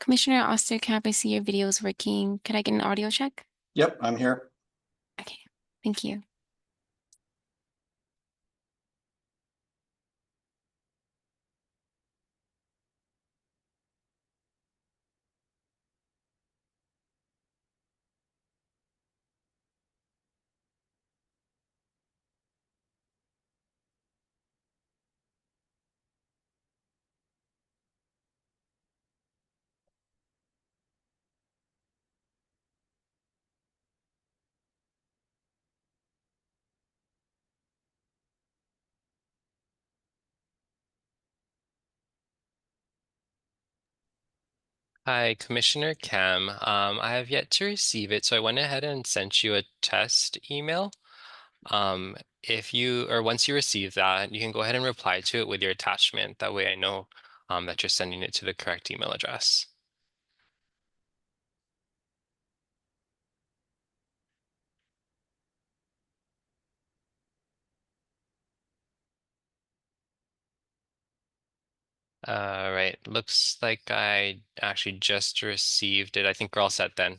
Commissioner Osterkamp, I see your video is working. Could I get an audio check? Yep, I'm here. Okay, thank you. Hi, Commissioner Cam. I have yet to receive it, so I went ahead and sent you a test email. If you or once you receive that, you can go ahead and reply to it with your attachment. That way I know that you're sending it to the correct email address. All right, looks like I actually just received it. I think we're all set then.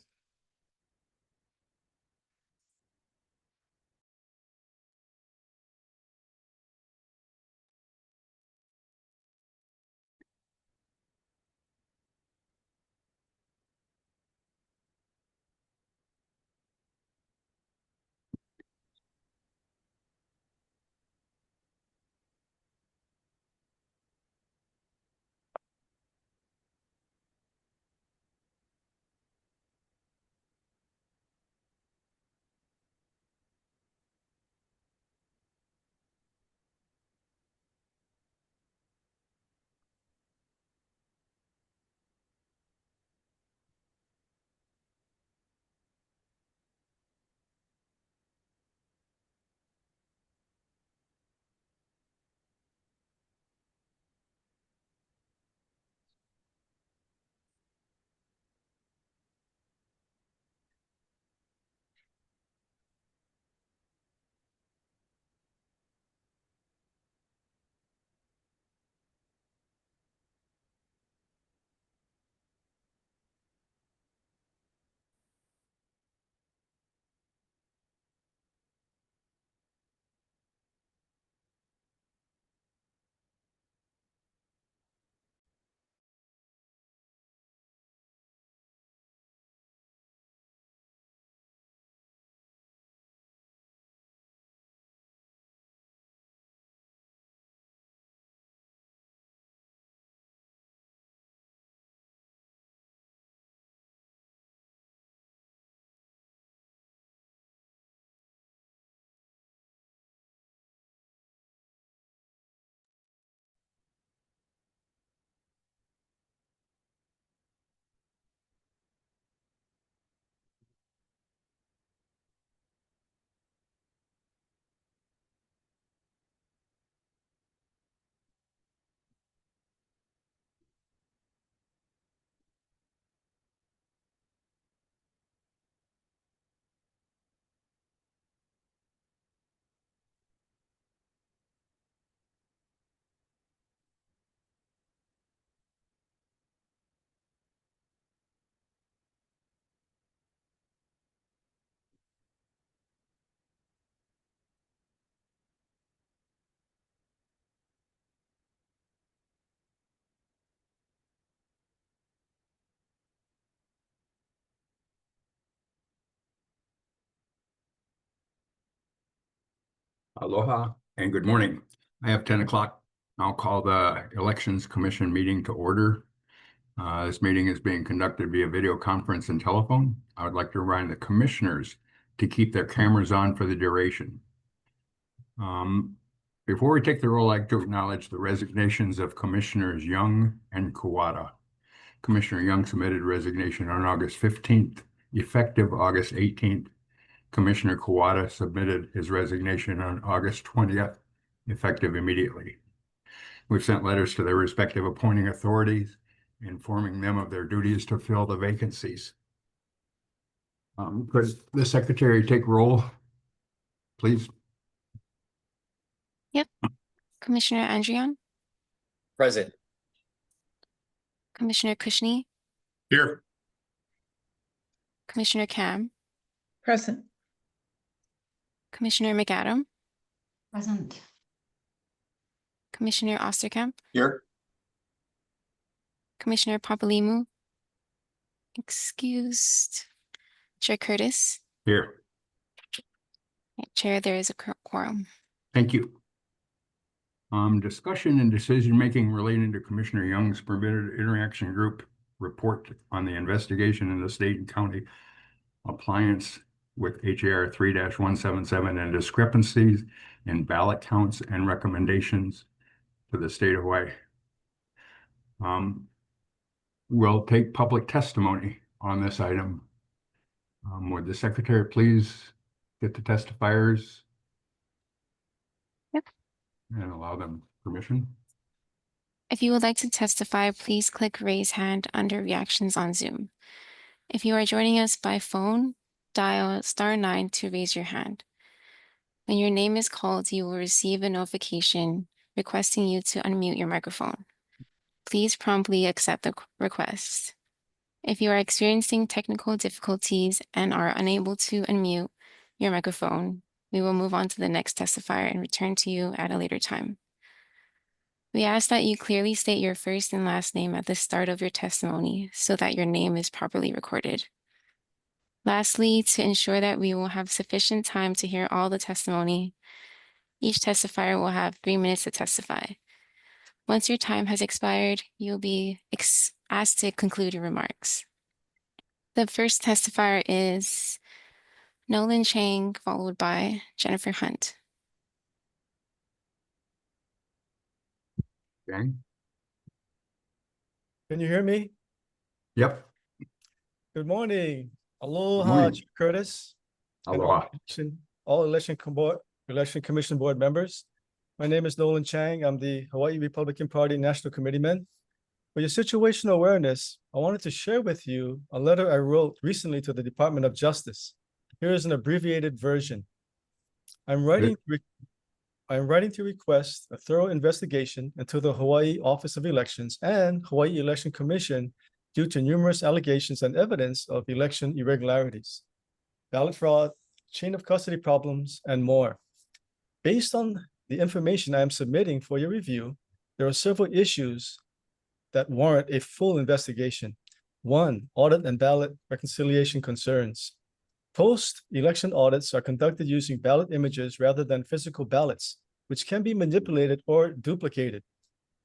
Aloha and good morning. I have 10 o'clock. I'll call the Elections Commission meeting to order. This meeting is being conducted via video conference and telephone. I would like to remind the commissioners to keep their cameras on for the duration. Before we take the roll, I'd like to acknowledge the resignations of Commissioners Young and Kawada. Commissioner Young submitted resignation on August 15th, effective August 18th. Commissioner Kawada submitted his resignation on August 20th, effective immediately. We've sent letters to their respective appointing authorities, informing them of their duties to fill the vacancies. Could the secretary take roll, please? Yep. Commissioner Andrian, Present. Commissioner Kushney, Here. Commissioner Cam, Present. Commissioner McAdam, Present. Commissioner Osterkamp, Here. Commissioner Pampalimu, excused, Chair Curtis. Here. Chair, there is a quorum. Thank you. Discussion and decision-making relating to Commissioner Young's permitted interaction group report on the investigation in the state and county appliance with HAR 3-177 and discrepancies in ballot counts and recommendations to the state of Hawaii. We'll take public testimony on this item. Would the secretary please get the testifiers? Yep. And allow them permission? If you would like to testify, please click raise hand under reactions on Zoom. If you are joining us by phone, dial *9 to raise your hand. When your name is called, you will receive a notification requesting you to unmute your microphone. Please promptly accept the request. If you are experiencing technical difficulties and are unable to unmute your microphone, we will move on to the next testifier and return to you at a later time. We ask that you clearly state your first and last name at the start of your testimony so that your name is properly recorded. Lastly, to ensure that we will have sufficient time to hear all the testimony, each testifier will have 3 minutes to testify. Once your time has expired, you'll be asked to conclude your remarks. The first testifier is Nolan Chang, followed by Jennifer Hunt. Okay. Can you hear me? Yep. Good morning. Aloha, morning. Chair Curtis. and Aloha. all election commission board members. My name is Nolan Chang. I'm the Hawaii Republican Party National Committeeman. For your situational awareness, I wanted to share with you a letter I wrote recently to the Department of Justice. Here is an abbreviated version. I'm writing to request a thorough investigation into the Hawaii Office of Elections and Hawaii Election Commission due to numerous allegations and evidence of election irregularities, ballot fraud, chain of custody problems, and more. Based on the information I am submitting for your review, there are several issues that warrant a full investigation. 1, audit and ballot reconciliation concerns. Post-election audits are conducted using ballot images rather than physical ballots, which can be manipulated or duplicated.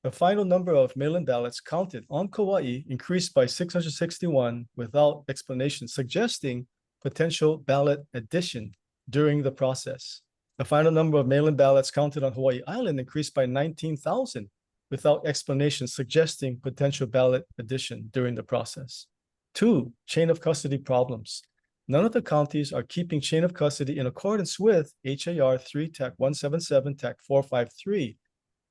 The final number of mail-in ballots counted on Kauai increased by 661 without explanation, suggesting potential ballot addition during the process. The final number of mail-in ballots counted on Hawaii Island increased by 19,000 without explanation, suggesting potential ballot addition during the process. 2, chain of custody problems. None of the counties are keeping chain of custody in accordance with HAR 3-177 453,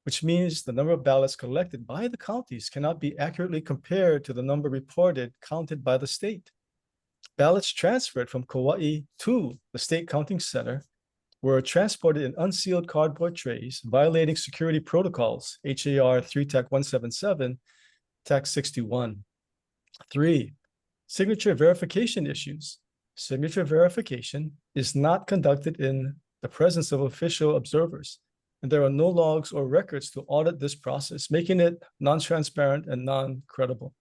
which means the number of ballots collected by the counties cannot be accurately compared to the number reported counted by the state. Ballots transferred from Kauai to the state counting center were transported in unsealed cardboard trays, violating security protocols, HAR 3-177, 61. 3, signature verification issues. Signature verification is not conducted in the presence of official observers, and there are no logs or records to audit this process, making it non-transparent and non-credible.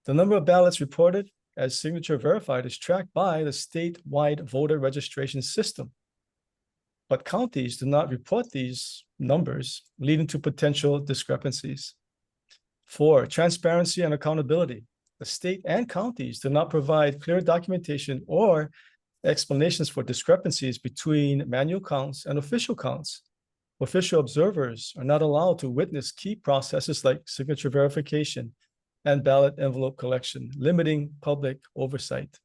The number of ballots reported as signature verified is tracked by the statewide voter registration system, but counties do not report these numbers, leading to potential discrepancies. 4, transparency and accountability. The state and counties do not provide clear documentation or explanations for discrepancies between manual counts and official counts. Official observers are not allowed to witness key processes like signature verification and ballot envelope collection, limiting public oversight.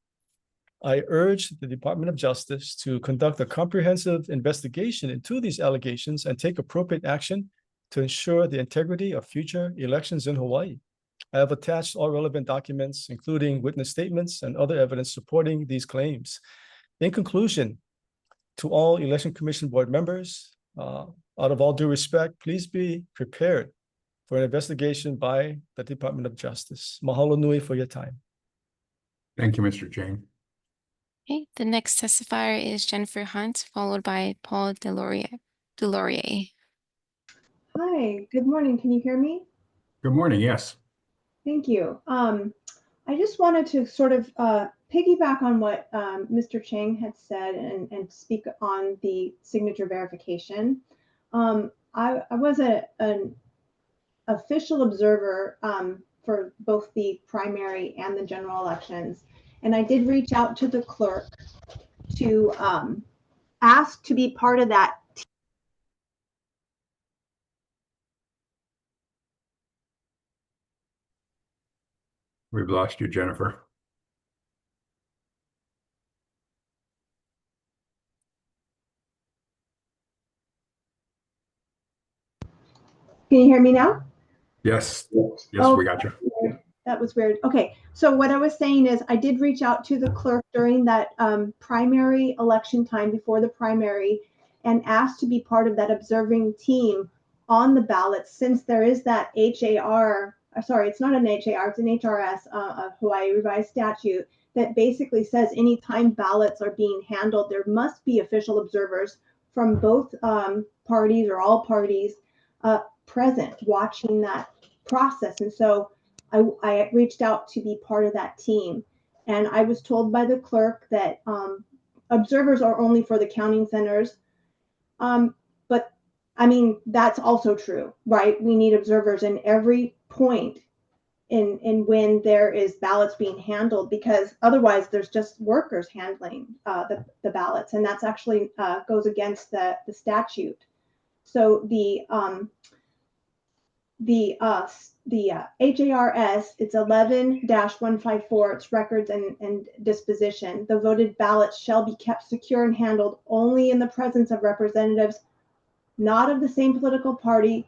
I urge the Department of Justice to conduct a comprehensive investigation into these allegations and take appropriate action to ensure the integrity of future elections in Hawaii. I have attached all relevant documents, including witness statements and other evidence supporting these claims. In conclusion, to all Election Commission board members, out of all due respect, please be prepared for an investigation by the Department of Justice. Mahalo nui for your time. Thank you, Mr. Chang. Okay, the next testifier is Jennifer Hunt, followed by Paul Delorier. Hi, good morning. Can you hear me? Good morning. Yes. Thank you. I just wanted to sort of piggyback on what Mr. Chang had said and speak on the signature verification. I was an official observer for both the primary and the general elections, and I did reach out to the clerk to ask to be part of that. We've lost you, Jennifer. Can you hear me now? Yes. Yes, Oh, we got you. that was weird. Okay, so what I was saying is I did reach out to the clerk during that primary election time before the primary and asked to be part of that observing team on the ballots, since there is that HAR, sorry, it's not an HAR, it's an HRS, a Hawaii revised statute that basically says anytime ballots are being handled, there must be official observers from both parties or all parties present watching that process. And so I reached out to be part of that team, and I was told by the clerk that observers are only for the counting centers. But I mean, that's also true, right? We need observers in every point in when there is ballots being handled, because otherwise there's just workers handling the ballots, and that's actually goes against the statute. So the HARS, it's 11-154, it's records and disposition. The voted ballots shall be kept secure and handled only in the presence of representatives not of the same political party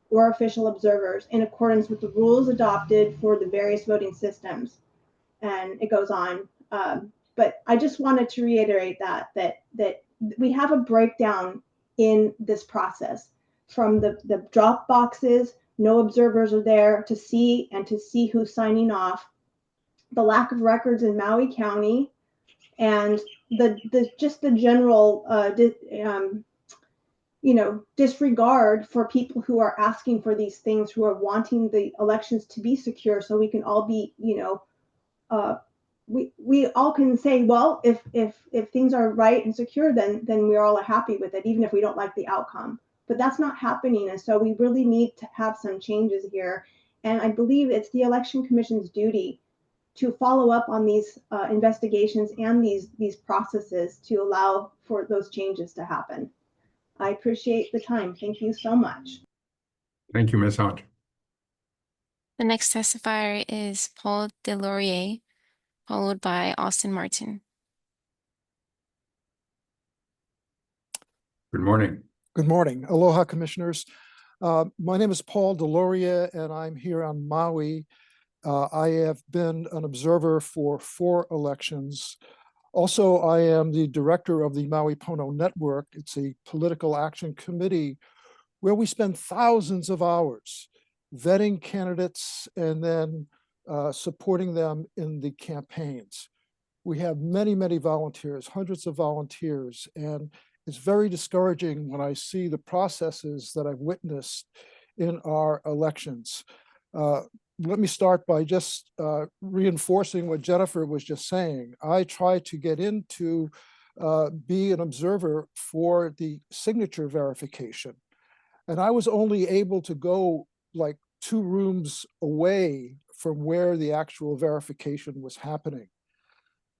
or official observers, in accordance with the rules adopted for the various voting systems. And it goes on. But I just wanted to reiterate that we have a breakdown in this process, from the drop boxes. No observers are there to see who's signing off. The lack of records in Maui County, and the general disregard for people who are asking for these things, who are wanting the elections to be secure, so we can all be, we all can say, well, if things are right and secure, then we're all happy with it, even if we don't like the outcome. But that's not happening, and so we really need to have some changes here. And I believe it's the Election Commission's duty to follow up on these investigations and these processes to allow for those changes to happen. I appreciate the time. Thank you so much. Thank you, Ms. Hunt. The next testifier is Paul Delorier, followed by Austin Martin. Good morning. Good morning. Aloha, Commissioners. My name is Paul Delorier, and I'm here on Maui. I have been an observer for 4 elections. Also, I am the director of the Maui Pono Network. It's a political action committee where we spend thousands of hours vetting candidates and then supporting them in the campaigns. We have many, many volunteers, hundreds of volunteers, and it's very discouraging when I see the processes that I've witnessed in our elections. Let me start by just reinforcing what Jennifer was just saying. I tried to get into be an observer for the signature verification, and I was only able to go like 2 rooms away from where the actual verification was happening.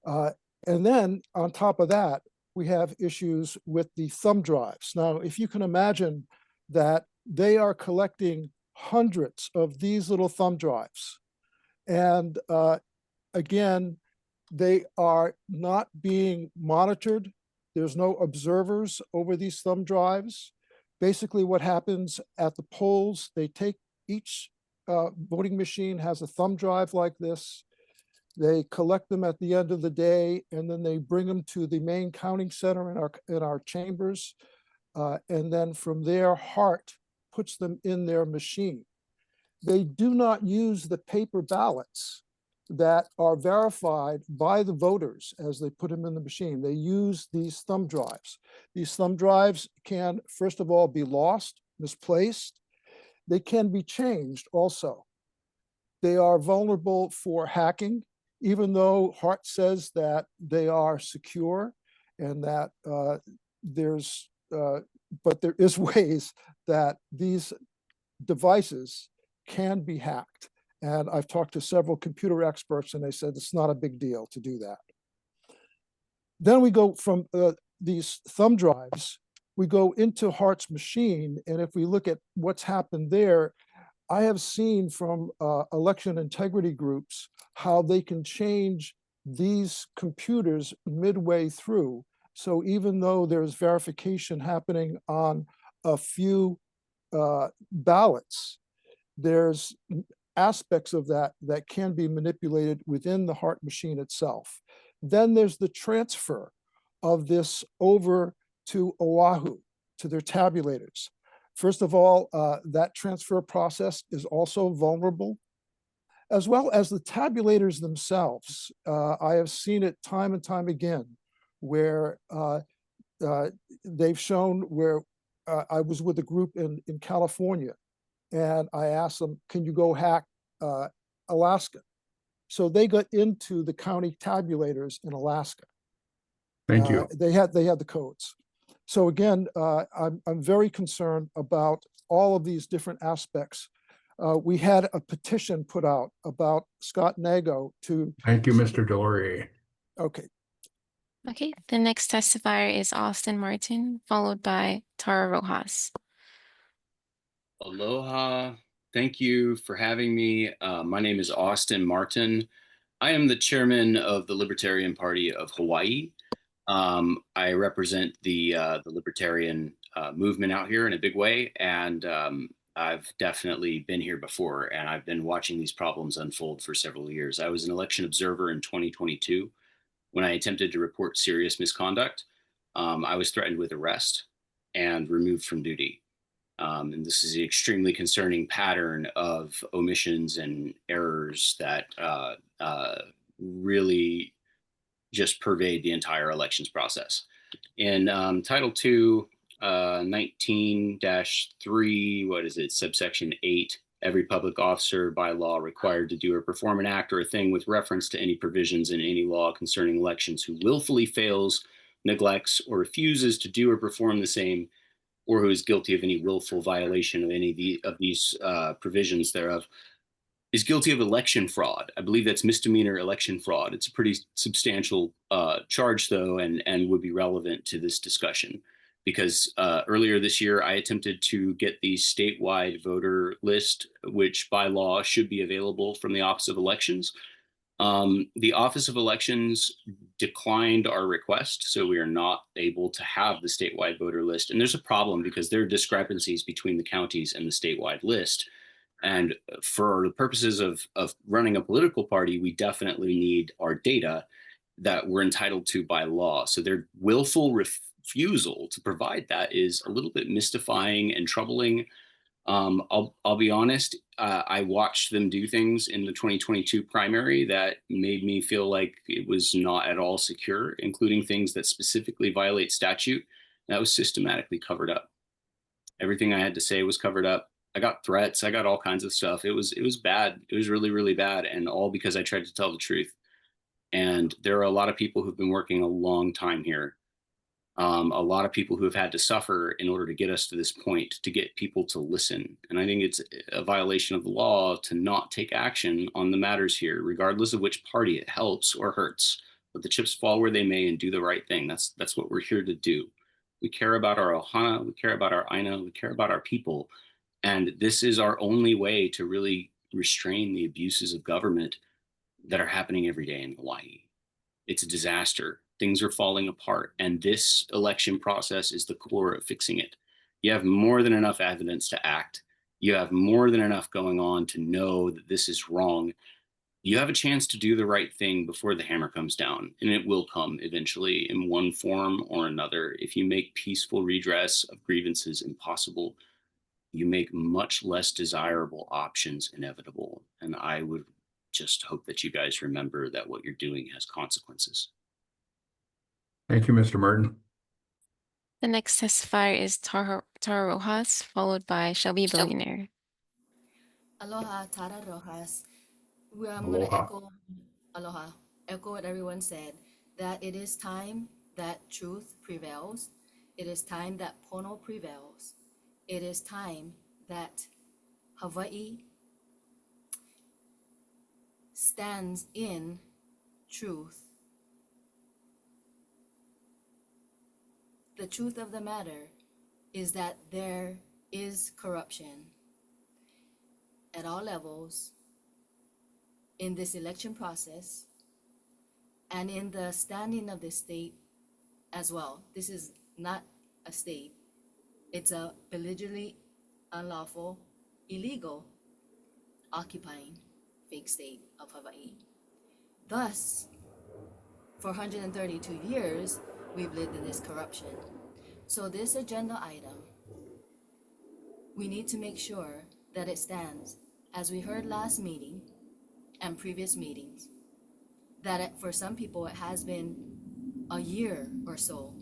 And then on top of that, we have issues with the thumb drives. Now, if you can imagine that they are collecting hundreds of these little thumb drives. And again, they are not being monitored. There's no observers over these thumb drives. Basically, what happens at the polls, they take each voting machine has a thumb drive like this. They collect them at the end of the day, and then they bring them to the main counting center in our chambers. And then from there, HART puts them in their machine. They do not use the paper ballots that are verified by the voters as they put them in the machine. They use these thumb drives. These thumb drives can, first of all, be lost, misplaced. They can be changed also. They are vulnerable for hacking, even though Hart says that they are secure and that but there is ways that these devices can be hacked. And I've talked to several computer experts and they said it's not a big deal to do that. Then we go from these thumb drives, we go into Hart's machine. And if we look at what's happened there, I have seen from election integrity groups how they can change these computers midway through. So even though there's verification happening on a few ballots, there's aspects of that that can be manipulated within the Hart machine itself. Then there's the transfer of this over to Oahu, to their tabulators. First of all, that transfer process is also vulnerable, as well as the tabulators themselves. I have seen it time and time again, where they've shown where I was with a group in California, and I asked them, can you go hack Alaska? So they got into the county tabulators in Alaska. Thank you. They had the codes. So again, I'm very concerned about all of these different aspects. We had a petition put out about Scott Nago to. Thank you, Mr. Delorier. Okay, Okay, the next testifier is Austin Martin, followed by Tara Rojas. Aloha. Thank you for having me. My name is Austin Martin. I am the chairman of the Libertarian Party of Hawaii. I represent the libertarian movement out here in a big way, and I've definitely been here before, and I've been watching these problems unfold for several years. I was an election observer in 2022 when I attempted to report serious misconduct. I was threatened with arrest and removed from duty. And this is an extremely concerning pattern of omissions and errors that really just pervade the entire elections process. In Title II, 19-3, what is it, subsection 8, every public officer by law required to do or perform an act or a thing with reference to any provisions in any law concerning elections who willfully fails, neglects, or refuses to do or perform the same, or who is guilty of any willful violation of any of these provisions thereof, is guilty of election fraud. I believe that's misdemeanor election fraud. It's a pretty substantial charge, though, and would be relevant to this discussion. Because earlier this year, I attempted to get the statewide voter list, which by law should be available from the Office of Elections. The Office of Elections declined our request, so we are not able to have the statewide voter list. And there's a problem because there are discrepancies between the counties and the statewide list. And for the purposes of running a political party, we definitely need our data that we're entitled to by law. So their willful refusal to provide that is a little bit mystifying and troubling. I'll be honest, I watched them do things in the 2022 primary that made me feel like it was not at all secure, including things that specifically violate statute. That was systematically covered up. Everything I had to say was covered up. I got threats. I got all kinds of stuff. It was bad. It was really, really bad. And all because I tried to tell the truth. And there are a lot of people who've been working a long time here. A lot of people who have had to suffer in order to get us to this point, to get people to listen. And I think it's a violation of the law to not take action on the matters here, regardless of which party it helps or hurts. Let the chips fall where they may and do the right thing. That's what we're here to do. We care about our ohana, we care about our aina, we care about our people. And this is our only way to really restrain the abuses of government that are happening every day in Hawaii. It's a disaster. Things are falling apart. And this election process is the core of fixing it. You have more than enough evidence to act. You have more than enough going on to know that this is wrong. You have a chance to do the right thing before the hammer comes down, and it will come eventually in one form or another. If you make peaceful redress of grievances impossible, you make much less desirable options inevitable. And I would just hope that you guys remember that what you're doing has consequences. Thank you, Mr. Martin. The next testifier is Tara Rojas, followed by Shelby Billionaire. Aloha, Tara Rojas. I'm going to Aloha. echo what everyone said, that it is time that truth prevails. It is time that Pono prevails. It is time that Hawaii stands in truth. The truth of the matter is that there is corruption at all levels in this election process and in the standing of the state as well. This is not a state. It's a belligerently unlawful, illegal, occupying fake state of Hawaii. Thus, for 132 years, we've lived in this corruption. So this agenda item, we need to make sure that it stands, as we heard last meeting and previous meetings, that for some people it has been a year or so.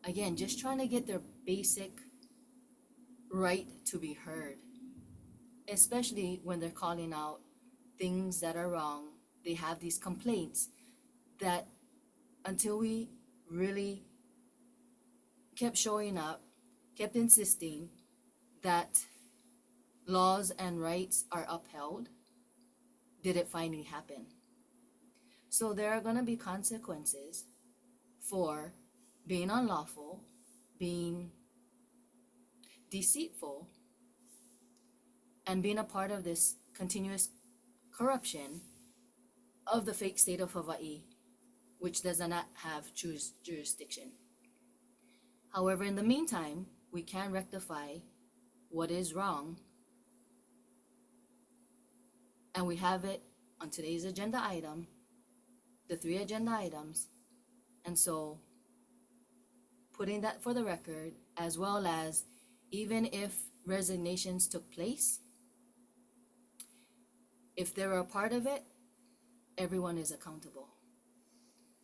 Again, just trying to get their basic right to be heard, especially when they're calling out things that are wrong. They have these complaints that until we really kept showing up, kept insisting that laws and rights are upheld, did it finally happen? So there are going to be consequences for being unlawful, being deceitful, and being a part of this continuous corruption of the fake state of Hawaii, which does not have jurisdiction. However, in the meantime, we can rectify what is wrong, and we have it on today's agenda item, the 3 agenda items. And so putting that for the record, as well as even if resignations took place, if they were a part of it, everyone is accountable.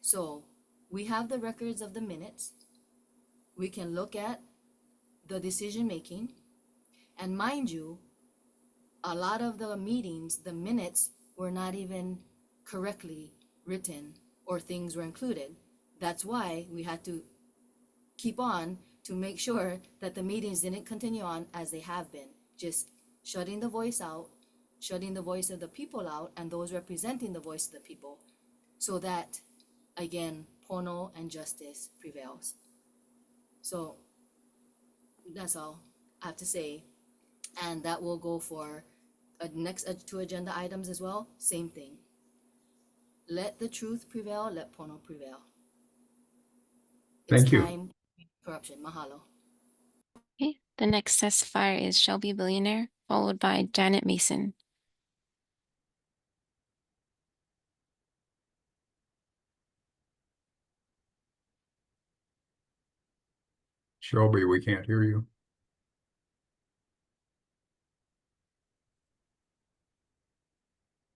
So we have the records of the minutes. We can look at the decision making, and mind you, a lot of the meetings, the minutes were not even correctly written or things were included. That's why we had to keep on to make sure that the meetings didn't continue on as they have been, just shutting the voice out, shutting the voice of the people out and those representing the voice of the people, so that, again, Pono and justice prevails. So that's all I have to say. And that will go for next 2 agenda items as well. Same thing. Let the truth prevail, let Pono prevail. Thank you. Time corruption. Mahalo. Okay, the next testifier is Shelby Billionaire, followed by Janet Mason. Shelby, we can't hear you.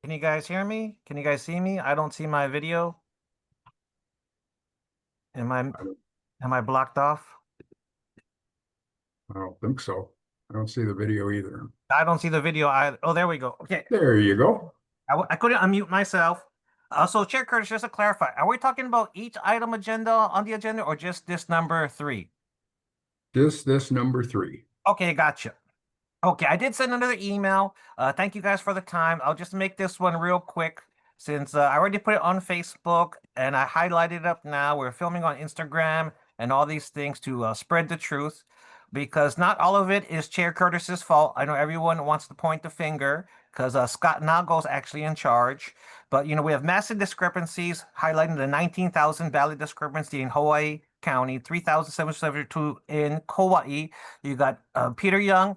Can you guys hear me? Can you guys see me? I don't see my video. Am I blocked off? I don't think so. I don't see the video either. I don't see the video either. Oh, there we go. Okay. There you go. I couldn't unmute myself. So Chair Curtis, just to clarify, are we talking about each item agenda on the agenda or just this number 3? This number 3. Okay, gotcha. Okay, I did send another email. Thank you guys for the time. I'll just make this one real quick since I already put it on Facebook and I highlighted it up now. We're filming on Instagram and all these things to spread the truth, because not all of it is Chair Curtis's fault. I know everyone wants to point the finger because Scott Nago is actually in charge. But, you know, we have massive discrepancies highlighting the 19,000 ballot discrepancy in Hawaii County, 3,772 in Kauai. You got Peter Young,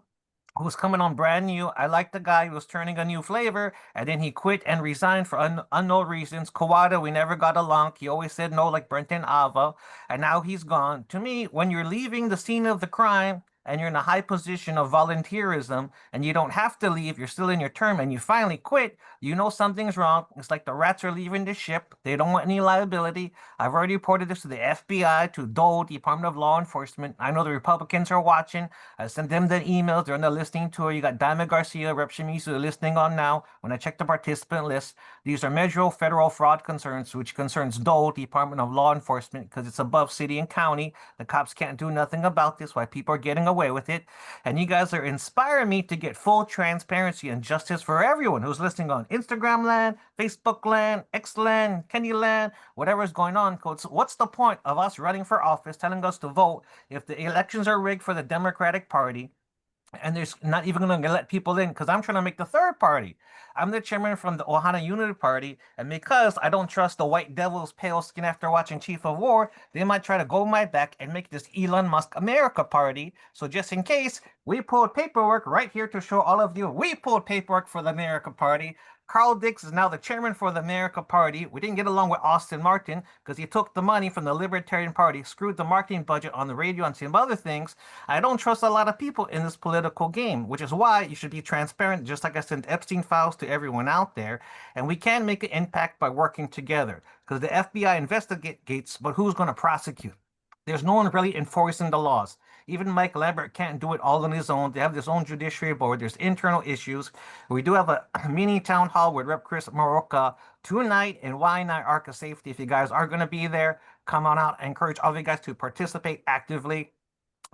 who's coming on brand new. I like the guy who was turning a new flavor, and then he quit and resigned for unknown reasons. Kawada, we never got along. He always said no, like Brenton Ava, and now he's gone. To me, when you're leaving the scene of the crime, and you're in a high position of volunteerism and you don't have to leave, you're still in your term and you finally quit, you know something's wrong. It's like the rats are leaving the ship. They don't want any liability. I've already reported this to the FBI, to DOE, Department of Law Enforcement. I know the Republicans are watching. I sent them the emails. They're on the listening tour. You got Diamond Garcia, Rep. Shimizu, they're listening on now. When I check the participant list, these are major federal fraud concerns, which concerns DOE, Department of Law Enforcement, because it's above city and county. The cops can't do nothing about this, why people are getting away with it. And you guys are inspiring me to get full transparency and justice for everyone who's listening on Instagram land, Facebook land, X land, Kenny land, whatever is going on. What's the point of us running for office, telling us to vote if the elections are rigged for the Democratic Party? And there's not even going to let people in because I'm trying to make the third party. I'm the chairman from the Ohana Unity Party. And because I don't trust the white devil's pale skin after watching Chief of War, they might try to go my back and make this Elon Musk America Party. So just in case, we pulled paperwork right here to show all of you. We pulled paperwork for the America Party. Carl Dix is now the chairman for the America Party. We didn't get along with Austin Martin because he took the money from the Libertarian Party, screwed the marketing budget on the radio and some other things. I don't trust a lot of people in this political game, which is why you should be transparent, just like I sent Epstein files to everyone out there. And we can make an impact by working together because the FBI investigates, but who's going to prosecute? There's no one really enforcing the laws. Even Mike Lambert can't do it all on his own. They have their own judiciary board. There's internal issues. We do have a mini town hall with Rep. Chris Moroka tonight in Waianae Arc of Safety. If you guys are going to be there, come on out. I encourage all of you guys to participate actively,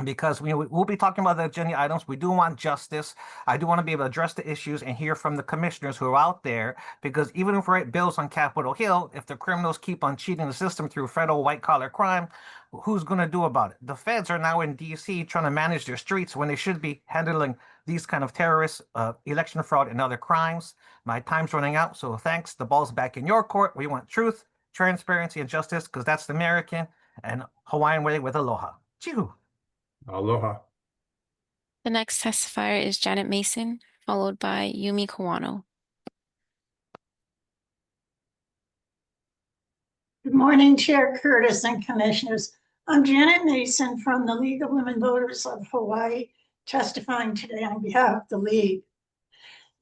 because we'll be talking about the agenda items. We do want justice. I do want to be able to address the issues and hear from the commissioners who are out there, because even if we write bills on Capitol Hill, if the criminals keep on cheating the system through federal white-collar crime, who's going to do about it? The feds are now in D.C. trying to manage their streets when they should be handling these kind of terrorist election fraud and other crimes. My time's running out, so thanks. The ball's back in your court. We want truth, transparency, and justice, because that's the American and Hawaiian way with aloha. Chihu. Aloha. The next testifier is Janet Mason, followed by Yumi Kawano. Good morning, Chair Curtis and Commissioners. I'm Janet Mason from the League of Women Voters of Hawaii, testifying today on behalf of the League.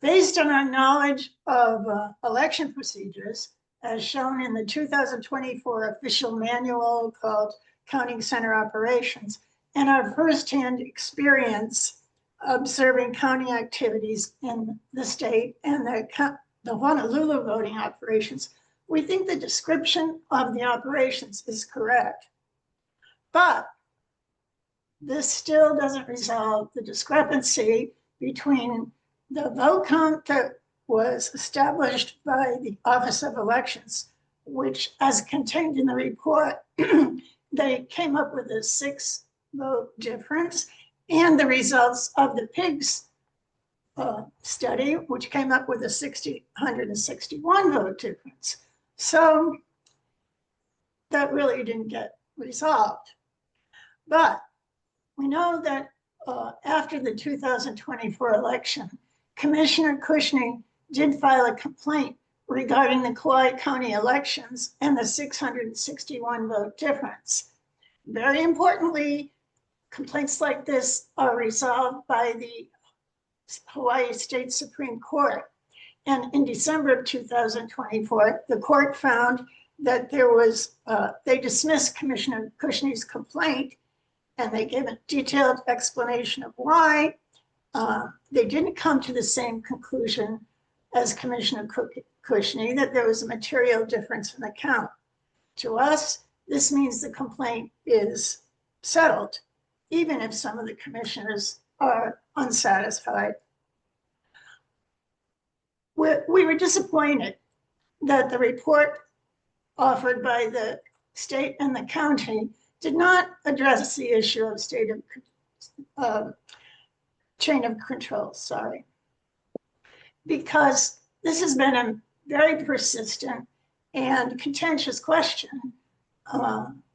Based on our knowledge of election procedures, as shown in the 2024 official manual called Counting Center Operations, and our firsthand experience observing counting activities in the state and the Honolulu voting operations, we think the description of the operations is correct. But this still doesn't resolve the discrepancy between the vote count that was established by the Office of Elections, which, as contained in the report, they came up with a 6-vote difference, and the results of the PIGS study, which came up with a 161 vote difference. So that really didn't get resolved. But we know that after the 2024 election, Commissioner Cushnie did file a complaint regarding the Kauai County elections and the 661 vote difference. Very importantly, complaints like this are resolved by the Hawaii State Supreme Court. And in December of 2024, the court found that there was, they dismissed Commissioner Cushnie's complaint, and they gave a detailed explanation of why. They didn't come to the same conclusion as Commissioner Cushnie, that there was a material difference in the count. To us, this means the complaint is settled, even if some of the commissioners are unsatisfied. We were disappointed that the report offered by the state and the county did not address the issue of state of chain of control, because this has been a very persistent and contentious question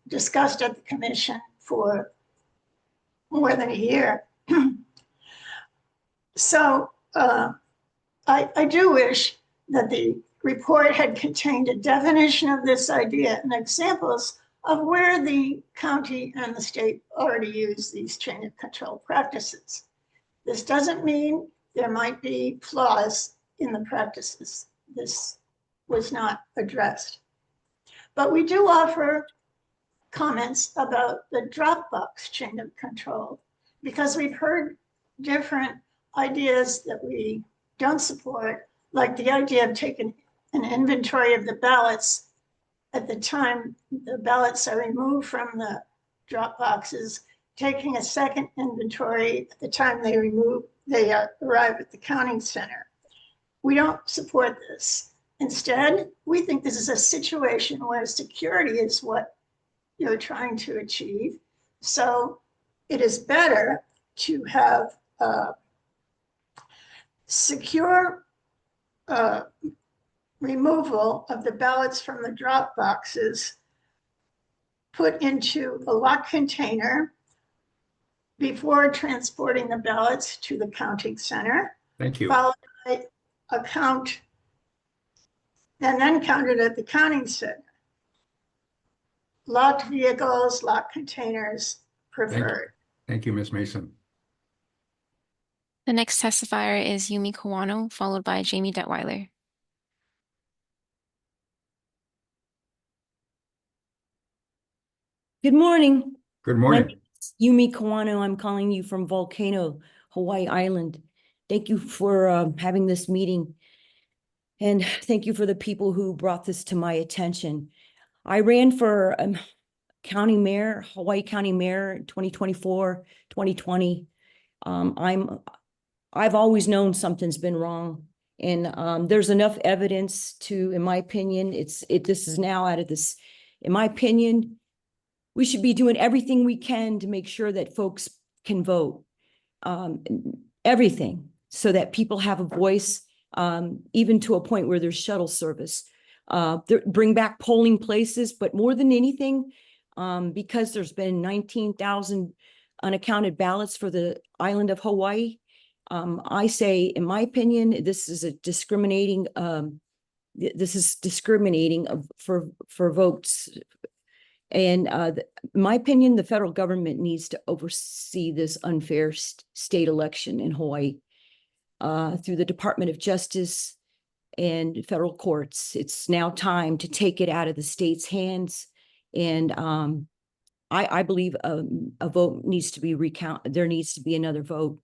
discussed at the commission for more than a year. So I do wish that the report had contained a definition of this idea and examples of where the county and the state already use these chain of control practices. This doesn't mean there might be flaws in the practices. This was not addressed. But we do offer comments about the Dropbox chain of control, because we've heard different ideas that we don't support, like the idea of taking an inventory of the ballots at the time the ballots are removed from the drop boxes, taking a second inventory at the time they arrive at the counting center. We don't support this. Instead, we think this is a situation where security is what you're trying to achieve. So it is better to have secure removal of the ballots from the drop boxes put into a locked container before transporting the ballots to the counting center. Thank you. Followed by a count and then counted at the counting center. Locked vehicles, locked containers preferred. Thank you, Ms. Mason. The next testifier is Yumi Kawano, followed by Jamie Detweiler. Good morning. Good My morning. name is Yumi Kawano. I'm calling you from Volcano, Hawaii Island. Thank you for having this meeting. And thank you for the people who brought this to my attention. I ran for county mayor, Hawaii County Mayor, 2024, 2020. I've always known something's been wrong. And there's enough evidence to, in my opinion, this is now out of this, in my opinion, we should be doing everything we can to make sure that folks can vote. Everything, so that people have a voice, even to a point where there's shuttle service. Bring back polling places, but more than anything, because there's been 19,000 unaccounted ballots for the island of Hawaii. I say, in my opinion, this is discriminating for votes. And in my opinion, the federal government needs to oversee this unfair state election in Hawaii through the Department of Justice and federal courts. It's now time to take it out of the state's hands. And I believe a vote needs to be recounted. There needs to be another vote.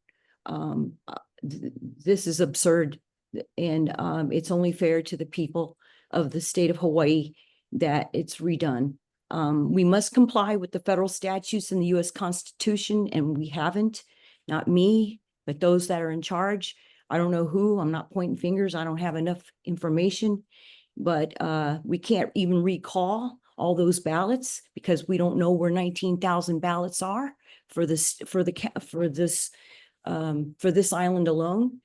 This is absurd. And it's only fair to the people of the state of Hawaii that it's redone. We must comply with the federal statutes in the U.S. Constitution, and we haven't. Not me, but those that are in charge. I don't know who. I'm not pointing fingers. I don't have enough information, but we can't even recall all those ballots because we don't know where 19,000 ballots are for this island alone.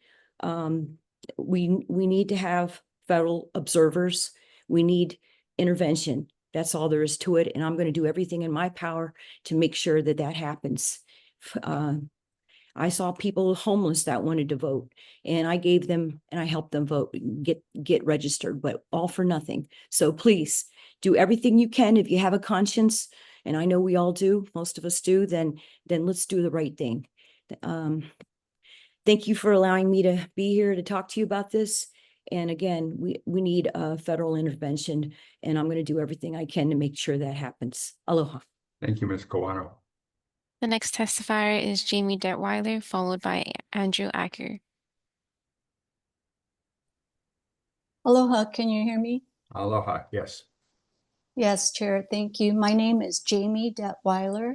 We need to have federal observers. We need intervention. That's all there is to it. And I'm going to do everything in my power to make sure that that happens. I saw people homeless that wanted to vote, and I gave them and I helped them vote, get registered, but all for nothing. So please do everything you can. If you have a conscience, and I know we all do, most of us do, then let's do the right thing. Thank you for allowing me to be here to talk to you about this. And again, we need a federal intervention, and I'm going to do everything I can to make sure that happens. Aloha. Thank you, Ms. Kawano. The next testifier is Jamie Detweiler, followed by Andrew Acker. Aloha, can you hear me? Aloha, yes. Yes, Chair, thank you. My name is Jamie Detweiler.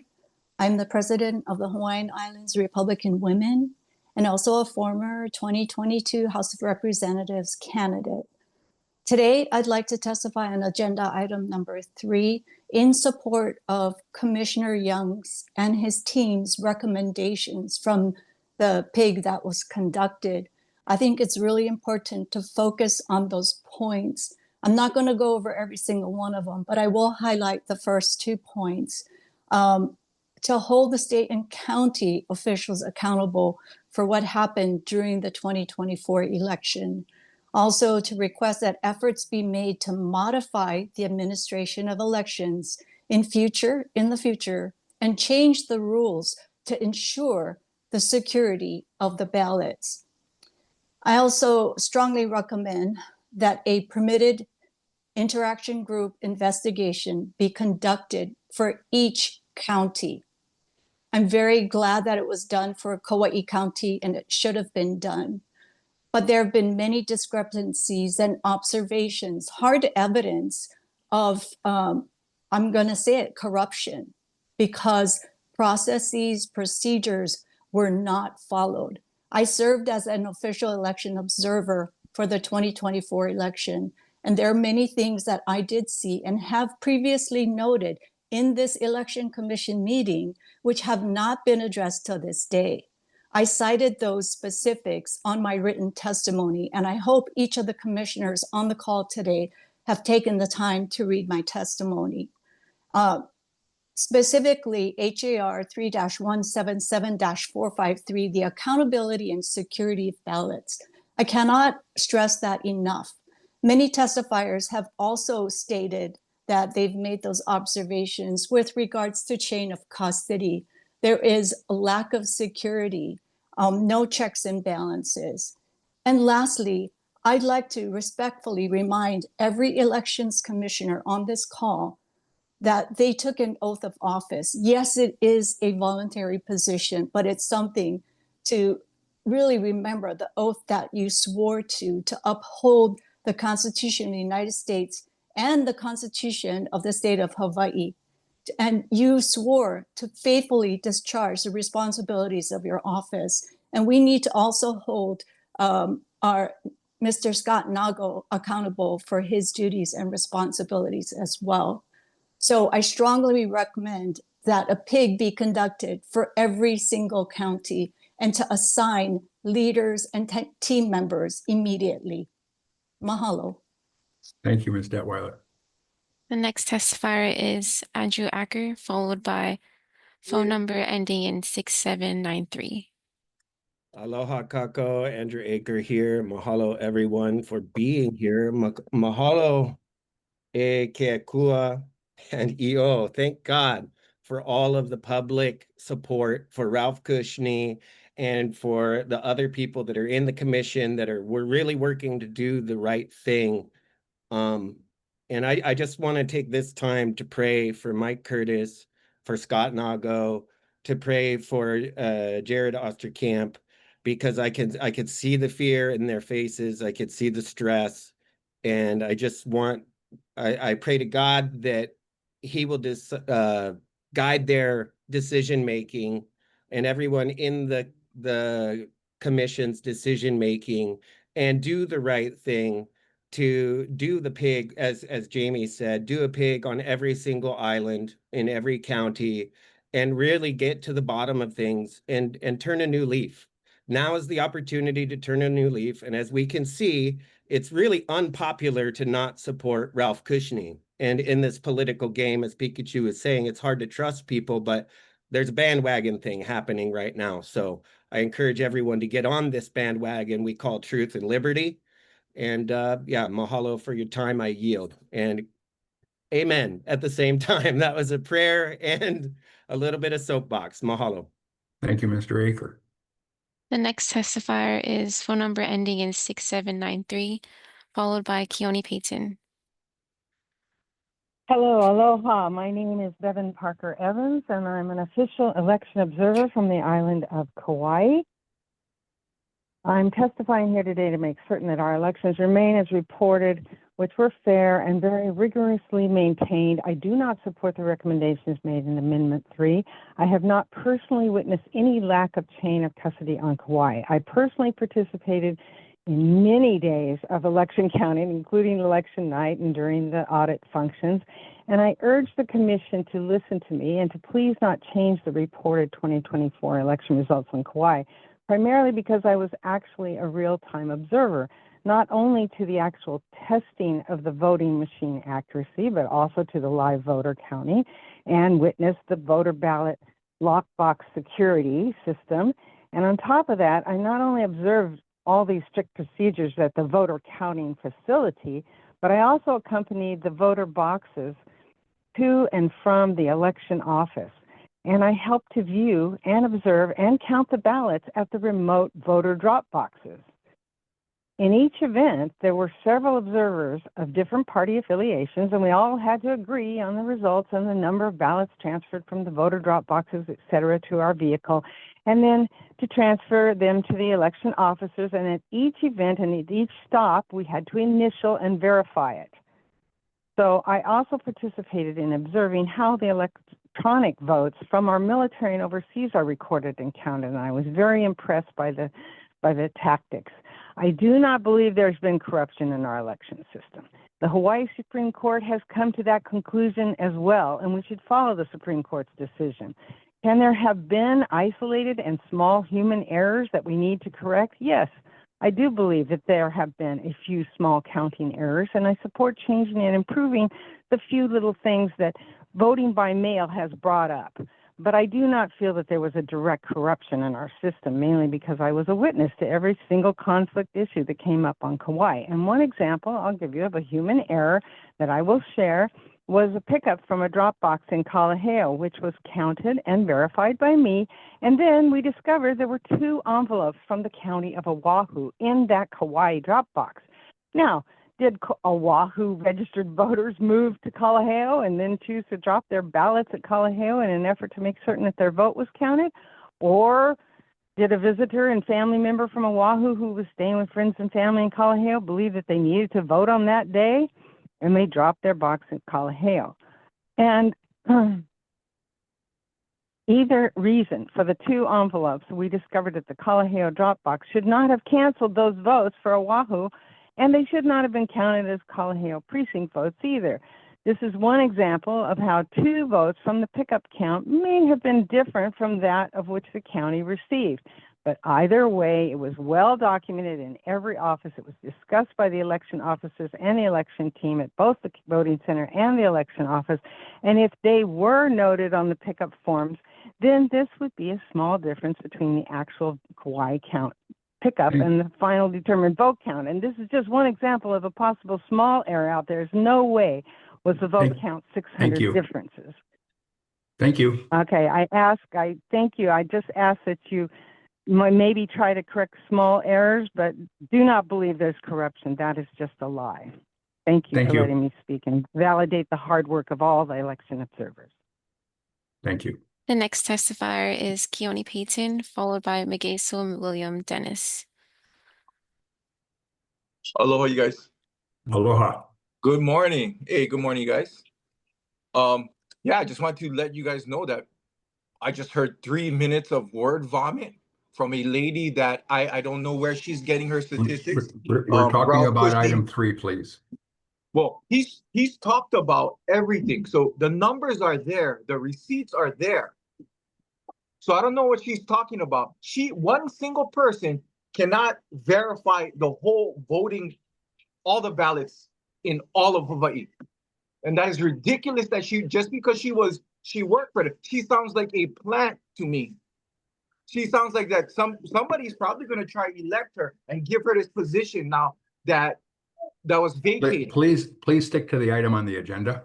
I'm the president of the Hawaiian Islands Republican Women and also a former 2022 House of Representatives candidate. Today, I'd like to testify on agenda item number 3 in support of Commissioner Young's and his team's recommendations from the PIG that was conducted. I think it's really important to focus on those points. I'm not going to go over every single one of them, but I will highlight the first 2 points. To hold the state and county officials accountable for what happened during the 2024 election. Also, to request that efforts be made to modify the administration of elections in the future and change the rules to ensure the security of the ballots. I also strongly recommend that a permitted interaction group investigation be conducted for each county. I'm very glad that it was done for Kauai County, and it should have been done. But there have been many discrepancies and observations, hard evidence of, I'm going to say it, corruption, because processes, procedures were not followed. I served as an official election observer for the 2024 election, and there are many things that I did see and have previously noted in this election commission meeting, which have not been addressed to this day. I cited those specifics on my written testimony, and I hope each of the commissioners on the call today have taken the time to read my testimony. Specifically, HAR 3-177-453, the accountability and security of ballots. I cannot stress that enough. Many testifiers have also stated that they've made those observations with regards to chain of custody. There is a lack of security, no checks and balances. And lastly, I'd like to respectfully remind every elections commissioner on this call that they took an oath of office. Yes, it is a voluntary position, but it's something to really remember, the oath that you swore to uphold the Constitution of the United States and the Constitution of the state of Hawaii. And you swore to faithfully discharge the responsibilities of your office. And we need to also hold our Mr. Scott Nago accountable for his duties and responsibilities as well. So I strongly recommend that a PIG be conducted for every single county and to assign leaders and team members immediately. Mahalo. Thank you, Ms. Detweiler. The next testifier is Andrew Acker, followed by phone number ending in 6793. Aloha kako, Andrew Acker here. Mahalo everyone for being here. Mahalo e keakua and EO. Thank God for all of the public support for Ralph Kushney and for the other people that are in the commission that we're really working to do the right thing. And I just want to take this time to pray for Mike Curtis, for Scott Nago, to pray for Jared Osterkamp, because I could see the fear in their faces. I could see the stress. And I just I pray to God that he will guide their decision-making and everyone in the commission's decision-making and do the right thing to do the PIG, as Jamie said, do a PIG on every single island in every county and really get to the bottom of things and turn a new leaf. Now is the opportunity to turn a new leaf. And as we can see, it's really unpopular to not support Ralph Kushney. And in this political game, as Pikachu is saying, it's hard to trust people, but there's a bandwagon thing happening right now. So I encourage everyone to get on this bandwagon we call truth and liberty. And yeah, mahalo for your time. I yield. And amen at the same time. That was a prayer and a little bit of soapbox. Mahalo. Thank you, Mr. Acker. The next testifier is phone number ending in 6793, followed by Keone Payton. Hello, aloha. My name is Bevan Parker Evans, and I'm an official election observer from the island of Kauai. I'm testifying here today to make certain that our elections remain as reported, which were fair and very rigorously maintained. I do not support the recommendations made in Amendment 3. I have not personally witnessed any lack of chain of custody on Kauai. I personally participated in many days of election counting, including election night and during the audit functions. And I urge the commission to listen to me and to please not change the reported 2024 election results on Kauai, primarily because I was actually a real-time observer, not only to the actual testing of the voting machine accuracy, but also to the live voter counting, and witnessed the voter ballot lockbox security system. And on top of that, I not only observed all these strict procedures at the voter counting facility, but I also accompanied the voter boxes to and from the election office. And I helped to view and observe and count the ballots at the remote voter drop boxes. In each event, there were several observers of different party affiliations, and we all had to agree on the results and the number of ballots transferred from the voter drop boxes, et cetera, to our vehicle, and then to transfer them to the election officers. And at each event and at each stop, we had to initial and verify it. So I also participated in observing how the electronic votes from our military and overseas are recorded and counted, and I was very impressed by the tactics. I do not believe there's been corruption in our election system. The Hawaii Supreme Court has come to that conclusion as well, and we should follow the Supreme Court's decision. Can there have been isolated and small human errors that we need to correct? Yes, I do believe that there have been a few small counting errors, and I support changing and improving the few little things that voting by mail has brought up. But I do not feel that there was a direct corruption in our system, mainly because I was a witness to every single conflict issue that came up on Kauai. And one example I'll give you of a human error that I will share was a pickup from a drop box in Kalaheo, which was counted and verified by me. And then we discovered there were 2 envelopes from the county of Oahu in that Kauai drop box. Now, did Oahu registered voters move to Kalaheo and then choose to drop their ballots at Kalaheo in an effort to make certain that their vote was counted? Or did a visitor and family member from Oahu who was staying with friends and family in Kalaheo believe that they needed to vote on that day and they dropped their box at Kalaheo? And either reason for the 2 envelopes we discovered at the Kalaheo drop box should not have canceled those votes for Oahu, and they should not have been counted as Kalaheo precinct votes either. This is one example of how 2 votes from the pickup count may have been different from that of which the county received. But either way, it was well documented in every office. It was discussed by the election officers and the election team at both the voting center and the election office. And if they were noted on the pickup forms, then this would be a small difference between the actual Kauai count pickup and the final determined vote count. And this is just one example of a possible small error out there. There's no way was the vote count 600 differences. Thank you. Okay, I thank you. I just ask that you maybe try to correct small errors, but do not believe there's corruption. That is just a lie. Thank you for letting me speak and validate the hard work of all the election observers. Thank you. The next testifier is Keone Payton, followed by Megeso William Dennis. Aloha, you guys. Aloha. Good morning. Hey, good morning, you guys. Yeah, I just want to let you guys know that I just heard 3 minutes of word vomit from a lady that I don't know where she's getting her statistics. We're talking Ralph about Kushner. item 3, please. Well, he's talked about everything. So the numbers are there, the receipts are there. So I don't know what she's talking about. One single person cannot verify the whole voting, all the ballots in all of Hawaii. And that is ridiculous that just because she worked for it, she sounds like a plant to me. She sounds like that somebody's probably going to try to elect her and give her this position now that was vacated. Please stick to the item on the agenda.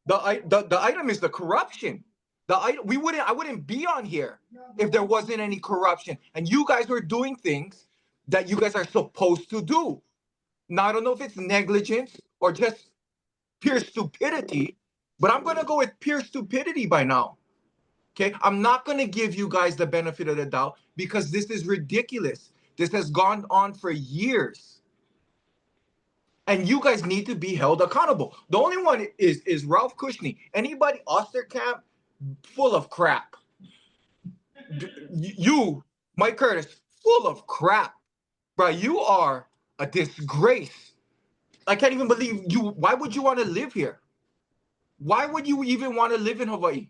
The item is the corruption. I wouldn't be on here if there wasn't any corruption. And you guys were doing things that you guys are supposed to do. Now, I don't know if it's negligence or just pure stupidity, but I'm going to go with pure stupidity by now. Okay, I'm not going to give you guys the benefit of the doubt because this is ridiculous. This has gone on for years. And you guys need to be held accountable. The only one is Ralph Kushner. Anybody, Osterkamp, full of crap. You, Mike Curtis, full of crap. Bro, you are a disgrace. I can't even believe you. Why would you want to live here? Why would you even want to live in Hawaii?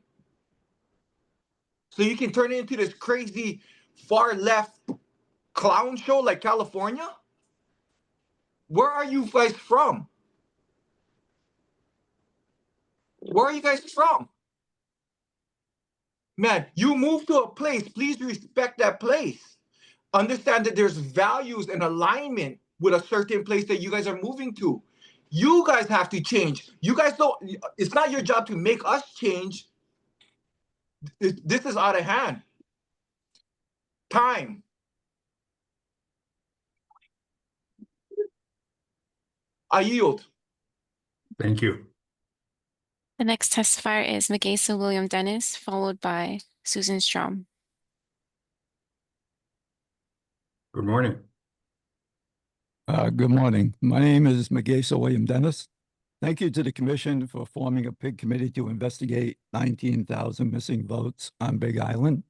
So you can turn it into this crazy far left clown show like California? Where are you guys from? Where are you guys from? Man, you move to a place, please respect that place. Understand that there's values and alignment with a certain place that you guys are moving to. You guys have to change. You guys don't, it's not your job to make us change. This is out of hand. Time. I yield. Thank you. The next testifier is Magesa William Dennis, followed by Susan Strom. Good morning. Good morning. My name is Magesa William Dennis. Thank you to the commission for forming a PIG committee to investigate 19,000 missing votes on Big Island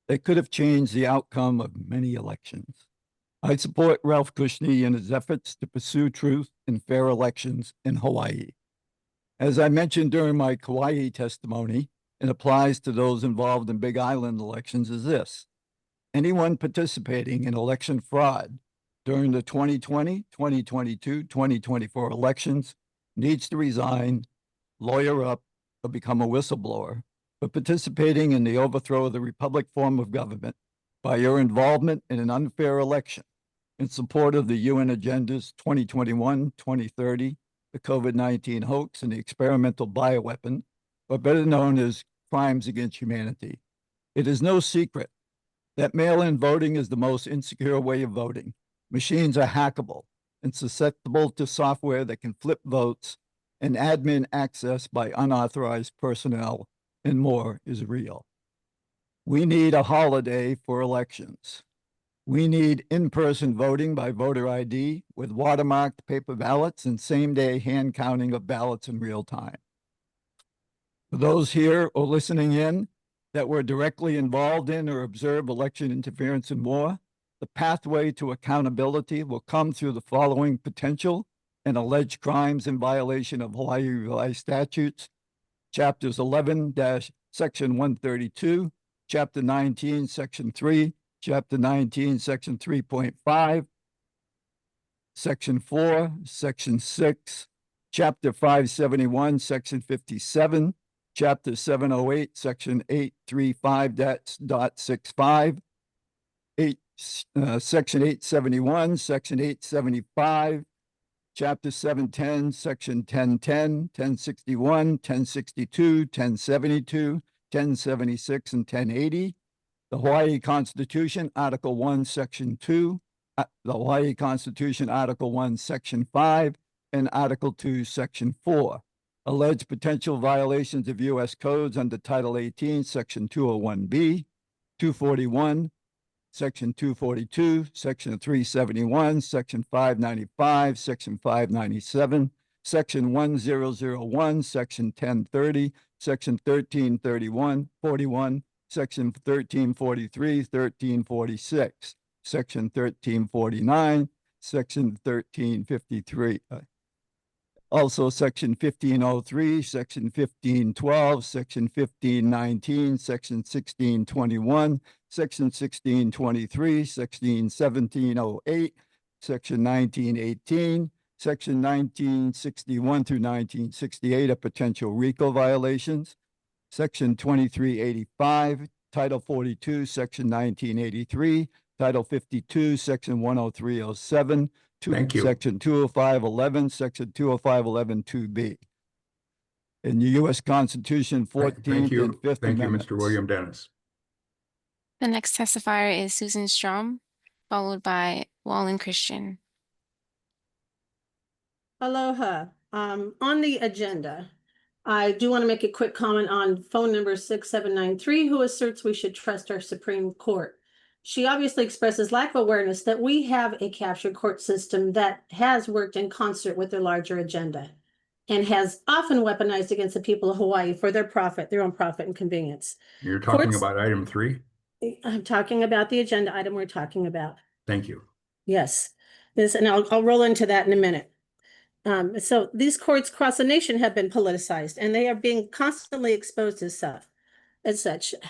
that could have changed the outcome of many elections. I support Ralph Kushney in his efforts to pursue truth and fair elections in Hawaii. As I mentioned during my Kauai testimony, and applies to those involved in Big Island elections, is this: anyone participating in election fraud during the 2020, 2022, 2024 elections needs to resign, lawyer up, or become a whistleblower for participating in the overthrow of the Republic form of government by your involvement in an unfair election in support of the UN agendas 2021, 2030, the COVID-19 hoax, and the experimental bioweapon, or better known as crimes against humanity. It is no secret that mail-in voting is the most insecure way of voting. Machines are hackable and susceptible to software that can flip votes, and admin access by unauthorized personnel, and more is real. We need a holiday for elections. We need in-person voting by voter ID with watermarked paper ballots and same-day hand counting of ballots in real time. For those here or listening in that were directly involved in or observe election interference and more, the pathway to accountability will come through the following potential and alleged crimes in violation of Hawaii Revised Statutes, Chapters 11 Section 132, Chapter 19, Section 3, Chapter 19, Section 3.5, Section 4, Section 6, Chapter 571, Section 57, Chapter 708, Section 835.65, Section 871, Section 875, Chapter 710, Section 1010, 1061, 1062, 1072, 1076, and 1080, the Hawaii Constitution, Article 1, Section 2, the Hawaii Constitution, Article 1, Section 5, and Article 2, Section 4. Alleged potential violations of U.S. codes under Title 18, Section 201B, 241, Section 242, Section 371, Section 595, Section 597, Section 1001, Section 1030, Section 1331, 41, Section 1343, 1346, Section 1349, Section 1353. Also, Section 1503, Section 1512, Section 1519, Section 1621, Section 1623, Section 1708, Section 1918, Section 1961 through 1968 are potential RICO violations. Section 2385, Title 42, Section 1983, Title 52, Section 10307, Thank you. Section 20511, Section 20511 2B. In the U.S. Constitution, 14th Thank you. and 5th Thank you, Amendments. Mr. William Dennis. The next testifier is Susan Strom, followed by Wallen Christian. Aloha. On the agenda, I do want to make a quick comment on phone number 6793, who asserts we should trust our Supreme Court. She obviously expresses lack of awareness that we have a captured court system that has worked in concert with their larger agenda and has often weaponized against the people of Hawaii for their profit, their own profit and convenience. You're talking Courts- about item 3? I'm talking about the agenda item we're talking about. Thank you. Yes, and I'll roll into that in a minute. So these courts across the nation have been politicized, and they are being constantly exposed as such.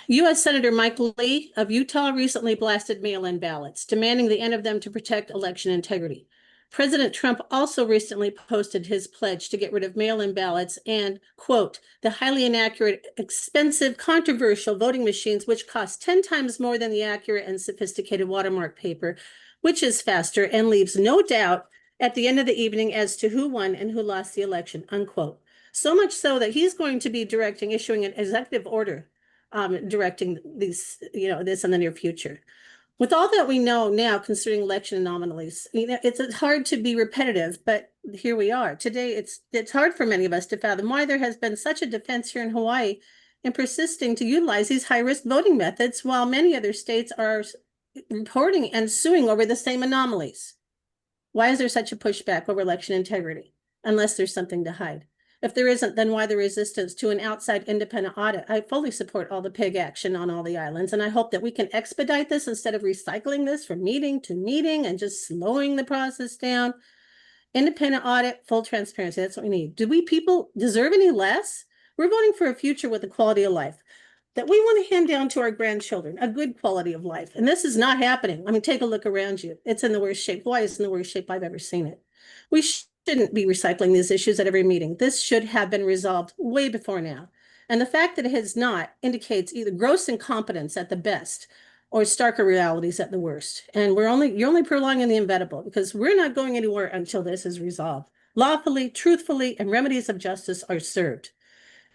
U.S. Senator Mike Lee of Utah recently blasted mail-in ballots, demanding the end of them to protect election integrity. President Trump also recently posted his pledge to get rid of mail-in ballots and, quote, the highly inaccurate, expensive, controversial voting machines, which cost 10 times more than the accurate and sophisticated watermark paper, which is faster and leaves no doubt at the end of the evening as to who won and who lost the election, unquote. So much so that he's going to be issuing an executive order directing these, this in the near future. With all that we know now concerning election anomalies, it's hard to be repetitive, but here we are. Today, it's hard for many of us to fathom why there has been such a defense here in Hawaii in persisting to utilize these high-risk voting methods while many other states are reporting and suing over the same anomalies. Why is there such a pushback over election integrity? Unless there's something to hide. If there isn't, then why the resistance to an outside independent audit? I fully support all the PIG action on all the islands, and I hope that we can expedite this instead of recycling this from meeting to meeting and just slowing the process down. Independent audit, full transparency, that's what we need. Do we people deserve any less? We're voting for a future with a quality of life that we want to hand down to our grandchildren, a good quality of life. And this is not happening. I mean, take a look around you. It's in the worst shape. Hawaii is in the worst shape I've ever seen it. We shouldn't be recycling these issues at every meeting. This should have been resolved way before now. And the fact that it has not indicates either gross incompetence at the best or starker realities at the worst. And you're only prolonging the inevitable because we're not going anywhere until this is resolved. Lawfully, truthfully, and remedies of justice are served.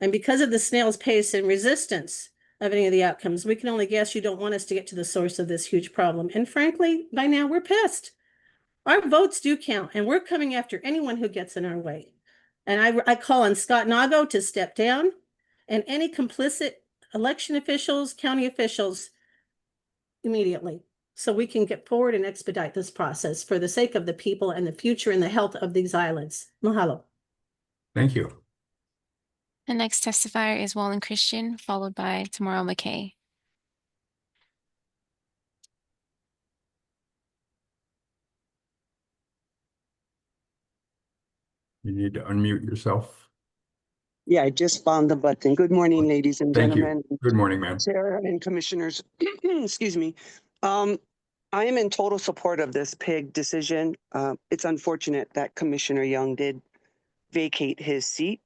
And because of the snail's pace and resistance of any of the outcomes, we can only guess you don't want us to get to the source of this huge problem. And frankly, by now we're pissed. Our votes do count, and we're coming after anyone who gets in our way. And I call on Scott Nago to step down and any complicit election officials, county officials immediately, so we can get forward and expedite this process for the sake of the people and the future and the health of these islands. Mahalo. Thank you. The next testifier is Wallen Christian, followed by Tamara McKay. You need to unmute yourself. Yeah, I just found the button. Good morning, ladies and Thank gentlemen. you. Good morning, ma'am. Chair and commissioners, excuse me. I am in total support of this PIG decision. It's unfortunate that Commissioner Young did vacate his seat.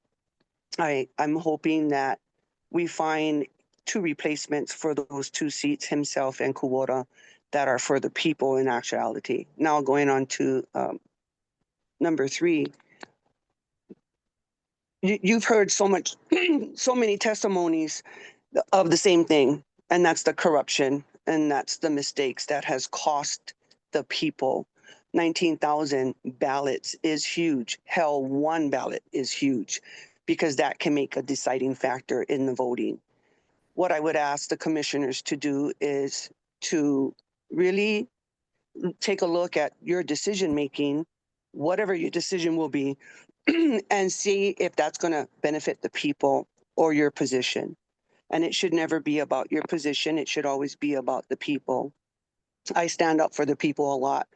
I'm hoping that we find two replacements for those two seats, himself and Kuwota, that are for the people in actuality. Now going on to number 3. You've heard so many testimonies of the same thing, and that's the corruption, and that's the mistakes that has cost the people. 19,000 ballots is huge. Hell, 1 ballot is huge because that can make a deciding factor in the voting. What I would ask the commissioners to do is to really take a look at your decision making, whatever your decision will be, and see if that's going to benefit the people or your position. And it should never be about your position. It should always be about the people. I stand up for the people a lot.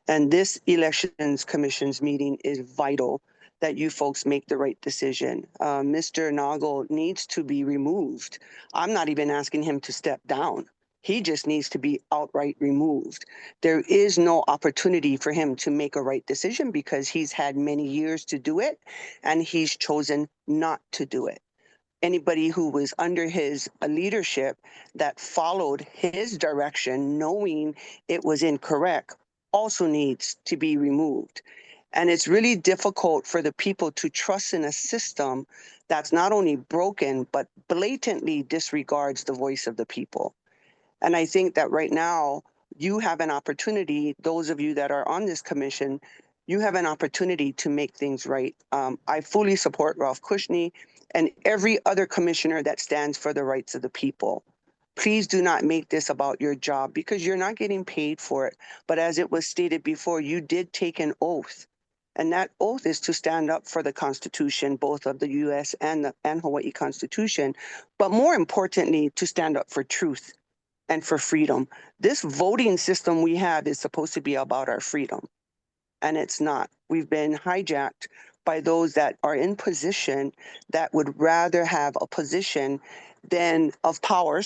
And this Elections Commission's meeting is vital that you folks make the right decision. Mr. Nago needs to be removed. I'm not even asking him to step down. He just needs to be outright removed. There is no opportunity for him to make a right decision because he's had many years to do it and he's chosen not to do it. Anybody who was under his leadership that followed his direction, knowing it was incorrect, also needs to be removed. And it's really difficult for the people to trust in a system that's not only broken, but blatantly disregards the voice of the people. And I think that right now you have an opportunity, those of you that are on this commission, you have an opportunity to make things right. I fully support Ralph Kushney and every other commissioner that stands for the rights of the people. Please do not make this about your job because you're not getting paid for it. But as it was stated before, you did take an oath. And that oath is to stand up for the Constitution, both of the U.S. and Hawaii Constitution, but more importantly, to stand up for truth and for freedom. This voting system we have is supposed to be about our freedom, and it's not. We've been hijacked by those that are in position that would rather have a position of power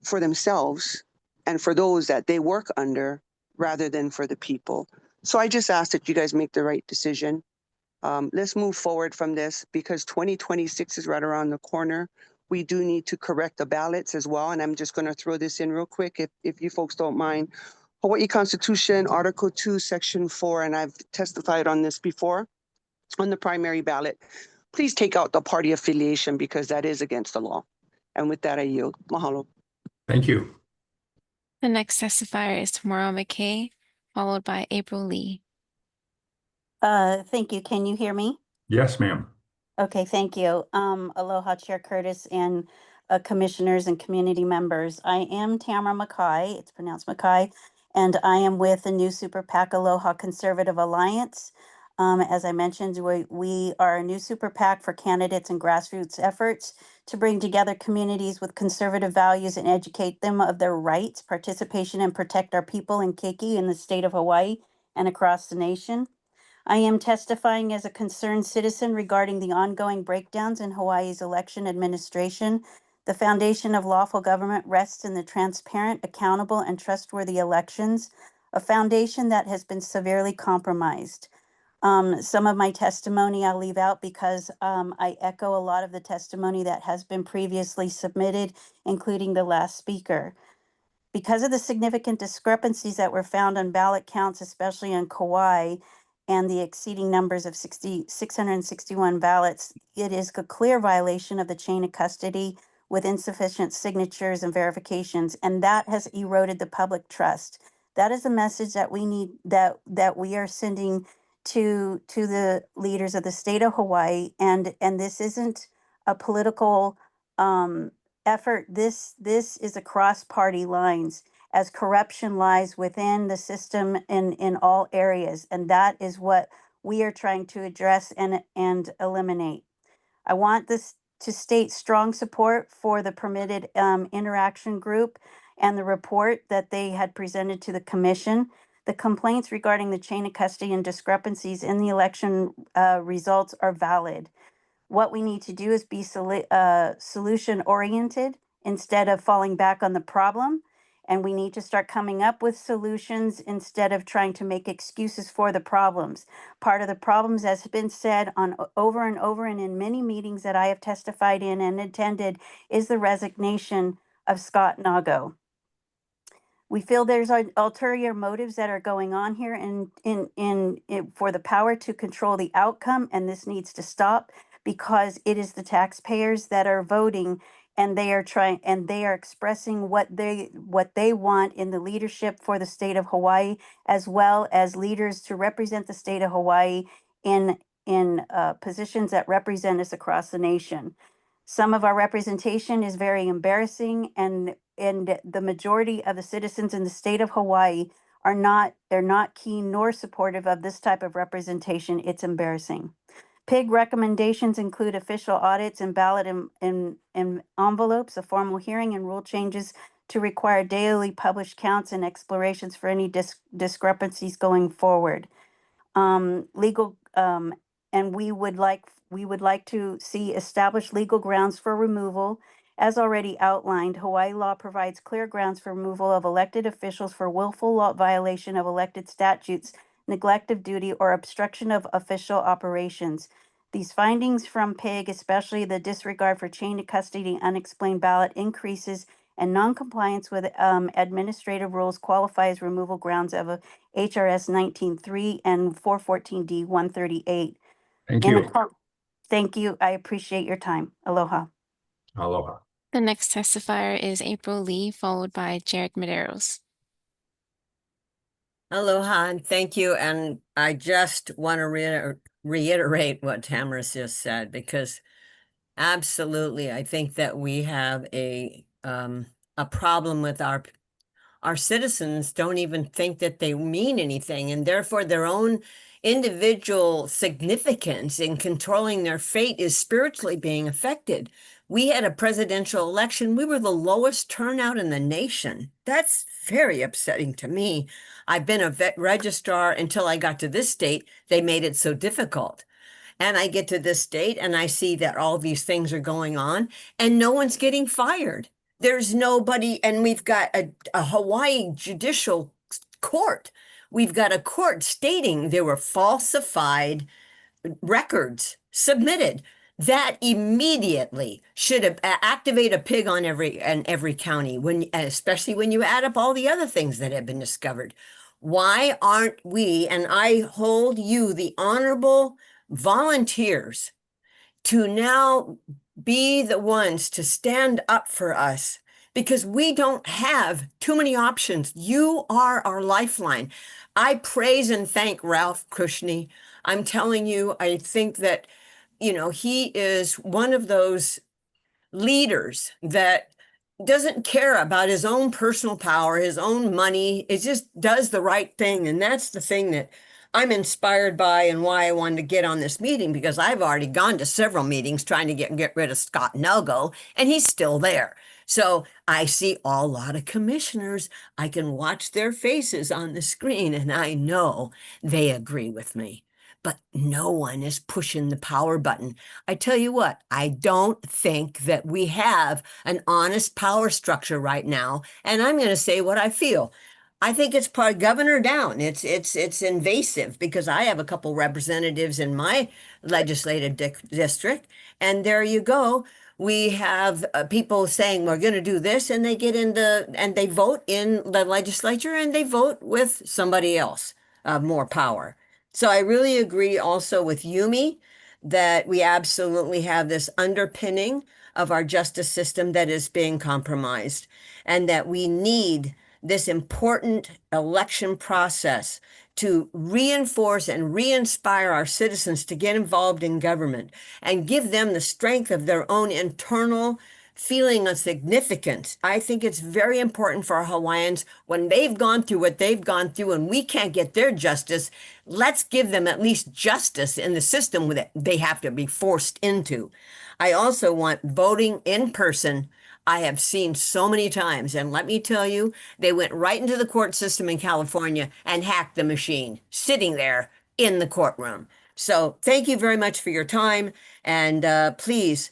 for themselves and for those that they work under rather than for the people. So I just ask that you guys make the right decision. Let's move forward from this because 2026 is right around the corner. We do need to correct the ballots as well. And I'm just going to throw this in real quick if you folks don't mind. Hawaii Constitution, Article 2, Section 4, and I've testified on this before on the primary ballot. Please take out the party affiliation because that is against the law. And with that, I yield. Mahalo. Thank you. The next testifier is Tamara McKay, followed by April Lee. Thank you. Can you hear me? Yes, ma'am. Okay, thank you. Aloha, Chair Curtis and commissioners and community members. I am Tamara McKay, it's pronounced McKay, and I am with the new Super PAC Aloha Conservative Alliance. As I mentioned, we are a new Super PAC for candidates and grassroots efforts to bring together communities with conservative values and educate them of their rights, participation, and protect our people in Keiki in the state of Hawaii and across the nation. I am testifying as a concerned citizen regarding the ongoing breakdowns in Hawaii's election administration. The foundation of lawful government rests in the transparent, accountable, and trustworthy elections, a foundation that has been severely compromised. Some of my testimony I'll leave out because I echo a lot of the testimony that has been previously submitted, including the last speaker. Because of the significant discrepancies that were found on ballot counts, especially in Kauai, and the exceeding numbers of 661 ballots, it is a clear violation of the chain of custody with insufficient signatures and verifications, and that has eroded the public trust. That is a message that we need, that we are sending to the leaders of the state of Hawaii, and this isn't a political effort. This is across party lines, as corruption lies within the system in all areas, and that is what we are trying to address and eliminate. I want this to state strong support for the permitted interaction group and the report that they had presented to the commission. The complaints regarding the chain of custody and discrepancies in the election results are valid. What we need to do is be solution oriented instead of falling back on the problem. And we need to start coming up with solutions instead of trying to make excuses for the problems. Part of the problems, as has been said on over and over and in many meetings that I have testified in and attended, is the resignation of Scott Nago. We feel there's ulterior motives that are going on here for the power to control the outcome, and this needs to stop because it is the taxpayers that are voting, and they are expressing what they want in the leadership for the state of Hawaii, as well as leaders to represent the state of Hawaii in positions that represent us across the nation. Some of our representation is very embarrassing, and the majority of the citizens in the state of Hawaii they're not keen nor supportive of this type of representation. It's embarrassing. PIG recommendations include official audits and ballot in envelopes, a formal hearing, and rule changes to require daily published counts and explorations for any discrepancies going forward. And we would like to see established legal grounds for removal. As already outlined, Hawaii law provides clear grounds for removal of elected officials for willful law violation of elected statutes, neglect of duty, or obstruction of official operations. These findings from PIG, especially the disregard for chain of custody, unexplained ballot increases, and noncompliance with administrative rules qualify as removal grounds of a HRS 19.3 and 414D 138. Thank you. Thank you. I appreciate your time. Aloha. Aloha. The next testifier is April Lee, followed by Jared Medeiros. Aloha and thank you. And I just want to reiterate what Tamara just said, because absolutely, I think that we have a problem with our citizens don't even think that they mean anything, and therefore their own individual significance in controlling their fate is spiritually being affected. We had a presidential election. We were the lowest turnout in the nation. That's very upsetting to me. I've been a vet registrar until I got to this state. They made it so difficult. And I get to this state and I see that all these things are going on and no one's getting fired. There's nobody, and we've got a Hawaii judicial court. We've got a court stating there were falsified records submitted. that immediately should have activate a pig on every county, especially when you add up all the other things that have been discovered. Why aren't we, and I hold you, the honorable volunteers, to now be the ones to stand up for us, because we don't have too many options. You are our lifeline. I praise and thank Ralph Kushney. I'm telling you, I think that, you know, he is one of those leaders that doesn't care about his own personal power, his own money. It just does the right thing. And that's the thing that I'm inspired by and why I wanted to get on this meeting, because I've already gone to several meetings trying to get rid of Scott Nelgo, and he's still there. So I see a lot of commissioners. I can watch their faces on the screen, and I know they agree with me. But no one is pushing the power button. I tell you what, I don't think that we have an honest power structure right now. And I'm going to say what I feel. I think it's part governor down. It's invasive, because I have a couple representatives in my legislative district, and there you go. We have people saying we're going to do this, and they get into and they vote in the legislature, and they vote with somebody else, more power. So I really agree also with Yumi that we absolutely have this underpinning of our justice system that is being compromised, and that we need this important election process to reinforce and re-inspire our citizens to get involved in government and give them the strength of their own internal feeling of significance. I think it's very important for our Hawaiians, when they've gone through what they've gone through and we can't get their justice, let's give them at least justice in the system that they have to be forced into. I also want voting in person. I have seen so many times, and let me tell you, they went right into the court system in California and hacked the machine, sitting there in the courtroom. So thank you very much for your time, and please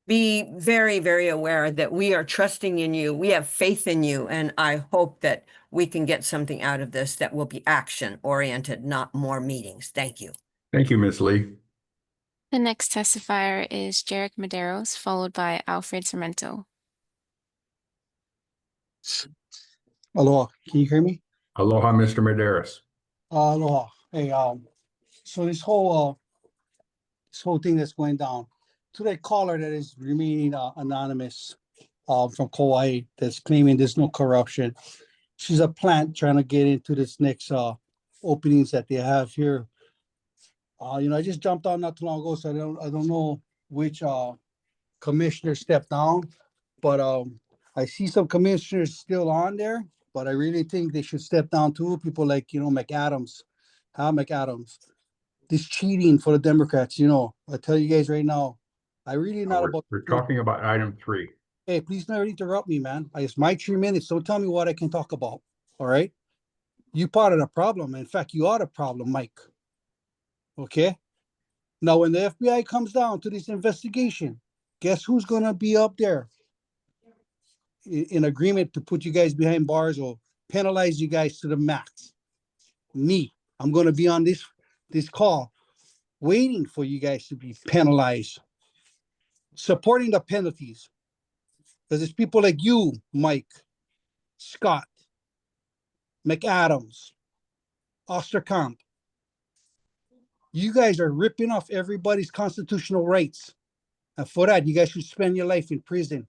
be very, very aware that we are trusting in you. We have faith in you, and I hope that we can get something out of this that will be action-oriented, not more meetings. Thank you. Thank you, Ms. Lee. The next testifier is Jarek Medeiros, followed by Alfred Sarmento. Aloha, can you hear me? Aloha, Mr. Medeiros. Aloha. Hey, so this whole thing that's going down, to that caller that is remaining anonymous from Kauai that's claiming there's no corruption. She's a plant trying to get into this next openings that they have here. I just jumped on not too long ago, so I don't know which commissioner stepped down, but I see some commissioners still on there, but I really think they should step down too. People like, McAdams, Hal McAdams. This cheating for the Democrats, I tell you guys right now, I really not about. We're talking about item 3. Hey, please never interrupt me, man. It's my 3 minutes. Don't tell me what I can talk about. All right. You part of the problem. In fact, you are the problem, Mike. Okay. Now, when the FBI comes down to this investigation, guess who's going to be up there in agreement to put you guys behind bars or penalize you guys to the max? Me. I'm going to be on this call waiting for you guys to be penalized, supporting the penalties. Because it's people like you, Mike, Scott, McAdams, Osterkamp. You guys are ripping off everybody's constitutional rights. And for that, you guys should spend your life in prison.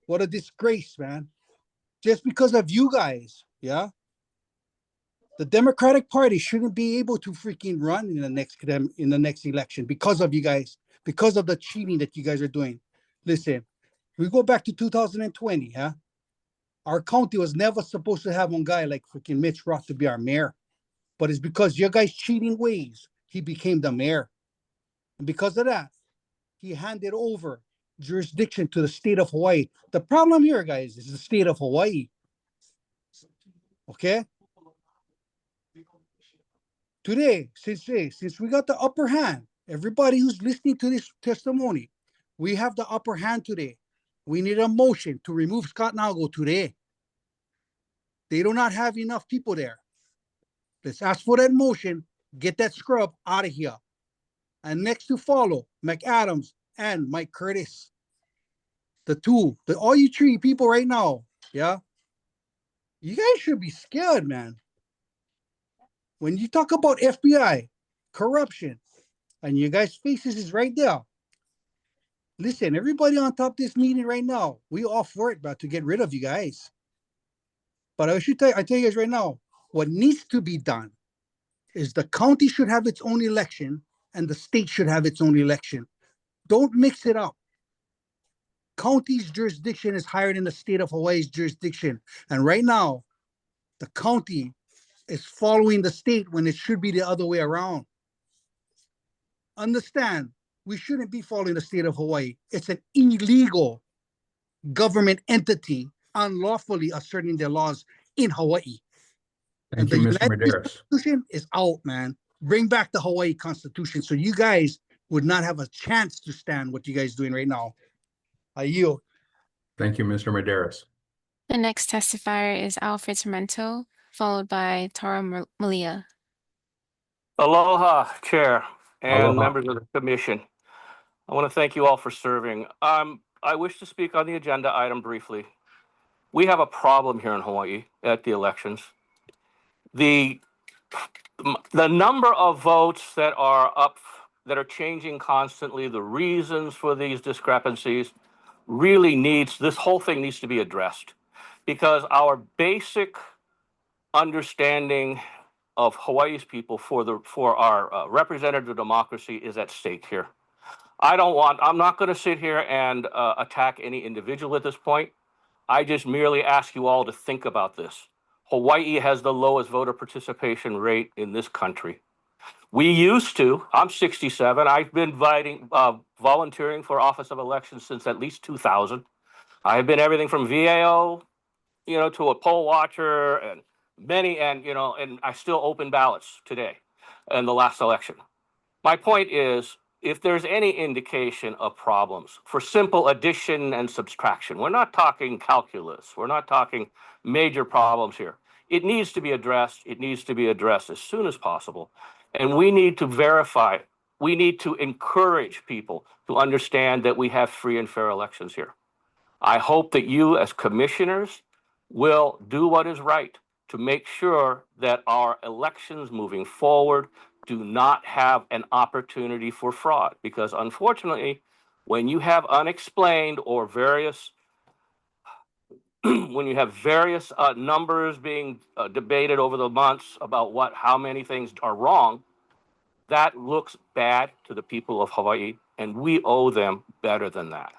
What a disgrace, man. Just because of you guys, yeah? The Democratic Party shouldn't be able to freaking run in the next election because of you guys, because of the cheating that you guys are doing. Listen, we go back to 2020, huh? Our county was never supposed to have one guy like freaking Mitch Roth to be our mayor. But it's because your guys' cheating ways, he became the mayor. And because of that, he handed over jurisdiction to the state of Hawaii. The problem here, guys, is the state of Hawaii. Okay? Today, since we got the upper hand, everybody who's listening to this testimony, we have the upper hand today. We need a motion to remove Scott Nago today. They do not have enough people there. Let's ask for that motion. Get that scrub out of here. And next to follow, McAdams and Mike Curtis. All you three people right now, yeah? You guys should be scared, man. When you talk about FBI, corruption, and you guys' faces is right there. Listen, everybody on top of this meeting right now, we all for it, but to get rid of you guys. But I tell you guys right now, what needs to be done is the county should have its own election and the state should have its own election. Don't mix it up. County's jurisdiction is higher than the state of Hawaii's jurisdiction. And right now, the county is following the state when it should be the other way around. Understand, we shouldn't be following the state of Hawaii. It's an illegal government entity unlawfully asserting their laws in Hawaii. Thank you, Mr. United States Medeiros. Constitution is out, man. Bring back the Hawaii Constitution so you guys would not have a chance to stand what you guys doing right now. I yield. Thank you, Mr. Medeiros. The next testifier is Alfred Tormento, followed by Tara Malia. Aloha, Chair and Aloha. members of the commission. I want to thank you all for serving. I wish to speak on the agenda item briefly. We have a problem here in Hawaii at the elections. The number of votes that are up, that are changing constantly, the reasons for these discrepancies really this whole thing needs to be addressed, because our basic understanding of Hawaii's people for our representative democracy is at stake here. I'm not going to sit here and attack any individual at this point. I just merely ask you all to think about this. Hawaii has the lowest voter participation rate in this country. We used to, I'm 67, I've been volunteering for Office of Elections since at least 2000. I've been everything from VAO, to a poll watcher and and I still open ballots today in the last election. My point is, if there's any indication of problems for simple addition and subtraction, we're not talking calculus, we're not talking major problems here. It needs to be addressed. It needs to be addressed as soon as possible. And we need to verify, we need to encourage people to understand that we have free and fair elections here. I hope that you as commissioners will do what is right to make sure that our elections moving forward do not have an opportunity for fraud. Because unfortunately, when you have unexplained or various when you have various numbers being debated over the months about how many things are wrong, that looks bad to the people of Hawaii, and we owe them better than that.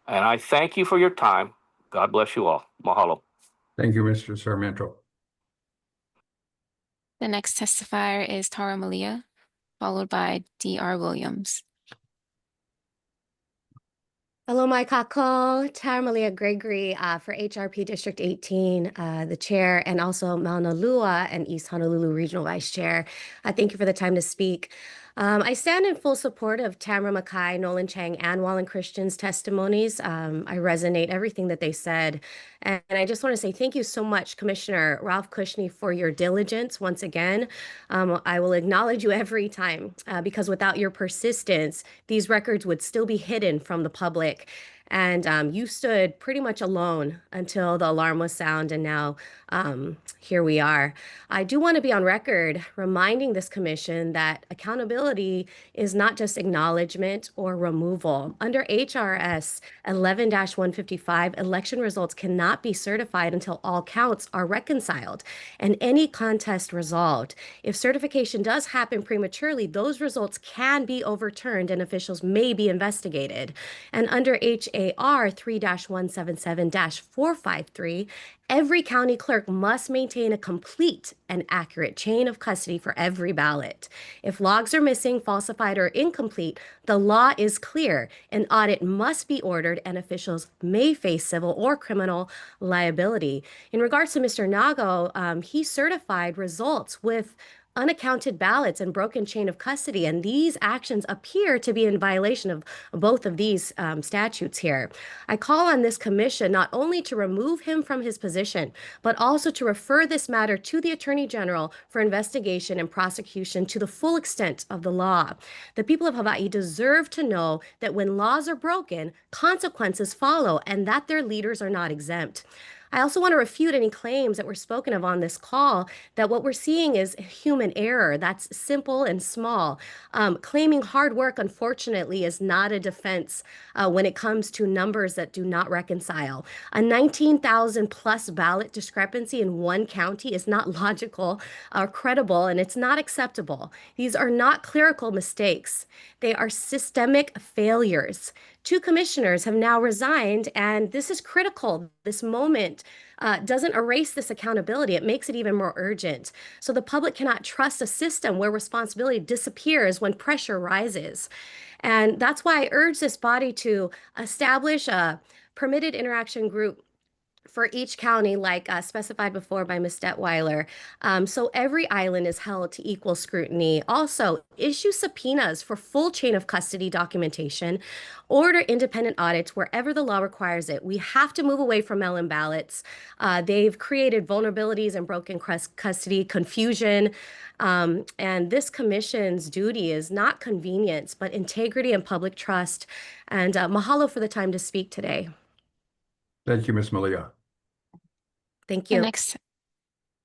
And I thank you for your time. God bless you all. Mahalo. Thank you, Mr. Sarmiento. The next testifier is Tara Malia, followed by D.R. Williams. Hello, my kako, Tara Malia Gregory for HRP District 18, the chair, and also Mauna Lua and East Honolulu Regional Vice Chair. Thank you for the time to speak. I stand in full support of Tamara Mackay, Nolan Chang, and Wallen Christian's testimonies. I resonate everything that they said. And I just want to say thank you so much, Commissioner Ralph Cushney, for your diligence once again. I will acknowledge you every time because without your persistence, these records would still be hidden from the public. And you stood pretty much alone until the alarm was sound, and now here we are. I do want to be on record reminding this commission that accountability is not just acknowledgement or removal. Under HRS 11-155, election results cannot be certified until all counts are reconciled and any contest resolved. If certification does happen prematurely, those results can be overturned and officials may be investigated. And under HAR 3-177-453, every county clerk must maintain a complete and accurate chain of custody for every ballot. If logs are missing, falsified, or incomplete, the law is clear. An audit must be ordered and officials may face civil or criminal liability. In regards to Mr. Nago, he certified results with unaccounted ballots and broken chain of custody. And these actions appear to be in violation of both of these statutes here. I call on this commission not only to remove him from his position, but also to refer this matter to the Attorney General for investigation and prosecution to the full extent of the law. The people of Hawaii deserve to know that when laws are broken, consequences follow and that their leaders are not exempt. I also want to refute any claims that were spoken of on this call that what we're seeing is human error. That's simple and small. Claiming hard work, unfortunately, is not a defense when it comes to numbers that do not reconcile. A 19,000 plus ballot discrepancy in one county is not logical or credible, and it's not acceptable. These are not clerical mistakes. They are systemic failures. 2 commissioners have now resigned, and this is critical. This moment doesn't erase this accountability. It makes it even more urgent. So the public cannot trust a system where responsibility disappears when pressure rises. And that's why I urge this body to establish a permitted interaction group for each county, like specified before by Ms. Detweiler. So every island is held to equal scrutiny. Also, issue subpoenas for full chain of custody documentation, order independent audits wherever the law requires it. We have to move away from mail-in ballots. They've created vulnerabilities and broken custody, confusion. And this commission's duty is not convenience, but integrity and public trust. And mahalo for the time to speak today. Thank you, Ms. Malia. Thank The you. next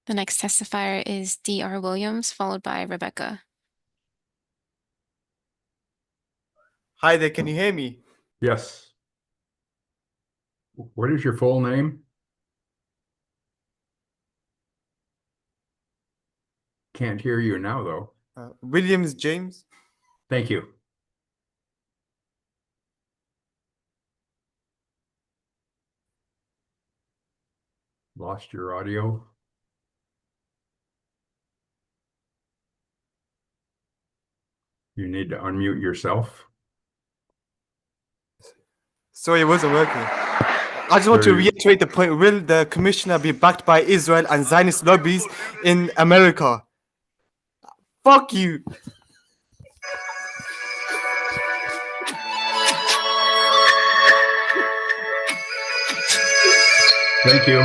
testifier is D.R. Williams, followed by Rebecca. Hi there, can you hear me? Yes. What is your full name? Can't hear you now, though. Williams James. Thank you. Lost your audio. You need to unmute yourself. Sorry, it wasn't working. I just want to Very- reiterate the point. Will the commissioner be backed by Israel and Zionist lobbies in America? Fuck you. Thank you.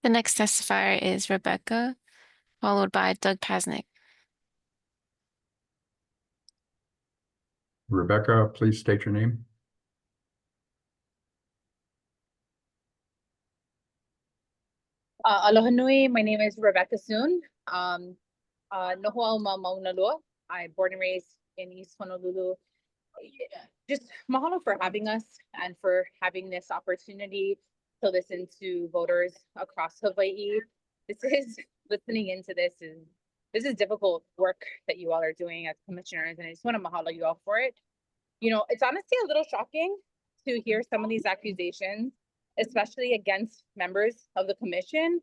The next testifier is Rebecca, followed by Doug Pasnick. Rebecca, please state your name. Aloha nui, my name is Rebecca Soon. Noho'au Mauna Loa. I'm born and raised in East Honolulu. Just mahalo for having us and for having this opportunity to listen to voters across Hawaii. Listening into this is difficult work that you all are doing as commissioners, and I just want to mahalo you all for it. You know, it's honestly a little shocking to hear some of these accusations, especially against members of the commission.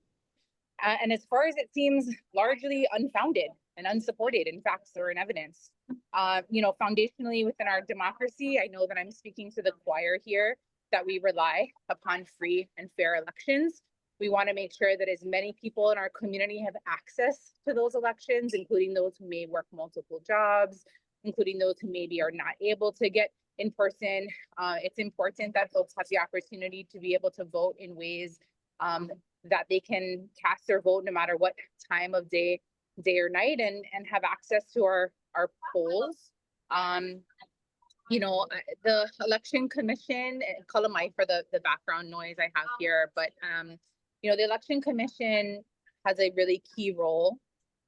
And as far as it seems, largely unfounded and unsupported in facts or in evidence. You know, foundationally within our democracy, I know that I'm speaking to the choir here, that we rely upon free and fair elections. We want to make sure that as many people in our community have access to those elections, including those who may work multiple jobs, including those who maybe are not able to get in person. It's important that folks have the opportunity to be able to vote in ways that they can cast their vote no matter what time of day or night, and have access to our polls. You know, the Election Commission, kalamai for the background noise I have here, but you know, the Election Commission has a really key role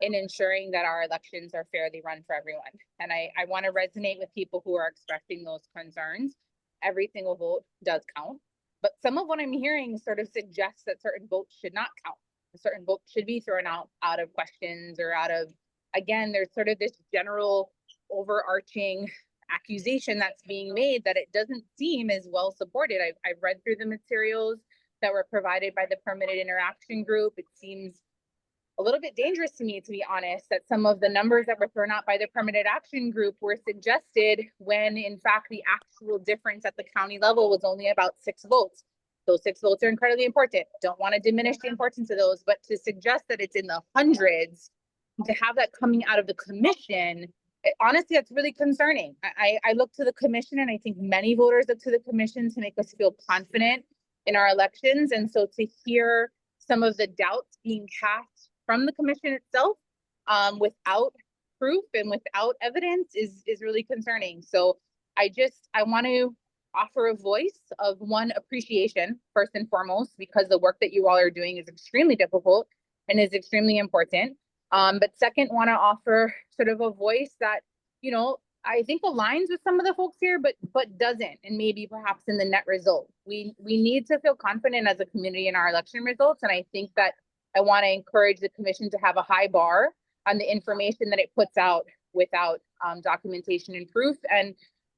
in ensuring that our elections are fairly run for everyone. And I want to resonate with people who are expressing those concerns. Every single vote does count, but some of what I'm hearing sort of suggests that certain votes should not count. Certain votes should be thrown out of questions or out of, again, there's sort of this general overarching accusation that's being made that it doesn't seem as well supported. I've read through the materials that were provided by the Permitted Interaction Group. It seems a little bit dangerous to me, to be honest, that some of the numbers that were thrown out by the Permitted Action Group were suggested when in fact the actual difference at the county level was only about 6 votes. Those 6 votes are incredibly important. Don't want to diminish the importance of those, but to suggest that it's in the hundreds, to have that coming out of the commission, honestly, that's really concerning. I look to the commission, and I think many voters look to the commission to make us feel confident in our elections. And so to hear some of the doubts being cast from the commission itself, without proof and without evidence is really concerning. So I want to offer a voice of one, appreciation first and foremost, because the work that you all are doing is extremely difficult and is extremely important. But second, want to offer sort of a voice that, you know, I think aligns with some of the folks here, but doesn't, and maybe perhaps in the net result. We need to feel confident as a community in our election results. And I think that I want to encourage the commission to have a high bar on the information that it puts out without documentation and proof. And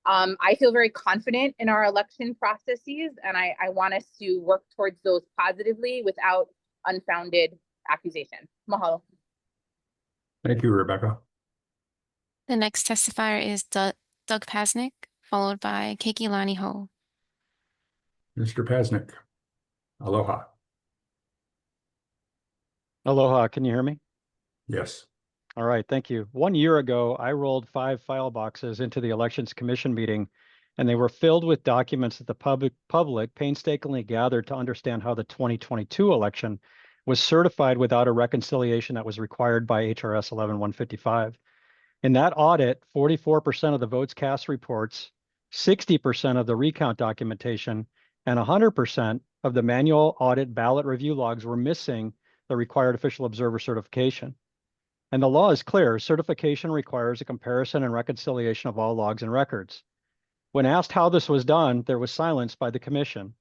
I feel very confident in our election processes, and I want us to work towards those positively without unfounded accusation. Mahalo. Thank you, Rebecca. The next testifier is Doug Pasnick, followed by Keikilani Ho. Mr. Pasnick, aloha. Aloha, can you hear me? Yes. All right, thank you. 1 year ago, I rolled 5 file boxes into the Elections Commission meeting, and they were filled with documents that the public painstakingly gathered to understand how the 2022 election was certified without a reconciliation that was required by HRS 11155. In that audit, 44% of the votes cast reports, 60% of the recount documentation, and 100% of the manual audit ballot review logs were missing the required official observer certification. And the law is clear. Certification requires a comparison and reconciliation of all logs and records. When asked how this was done, there was silence by the commission.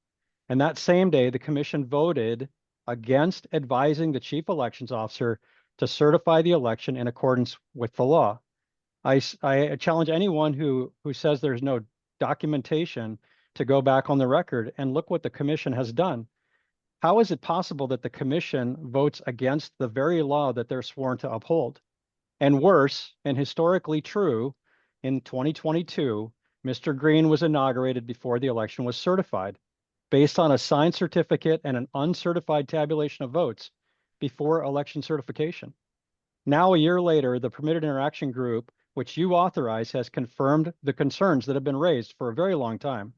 And that same day, the commission voted against advising the chief elections officer to certify the election in accordance with the law. I challenge anyone who says there's no documentation to go back on the record and look what the commission has done. How is it possible that the commission votes against the very law that they're sworn to uphold? And worse, and historically true, in 2022, Mr. Green was inaugurated before the election was certified, based on a signed certificate and an uncertified tabulation of votes before election certification. Now, a year later, the Permitted Interaction Group, which you authorize, has confirmed the concerns that have been raised for a very long time.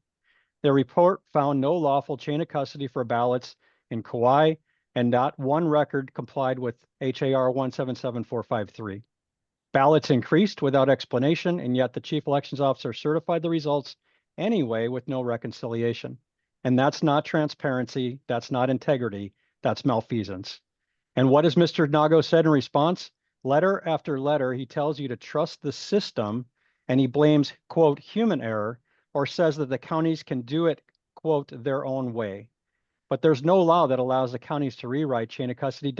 Their report found no lawful chain of custody for ballots in Kauai, and not one record complied with HAR 177453. Ballots increased without explanation, and yet the chief elections officer certified the results anyway with no reconciliation. And that's not transparency, that's not integrity, that's malfeasance. And what has Mr. Nago said in response? Letter after letter, he tells you to trust the system, and he blames, quote, human error, or says that the counties can do it, quote, their own way. But there's no law that allows the counties to rewrite chain of custody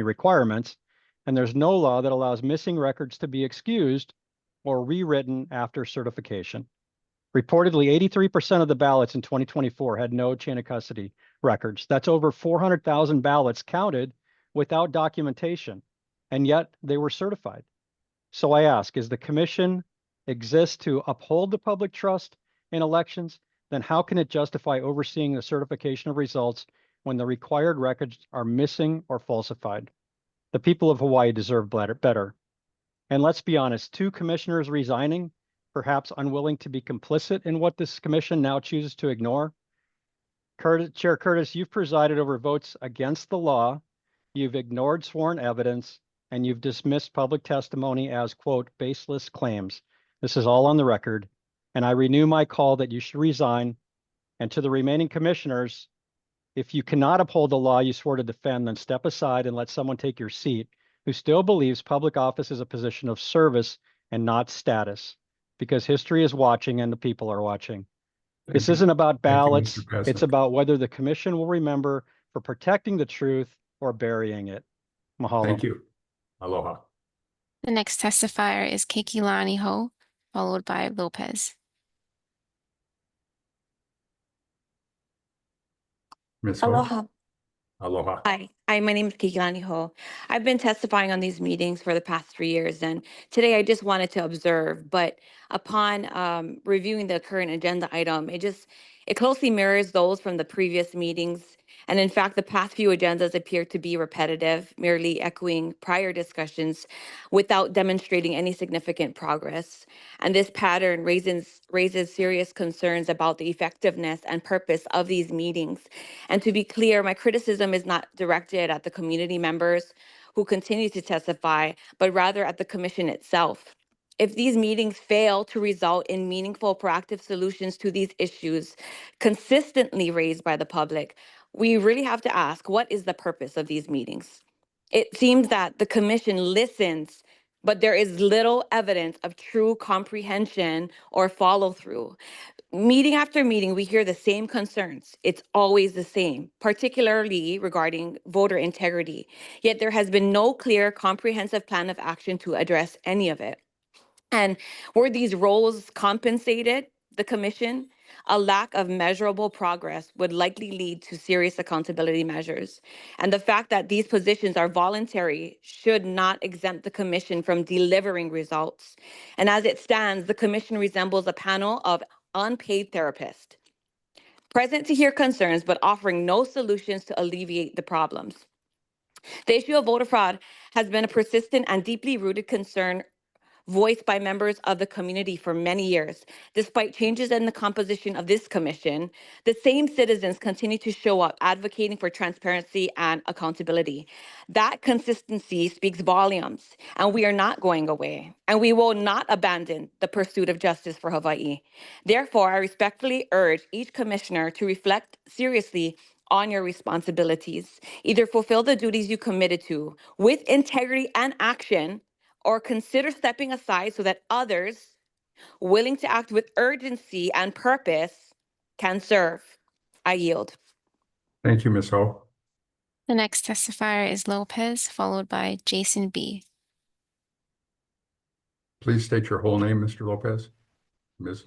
requirements, and there's no law that allows missing records to be excused or rewritten after certification. Reportedly, 83% of the ballots in 2024 had no chain of custody records. That's over 400,000 ballots counted without documentation, and yet they were certified. So I ask, is the commission exist to uphold the public trust in elections? Then how can it justify overseeing the certification of results when the required records are missing or falsified? The people of Hawaii deserve better. And let's be honest, 2 commissioners resigning, perhaps unwilling to be complicit in what this commission now chooses to ignore. Chair Curtis, you've presided over votes against the law, you've ignored sworn evidence, and you've dismissed public testimony as, quote, baseless claims. This is all on the record, and I renew my call that you should resign. And to the remaining commissioners, if you cannot uphold the law you swore to defend, then step aside and let someone take your seat who still believes public office is a position of service and not status, because history is watching and the people are watching. This isn't about ballots. It's about whether the commission will remember for protecting the truth or burying it. Mahalo. Thank you. Aloha. The next testifier is Keikilani Ho, followed by Lopez. Ms. Ho? Aloha. Aloha. Hi, Hi, my name is Kikilani Ho. I've been testifying on these meetings for the past 3 years, and today I just wanted to observe. But upon reviewing the current agenda item, it closely mirrors those from the previous meetings. And in fact, the past few agendas appear to be repetitive, merely echoing prior discussions without demonstrating any significant progress. And this pattern raises serious concerns about the effectiveness and purpose of these meetings. And to be clear, my criticism is not directed at the community members who continue to testify, but rather at the commission itself. If these meetings fail to result in meaningful, proactive solutions to these issues consistently raised by the public, we really have to ask, what is the purpose of these meetings? It seems that the commission listens, but there is little evidence of true comprehension or follow through. Meeting after meeting, we hear the same concerns. It's always the same, particularly regarding voter integrity. Yet there has been no clear, comprehensive plan of action to address any of it. And were these roles compensated, the commission? A lack of measurable progress would likely lead to serious accountability measures. And the fact that these positions are voluntary should not exempt the commission from delivering results. And as it stands, the commission resembles a panel of unpaid therapists, present to hear concerns, but offering no solutions to alleviate the problems. The issue of voter fraud has been a persistent and deeply rooted concern voiced by members of the community for many years. Despite changes in the composition of this commission, the same citizens continue to show up advocating for transparency and accountability. That consistency speaks volumes, and we are not going away, and we will not abandon the pursuit of justice for Hawaii. Therefore, I respectfully urge each commissioner to reflect seriously on your responsibilities. Either fulfill the duties you committed to with integrity and action, or consider stepping aside so that others willing to act with urgency and purpose can serve. I yield. Thank you, Ms. Ho. The next testifier is Lopez, followed by Jason B. Please state your whole name, Mr. Lopez. Ms.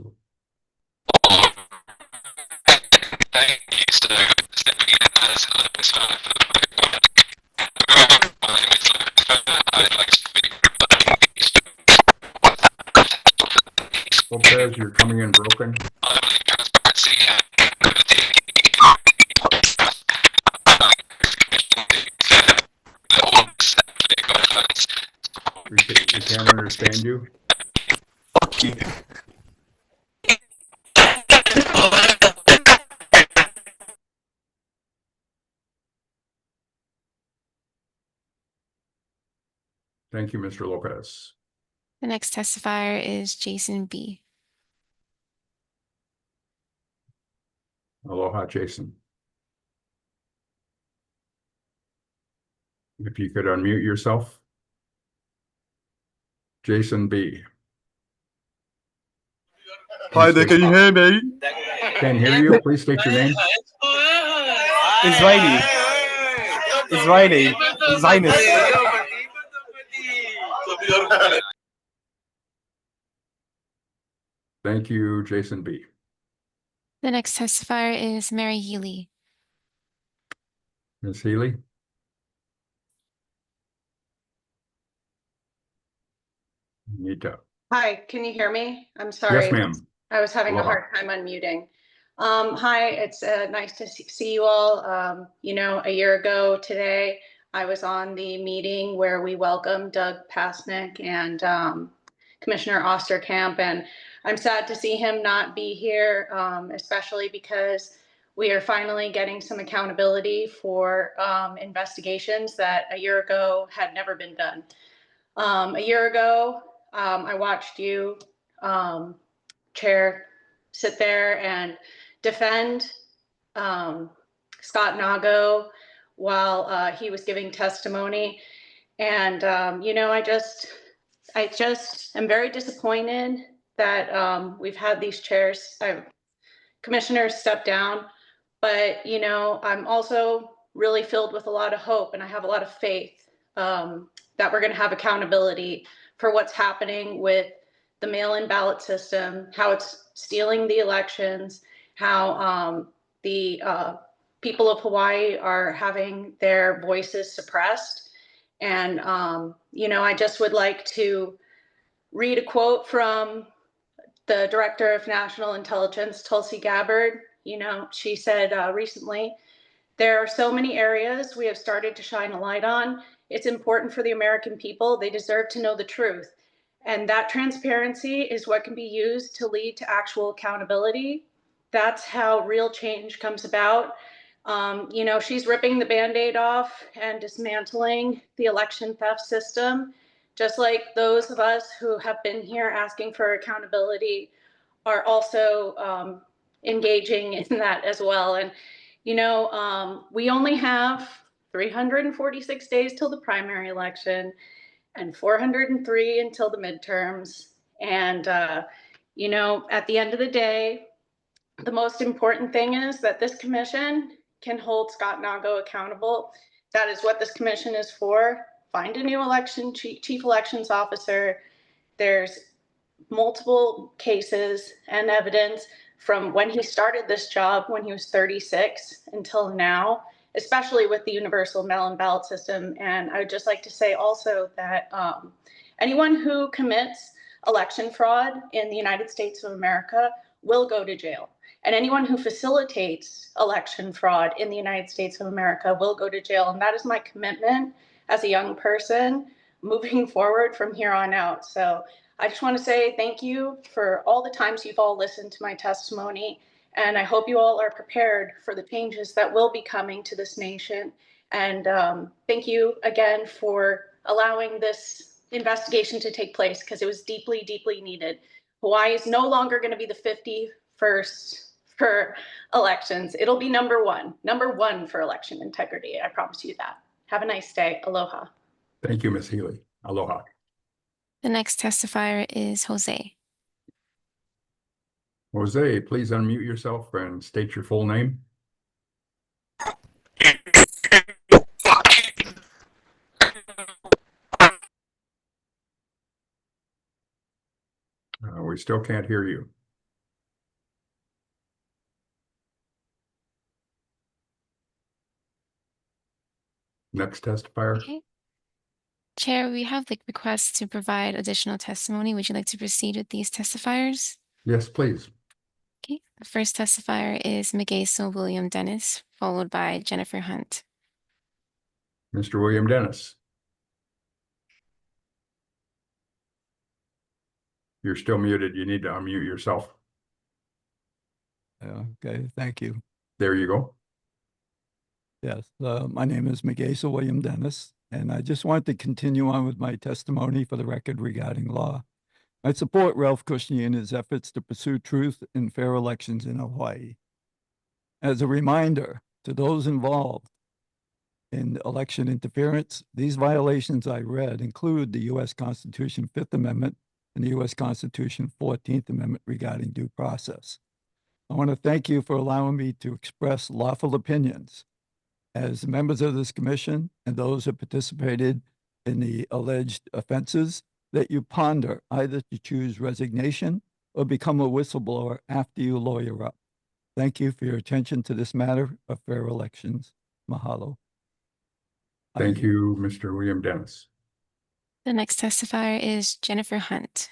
Lopez, you're coming in broken. We can't understand you. Fuck you. Thank you, Mr. Lopez. The next testifier is Jason B. Aloha, Jason. If you could unmute yourself. Jason B. Hi there, can you hear me? Can't hear you. Please state your name. Israeli. Zionist. Thank you, Jason B. The next testifier is Mary Healy. Ms. Healy. Nita. Hi, can you hear me? I'm sorry. Yes, ma'am. I was having Aloha. a hard time unmuting. Hi, it's nice to see you all. A year ago today, I was on the meeting where we welcomed Doug Pasnick and Commissioner Osterkamp, and I'm sad to see him not be here, especially because we are finally getting some accountability for investigations that a year ago had never been done. A year ago, I watched you, Chair, sit there and defend Scott Nago while he was giving testimony. And, I just am very disappointed that we've had these commissioners step down. But, I'm also really filled with a lot of hope, and I have a lot of faith that we're going to have accountability for what's happening with the mail-in ballot system, how it's stealing the elections, how the people of Hawaii are having their voices suppressed. And, you know, I just would like to read a quote from the Director of National Intelligence, Tulsi Gabbard. You know, she said recently, "There are so many areas we have started to shine a light on. It's important for the American people. They deserve to know the truth. And that transparency is what can be used to lead to actual accountability. That's how real change comes about." You know, she's ripping the Band-Aid off and dismantling the election theft system, just like those of us who have been here asking for accountability are also engaging in that as well. And, you know, we only have 346 days till the primary election and 403 until the midterms. And, you know, at the end of the day, the most important thing is that this commission can hold Scott Nago accountable. That is what this commission is for. Find a new chief elections officer. There's multiple cases and evidence from when he started this job when he was 36 until now, especially with the universal mail-in ballot system. And I would just like to say also that anyone who commits election fraud in the United States of America will go to jail. And anyone who facilitates election fraud in the United States of America will go to jail. And that is my commitment as a young person moving forward from here on out. So I just want to say thank you for all the times you've all listened to my testimony. And I hope you all are prepared for the changes that will be coming to this nation. And thank you again for allowing this investigation to take place, because it was deeply, deeply needed. Hawaii is no longer going to be the 51st for elections. It'll be number one for election integrity. I promise you that. Have a nice day. Aloha. Thank you, Ms. Healy. Aloha. The next testifier is Jose. Jose, please unmute yourself and state your full name. We still can't hear you. Next testifier. Okay. Chair, we have the request to provide additional testimony. Would you like to proceed with these testifiers? Yes, please. Okay. The first testifier is Magaso William Dennis, followed by Jennifer Hunt. Mr. William Dennis. You're still muted. You need to unmute yourself. Okay, thank you. There you go. Yes, my name is Magaso William Dennis, and I just want to continue on with my testimony for the record regarding law. I support Ralph Kushner in his efforts to pursue truth and fair elections in Hawaii. As a reminder to those involved in election interference, these violations I read include the U.S. Constitution 5th Amendment and the U.S. Constitution 14th Amendment regarding due process. I want to thank you for allowing me to express lawful opinions. As members of this commission and those who participated in the alleged offenses, that you ponder either to choose resignation or become a whistleblower after you lawyer up. Thank you for your attention to this matter of fair elections. Mahalo. Thank you, Mr. William Dennis. The next testifier is Jennifer Hunt.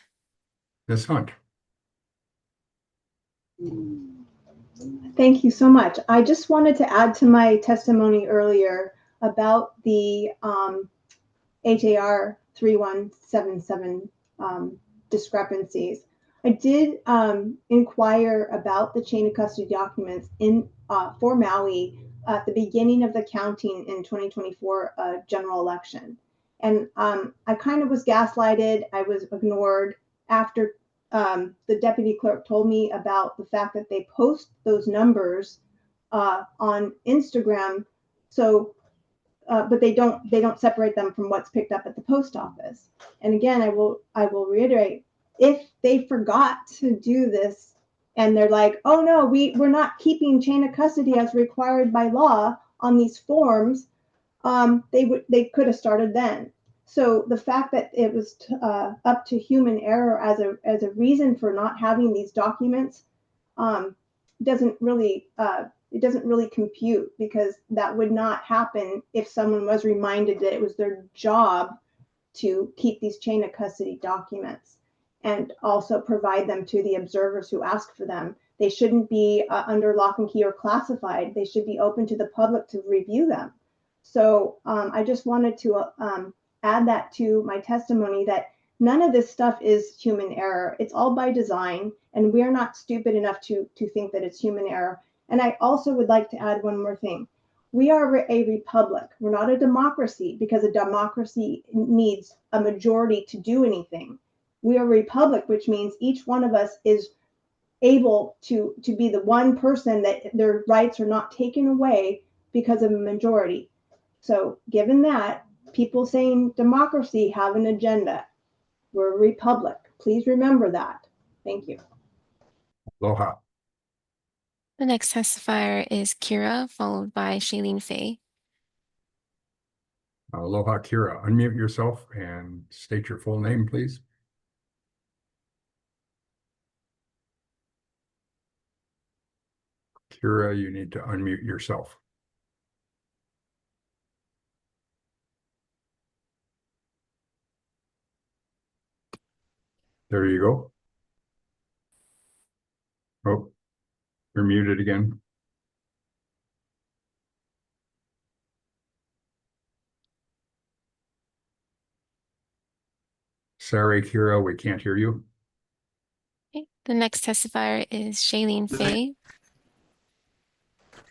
Ms. Hunt. Thank you so much. I just wanted to add to my testimony earlier about the HAR 3177 discrepancies. I did inquire about the chain of custody documents for Maui at the beginning of the counting in 2024 general election. And I kind of was gaslighted. I was ignored after the deputy clerk told me about the fact that they post those numbers on Instagram. So, but they don't separate them from what's picked up at the post office. And again, I will reiterate, if they forgot to do this and they're like, oh no, we're not keeping chain of custody as required by law on these forms, they could have started then. So the fact that it was up to human error as a reason for not having these documents doesn't really it doesn't really compute, because that would not happen if someone was reminded that it was their job to keep these chain of custody documents and also provide them to the observers who ask for them. They shouldn't be under lock and key or classified. They should be open to the public to review them. So I just wanted to add that to my testimony, that none of this stuff is human error. It's all by design, and we are not stupid enough to think that it's human error. And I also would like to add one more thing. We are a republic. We're not a democracy, because a democracy needs a majority to do anything. We are a republic, which means each one of us is able to be the one person that their rights are not taken away because of a majority. So given that, people saying democracy have an agenda. We're a republic. Please remember that. Thank you. Aloha. The next testifier is Kira, followed by Shailene Faye. Aloha, Kira. Unmute yourself and state your full name, please. Kira, you need to unmute yourself. There you go. Oh, you're muted again. Sorry, Kira, we can't hear you. Okay. The next testifier is Shailene Faye,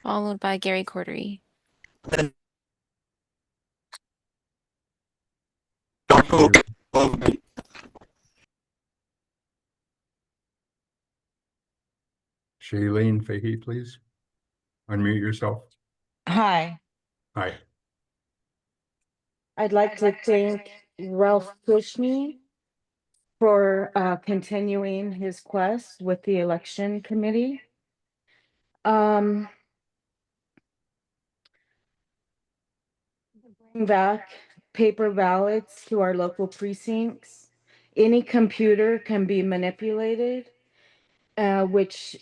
followed by Gary Cordery. Shailene Fahy, please. Unmute yourself. Hi, Hi. I'd like to thank Ralph Cushme for continuing his quest with the election committee. Bring back paper ballots to our local precincts. Any computer can be manipulated, which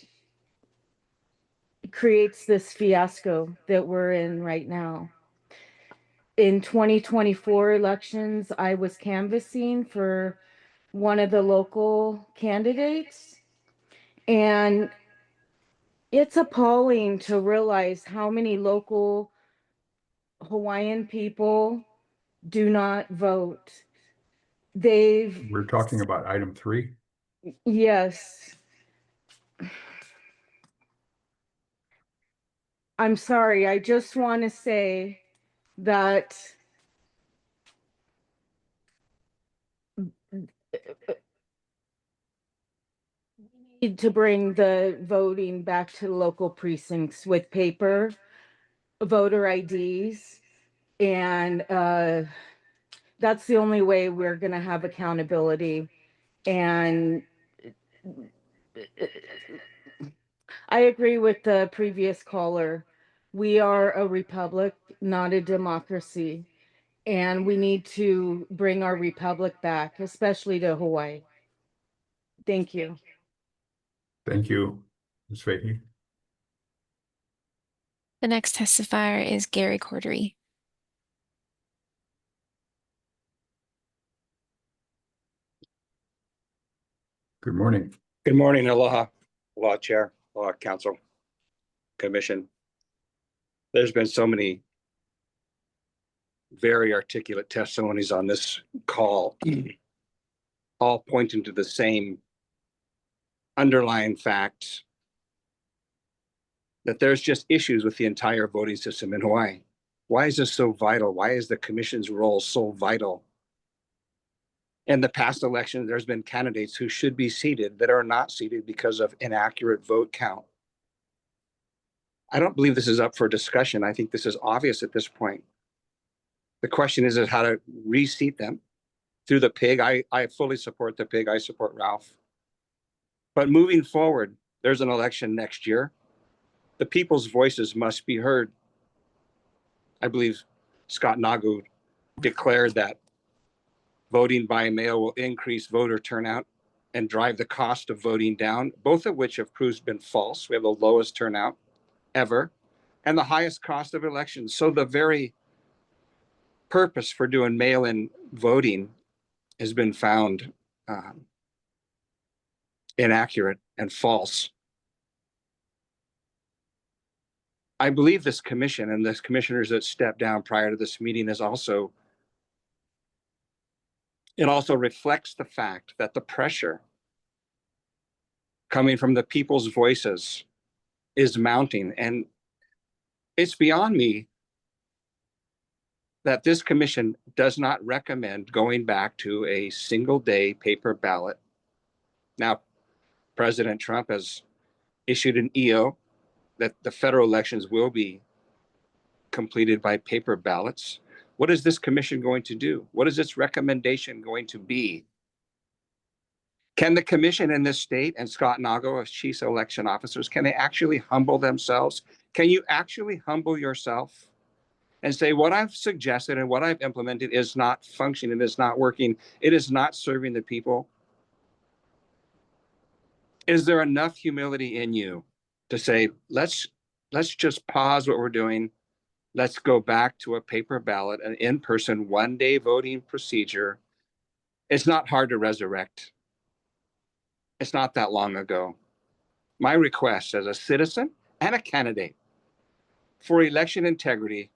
creates this fiasco that we're in right now. In 2024 elections, I was canvassing for one of the local candidates, and it's appalling to realize how many local Hawaiian people do not vote. We're talking about item 3. Yes. I'm sorry, I just want to say that need to bring the voting back to local precincts with paper voter IDs, and that's the only way we're going to have accountability. And I agree with the previous caller. We are a republic, not a democracy, and we need to bring our republic back, especially to Hawaii. Thank you. Thank you, Ms. Fahy. The next testifier is Gary Cordery. Good morning. Good morning, aloha, aloha chair, aloha council, commission. There's been so many very articulate testimonies on this call, all pointing to the same underlying facts, that there's just issues with the entire voting system in Hawaii. Why is this so vital? Why is the commission's role so vital? In the past elections, there's been candidates who should be seated that are not seated because of inaccurate vote count. I don't believe this is up for discussion. I think this is obvious at this point. The question is how to reseat them through the PIG. I fully support the PIG. I support Ralph. But moving forward, there's an election next year. The people's voices must be heard. I believe Scott Nagu declared that voting by mail will increase voter turnout and drive the cost of voting down, both of which have proved been false. We have the lowest turnout ever and the highest cost of elections. So the very purpose for doing mail-in voting has been found inaccurate and false. I believe this commission and the commissioners that stepped down prior to this meeting is also, it also reflects the fact that the pressure coming from the people's voices is mounting. And it's beyond me that this commission does not recommend going back to a single day paper ballot. Now, President Trump has issued an EO that the federal elections will be completed by paper ballots. What is this commission going to do? What is its recommendation going to be? Can the commission in this state and Scott Nago as chief election officers, can they actually humble themselves? Can you actually humble yourself and say, what I've suggested and what I've implemented is not functioning, it is not working, it is not serving the people? Is there enough humility in you to say, let's just pause what we're doing. Let's go back to a paper ballot, an in-person one-day voting procedure. It's not hard to resurrect. It's not that long ago. My request as a citizen and a candidate for election integrity,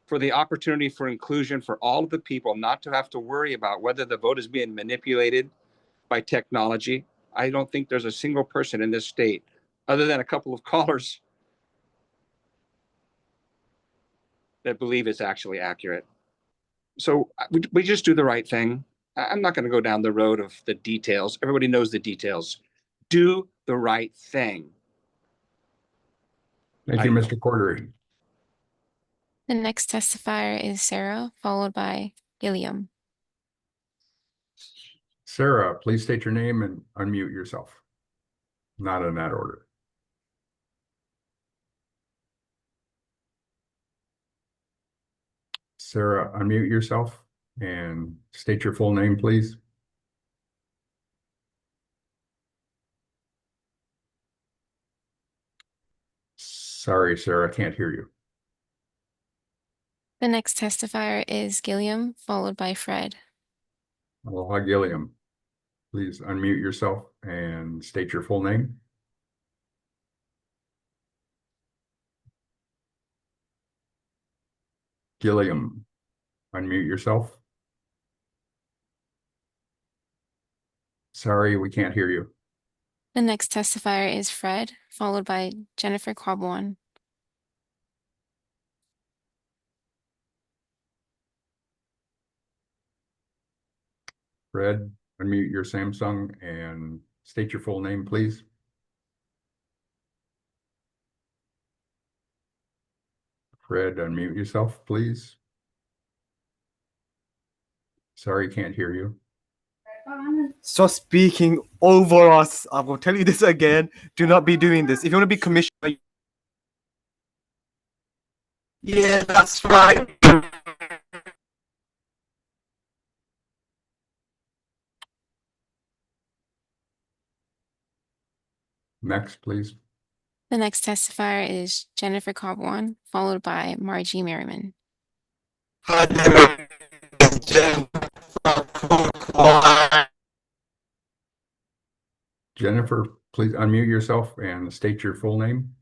for the opportunity for inclusion for all of the people, not to have to worry about whether the vote is being manipulated by technology. I don't think there's a single person in this state, other than a couple of callers, that believe it's actually accurate. So we just do the right thing. I'm not going to go down the road of the details. Everybody knows the details. Do the right thing. Thank you, Mr. Cordery. The next testifier is Sarah, followed by Gilliam. Sarah, please state your name and unmute yourself. Not in that order. Sarah, unmute yourself and state your full name, please. Sorry, Sarah, I can't hear you. The next testifier is Gilliam, followed by Fred. Aloha, Gilliam. Please unmute yourself and state your full name. Gilliam, unmute yourself. Sorry, we can't hear you. The next testifier is Fred, followed by Jennifer Kwabwan. Fred, unmute your Samsung and state your full name, please. Fred, unmute yourself, please. Sorry, can't hear you. Stop speaking over us. I will tell you this again. Do not be doing this. If you want to be commissioner. Yeah, that's right. Next, please. The next testifier is Jennifer Kwabwan, followed by Margie Merriman. Jennifer, please unmute yourself and state your full name.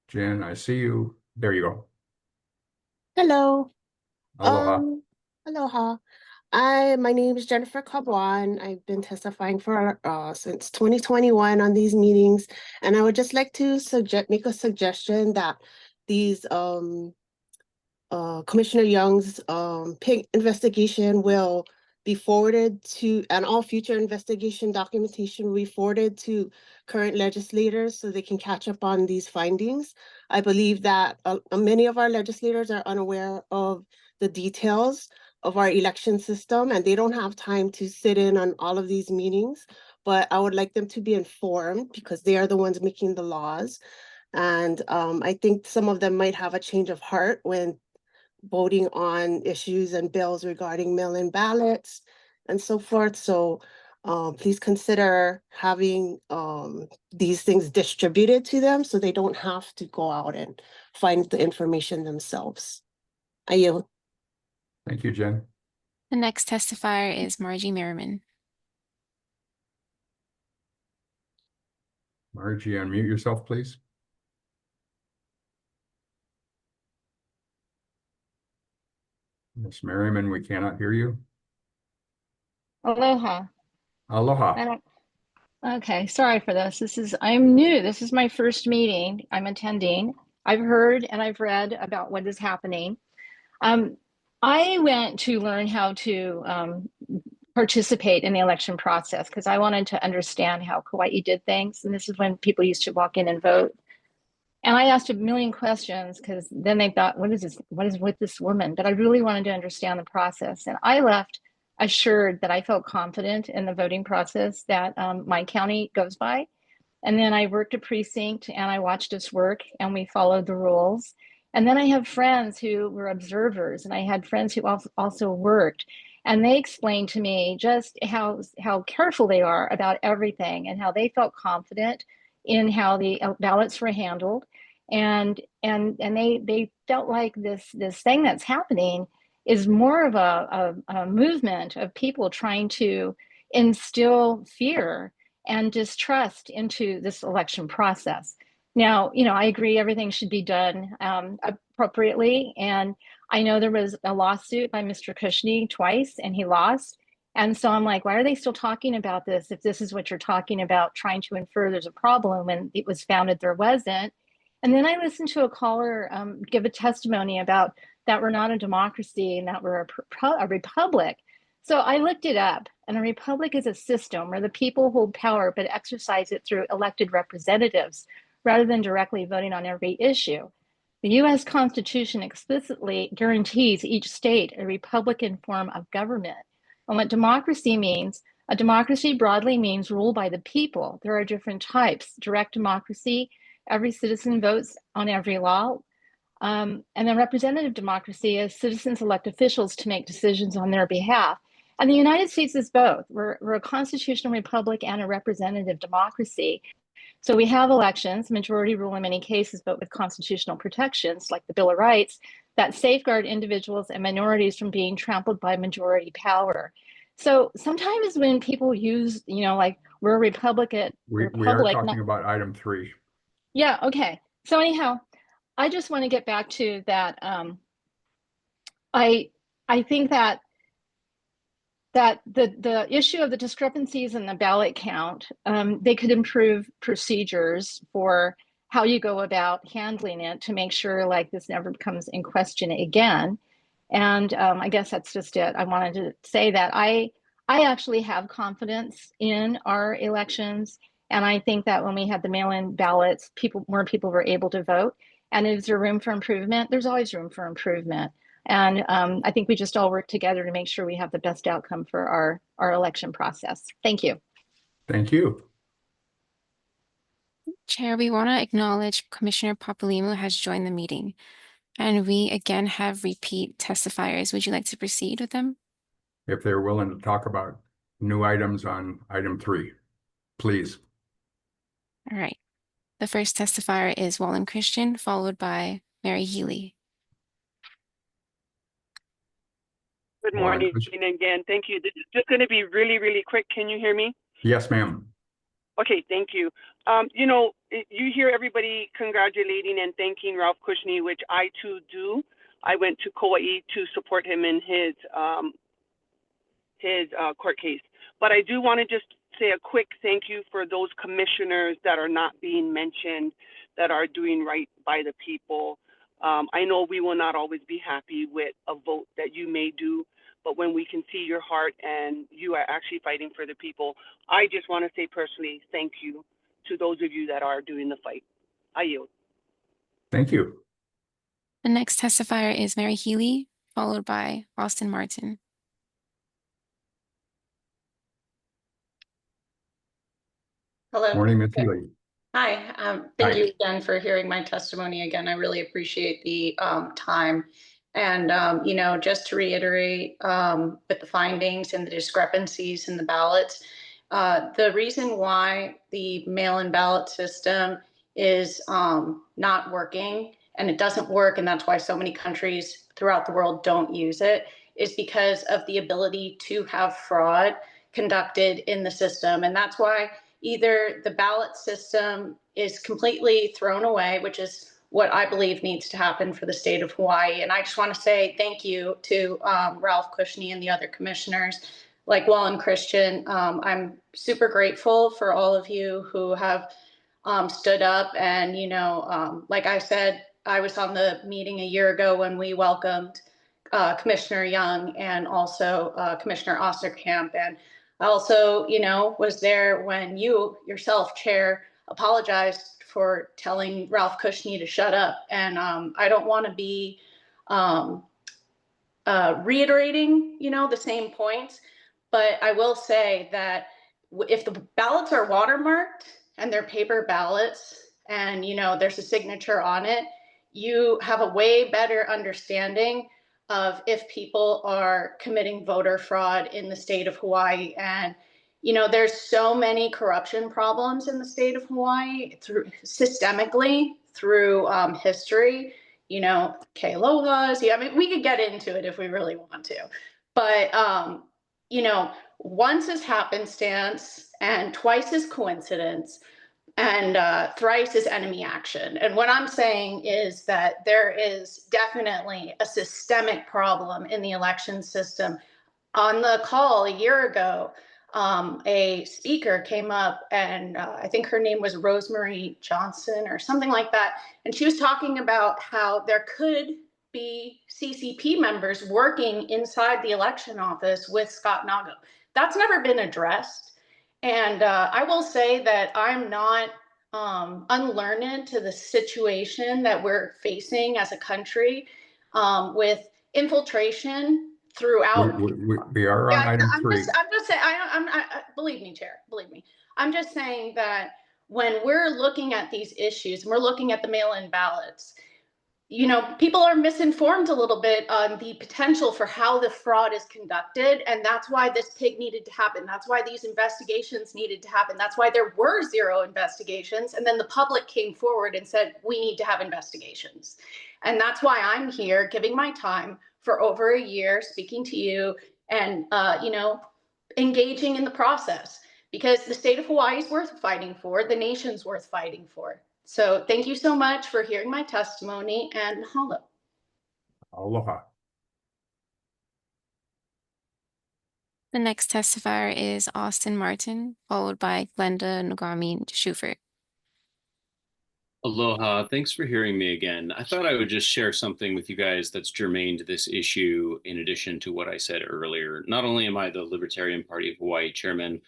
Jen, I see you. There you go. Hello. Aloha. Aloha. My name is Jennifer Kwabwan. I've been testifying for since 2021 on these meetings, and I would just like to make a suggestion that these Commissioner Young's pig investigation will be forwarded to, and all future investigation documentation will be forwarded to current legislators so they can catch up on these findings. I believe that many of our legislators are unaware of the details of our election system, and they don't have time to sit in on all of these meetings, but I would like them to be informed because they are the ones making the laws. And I think some of them might have a change of heart when voting on issues and bills regarding mail-in ballots and so forth. So please consider having these things distributed to them so they don't have to go out and find the information themselves. I yield. Thank you, Jen. The next testifier is Margie Merriman. Margie, unmute yourself, please. Ms. Merriman, we cannot hear you. Aloha. Aloha. I don't, okay, sorry for this. I'm new. This is my first meeting I'm attending. I've heard and I've read about what is happening. I went to learn how to participate in the election process because I wanted to understand how Kauai did things. And this is when people used to walk in and vote. And I asked a million questions because then they thought, what is this? What is with this woman? But I really wanted to understand the process. And I left assured that I felt confident in the voting process that my county goes by. And then I worked a precinct and I watched us work and we followed the rules. And then I have friends who were observers and I had friends who also worked. And they explained to me just how careful they are about everything and how they felt confident in how the ballots were handled. And they felt like this thing that's happening is more of a movement of people trying to instill fear and distrust into this election process. Now, I agree everything should be done appropriately. And I know there was a lawsuit by Mr. Cushney twice and he lost. And so I'm like, why are they still talking about this if this is what you're talking about, trying to infer there's a problem when it was found that there wasn't? And then I listened to a caller give a testimony about that we're not a democracy and that we're a republic. So I looked it up, and a republic is a system where the people hold power but exercise it through elected representatives rather than directly voting on every issue. The US Constitution explicitly guarantees each state a republican form of government. And what democracy means, a democracy broadly means rule by the people. There are different types. Direct democracy, every citizen votes on every law. And then representative democracy is citizens elect officials to make decisions on their behalf. And the United States is both. We're a constitutional republic and a representative democracy. So we have elections, majority rule in many cases, but with constitutional protections like the Bill of Rights that safeguard individuals and minorities from being trampled by majority power. So sometimes when people use, like we're a republic, we are talking about item 3. Yeah, okay. So anyhow, I just want to get back to that. I think that the issue of the discrepancies in the ballot count, they could improve procedures for how you go about handling it to make sure like this never comes in question again. And I guess that's just it. I wanted to say that I actually have confidence in our elections. And I think that when we had the mail-in ballots, more people were able to vote. And is there room for improvement? There's always room for improvement. And I think we just all work together to make sure we have the best outcome for our election process. Thank you. Thank you. Chair, we want to acknowledge Commissioner Papalimou has joined the meeting. And we again have repeat testifiers. Would you like to proceed with them? If they're willing to talk about new items on item 3, please. All right. The first testifier is Wallen Christian, followed by Mary Healy. Good morning again. Thank you. This is just going to be really, really quick. Can you hear me? Yes, ma'am. Okay, thank you. You hear everybody congratulating and thanking Ralph Cushney, which I too do. I went to Kauai to support him in his court case. But I do want to just say a quick thank you for those commissioners that are not being mentioned, that are doing right by the people. I know we will not always be happy with a vote that you may do, but when we can see your heart and you are actually fighting for the people, I just want to say personally, thank you to those of you that are doing the fight. I yield. Thank you. The next testifier is Mary Healy, followed by Austin Martin. Hello. Morning, Ms. Healy. Hi. Thank you again for hearing my testimony. Again, I really appreciate the time. And, just to reiterate with the findings and the discrepancies in the ballots, The reason why the mail-in ballot system is not working, and it doesn't work, and that's why so many countries throughout the world don't use it, is because of the ability to have fraud conducted in the system. And that's why either the ballot system is completely thrown away, which is what I believe needs to happen for the state of Hawaii. And I just want to say thank you to Ralph Kushney and the other commissioners like Wallen Christian. I'm super grateful for all of you who have stood up. And, you know, like I said, I was on the meeting a year ago when we welcomed Commissioner Young and also Commissioner Osterkamp. And I also, you know, was there when you yourself, Chair, apologized for telling Ralph Kushney to shut up. And I don't want to be reiterating, you know, the same points, but I will say that if the ballots are watermarked and they're paper ballots and, you know, there's a signature on it, you have a way better understanding of if people are committing voter fraud in the state of Hawaii. And, you know, there's so many corruption problems in the state of Hawaii through systemically through history, you know, Kealoha's. Yeah, I mean, we could get into it if we really want to, but, you know, once is happenstance and twice is coincidence and thrice is enemy action. And what I'm saying is that there is definitely a systemic problem in the election system. On the call a year ago, a speaker came up and I think her name was Rosemary Johnson or something like that. And she was talking about how there could be CCP members working inside the election office with Scott Nago. That's never been addressed. And I will say that I'm not unlearned to the situation that we're facing as a country with infiltration throughout. We are on item 3. I'm just saying, believe me, Chair, believe me. I'm just saying that when we're looking at these issues, and we're looking at the mail-in ballots, you know, people are misinformed a little bit on the potential for how the fraud is conducted. And that's why this pig needed to happen. That's why these investigations needed to happen. That's why there were 0 investigations. And then the public came forward and said, we need to have investigations. And that's why I'm here giving my time for over a year, speaking to you and, you know, engaging in the process, because the state of Hawaii is worth fighting for. The nation's worth fighting for. So thank you so much for hearing my testimony, and mahalo. Aloha. The next testifier is Austin Martin, followed by Glenda Ngami Shufert. Aloha, thanks for hearing me again. I thought I would just share something with you guys that's germane to this issue in addition to what I said earlier. Not only am I the Libertarian Party of Hawaii chairman,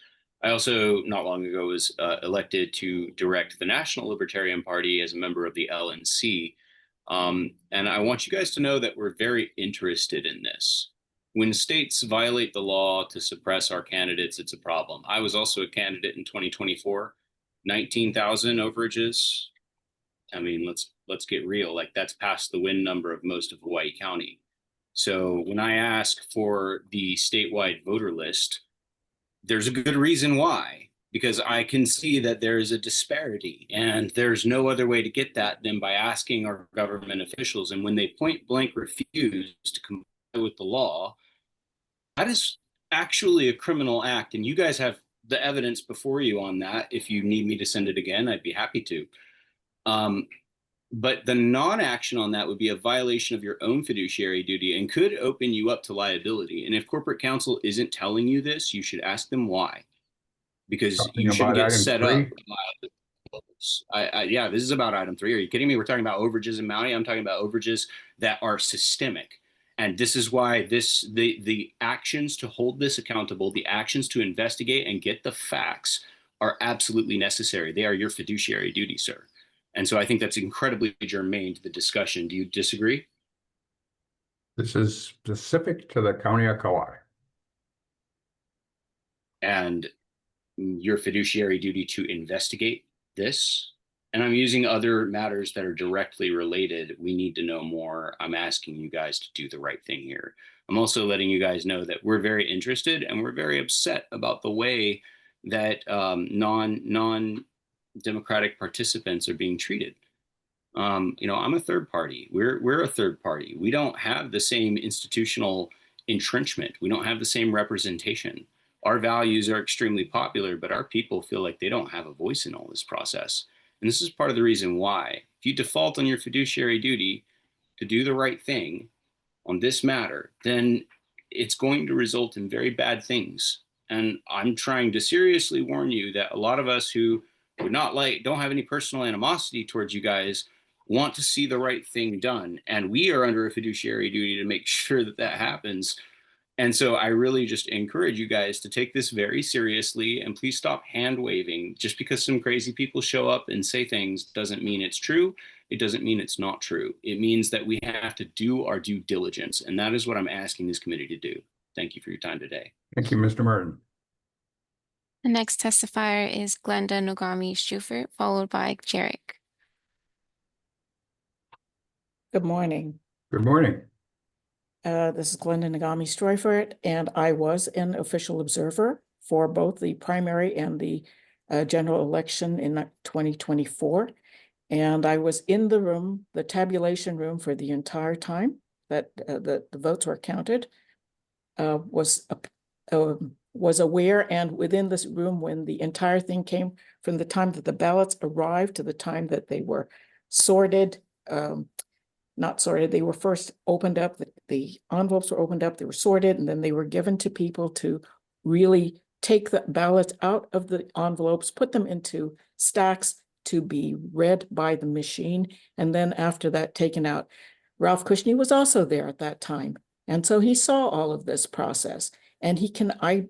I also, not long ago, was elected to direct the National Libertarian Party as a member of the LNC. And I want you guys to know that we're very interested in this. When states violate the law to suppress our candidates, it's a problem. I was also a candidate in 2024, 19,000 overages. I mean, let's get real. Like, that's past the win number of most of Hawaii County. So when I ask for the statewide voter list, there's a good reason why, because I can see that there's a disparity, and there's no other way to get that than by asking our government officials. And when they point blank refuse to comply with the law, that is actually a criminal act. And you guys have the evidence before you on that. If you need me to send it again, I'd be happy to. But the non-action on that would be a violation of your own fiduciary duty and could open you up to liability. And if corporate counsel isn't telling you this, you should ask them why. Because you shouldn't get set up. Yeah, this is about item 3. Are you kidding me? We're talking about overages in Maui. I'm talking about overages that are systemic. And this is why the actions to hold this accountable, the actions to investigate and get the facts are absolutely necessary. They are your fiduciary duty, sir. And so I think that's incredibly germane to the discussion. Do you disagree? This is specific to the County of Kauai. And your fiduciary duty to investigate this. And I'm using other matters that are directly related. We need to know more. I'm asking you guys to do the right thing here. I'm also letting you guys know that we're very interested and we're very upset about the way that non-democratic participants are being treated. I'm a third party. We're a third party. We don't have the same institutional entrenchment. We don't have the same representation. Our values are extremely popular, but our people feel like they don't have a voice in all this process. And this is part of the reason why. If you default on your fiduciary duty to do the right thing on this matter, then it's going to result in very bad things. And I'm trying to seriously warn you that a lot of us who would not don't have any personal animosity towards you guys, want to see the right thing done. And we are under a fiduciary duty to make sure that that happens. And so I really just encourage you guys to take this very seriously, and please stop hand waving. Just because some crazy people show up and say things doesn't mean it's true. It doesn't mean it's not true. It means that we have to do our due diligence. And that is what I'm asking this committee to do. Thank you for your time today. Thank you, Mr. Martin. The next testifier is Glenda Nogami Shufert, followed by Jarek. Good morning. Good morning. This is Glenda Nagami Stroifert, and I was an official observer for both the primary and the general election in 2024. And I was in the room, the tabulation room, for the entire time that the votes were counted, was aware and within this room when the entire thing came, from the time that the ballots arrived to the time that they were sorted, not sorted, they were first opened up, the envelopes were opened up, they were sorted, and then they were given to people to really take the ballots out of the envelopes, put them into stacks to be read by the machine, and then after that taken out. Ralph Kushney was also there at that time, and so he saw all of this process, and I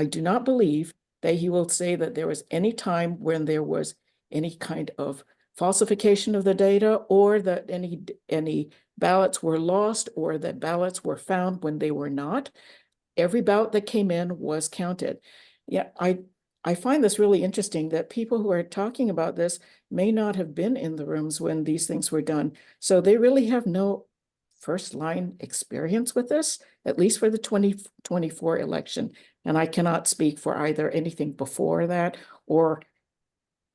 do not believe that he will say that there was any time when there was any kind of falsification of the data, or that any ballots were lost, or that ballots were found when they were not. Every ballot that came in was counted. Yeah, I find this really interesting that people who are talking about this may not have been in the rooms when these things were done. So they really have no first line experience with this, at least for the 2024 election. And I cannot speak for either anything before that or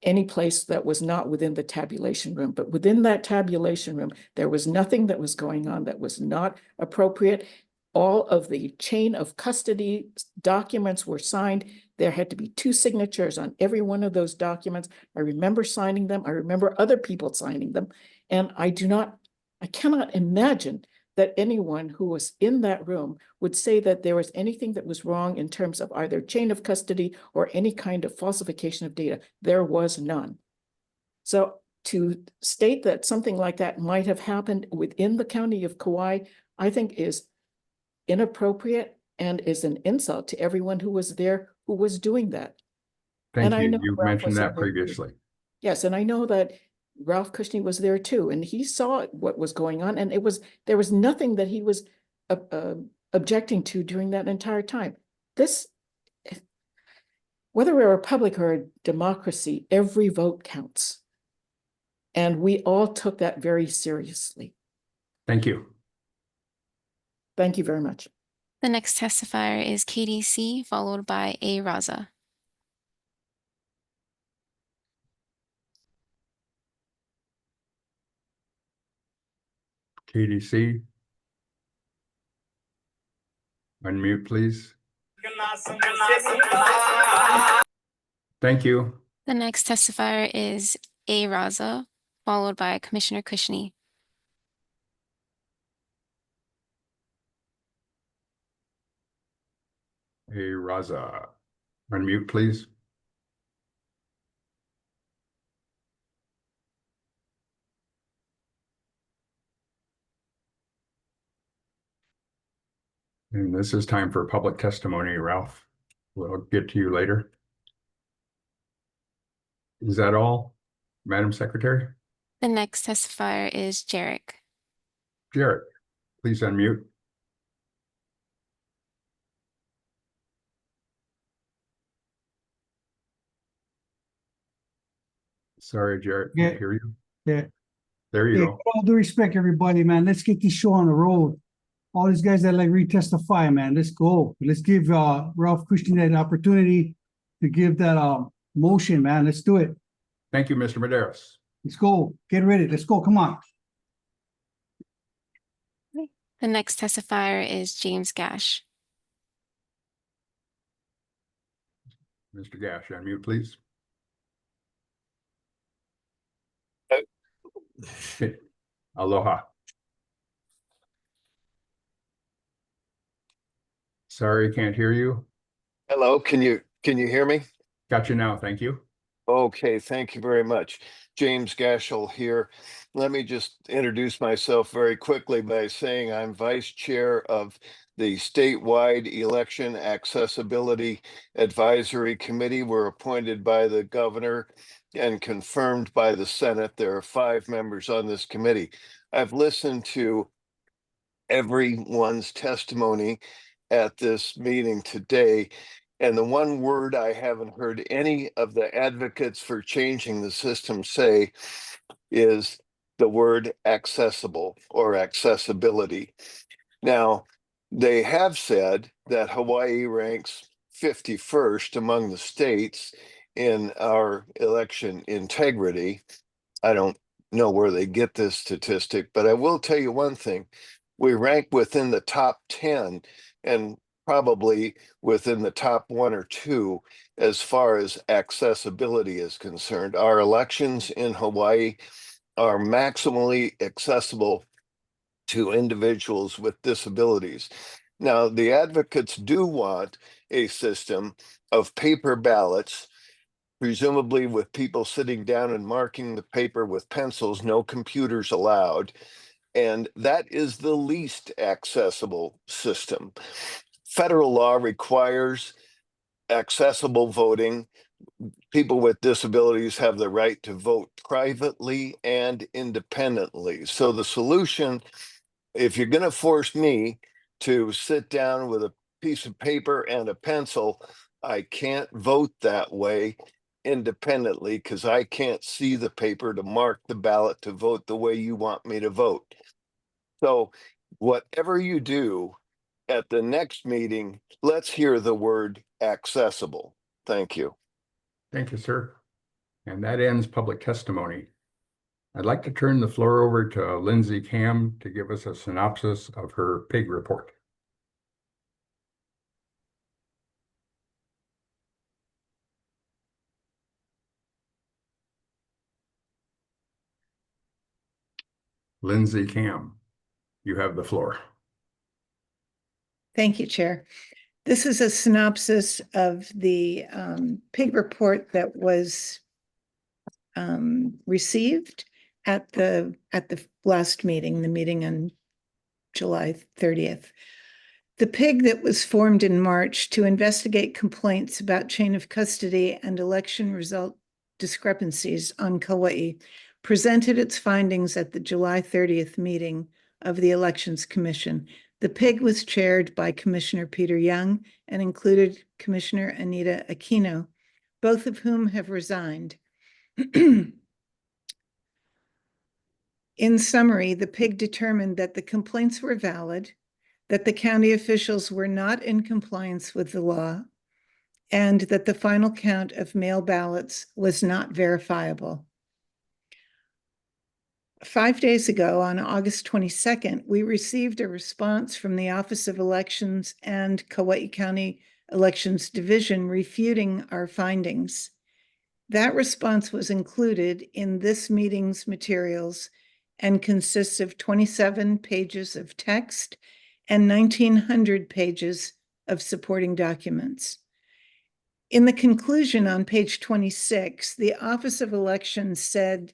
any place that was not within the tabulation room. But within that tabulation room, there was nothing that was going on that was not appropriate. All of the chain of custody documents were signed. There had to be 2 signatures on every one of those documents. I remember signing them. I remember other people signing them. And I cannot imagine that anyone who was in that room would say that there was anything that was wrong in terms of either chain of custody or any kind of falsification of data. There was none. So to state that something like that might have happened within the county of Kauai, I think is inappropriate and is an insult to everyone who was there, who was doing that. Thank I you. know You've Ralph mentioned was that there too. previously. Yes, and I know that Ralph Kushney was there too, and he saw what was going on, and there was nothing that he was objecting to during that entire time. Whether we're a republic or a democracy, every vote counts. And we all took that very seriously. Thank you. Thank you very much. The next testifier is KDC, followed by A. Raza. KDC. Unmute, please. Thank you. The next testifier is A. Raza, followed by Commissioner Kushney. Hey, Raza. Unmute, please. And this is time for public testimony, Ralph. We'll get to you later. Is that all, Madam Secretary? The next testifier is Jarek. Jarek, please unmute. Sorry, Jarek, Yeah. can't hear you. Yeah. There you Yeah, go. with all due respect, everybody, man, let's get this show on the road. All these guys that like retestify, man, let's go. Let's give Ralph Kushney that opportunity to give that motion, man. Let's do it. Thank you, Mr. Maderas. Let's go. Get ready. Let's go. Come on. The next testifier is James Gash. Mr. Gash, unmute, please. Okay. Aloha. Sorry, can't hear you. Hello, can you hear me? Got you now, thank you. Okay, thank you very much. James Gashel here. Let me just introduce myself very quickly by saying I'm Vice Chair of the Statewide Election Accessibility Advisory Committee. We're appointed by the governor and confirmed by the Senate. There are 5 members on this committee. I've listened to everyone's testimony at this meeting today. And the one word I haven't heard any of the advocates for changing the system say is the word accessible or accessibility. Now, they have said that Hawaii ranks 51st among the states in our election integrity. I don't know where they get this statistic, but I will tell you one thing. We rank within the top 10 and probably within the top 1 or 2 as far as accessibility is concerned. Our elections in Hawaii are maximally accessible to individuals with disabilities. Now, the advocates do want a system of paper ballots, presumably with people sitting down and marking the paper with pencils, no computers allowed. And that is the least accessible system. Federal law requires accessible voting. People with disabilities have the right to vote privately and independently. So the solution, if you're going to force me to sit down with a piece of paper and a pencil, I can't vote that way independently because I can't see the paper to mark the ballot to vote the way you want me to vote. So whatever you do at the next meeting, let's hear the word accessible. Thank you. Thank you, sir. And that ends public testimony. I'd like to turn the floor over to Lindsay Kam to give us a synopsis of her PIG report. Lindsay Kam, you have the floor. Thank you, Chair. This is a synopsis of the PIG report that was received at the last meeting, the meeting on July 30th. The PIG that was formed in March to investigate complaints about chain of custody and election result discrepancies on Kauai presented its findings at the July 30th meeting of the Elections Commission. The PIG was chaired by Commissioner Peter Young and included Commissioner Anita Aquino, both of whom have resigned. In summary, the PIG determined that the complaints were valid, that the county officials were not in compliance with the law, and that the final count of mail ballots was not verifiable. 5 days ago, on August 22nd, we received a response from the Office of Elections and Kauai County Elections Division refuting our findings. That response was included in this meeting's materials and consists of 27 pages of text and 1,900 pages of supporting documents. In the conclusion on page 26, the Office of Elections said,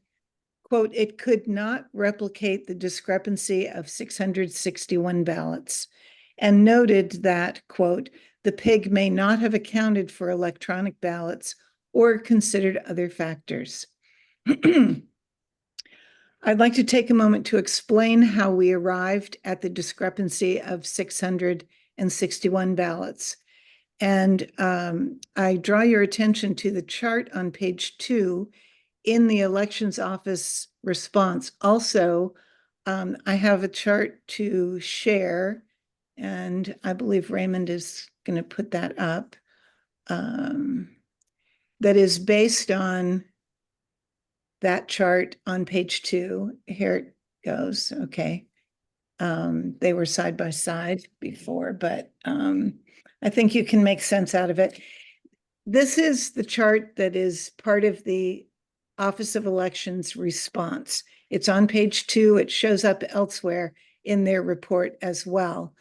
quote, it could not replicate the discrepancy of 661 ballots, and noted that, quote, the PIG may not have accounted for electronic ballots or considered other factors. I'd like to take a moment to explain how we arrived at the discrepancy of 661 ballots. And I draw your attention to the chart on page 2 in the Elections Office response. Also, I have a chart to share, and I believe Raymond is going to put that up. that is based on that chart on page 2. Here it goes. Okay. They were side by side before, but I think you can make sense out of it. This is the chart that is part of the Office of Elections response. It's on page 2. It shows up elsewhere in their report as well.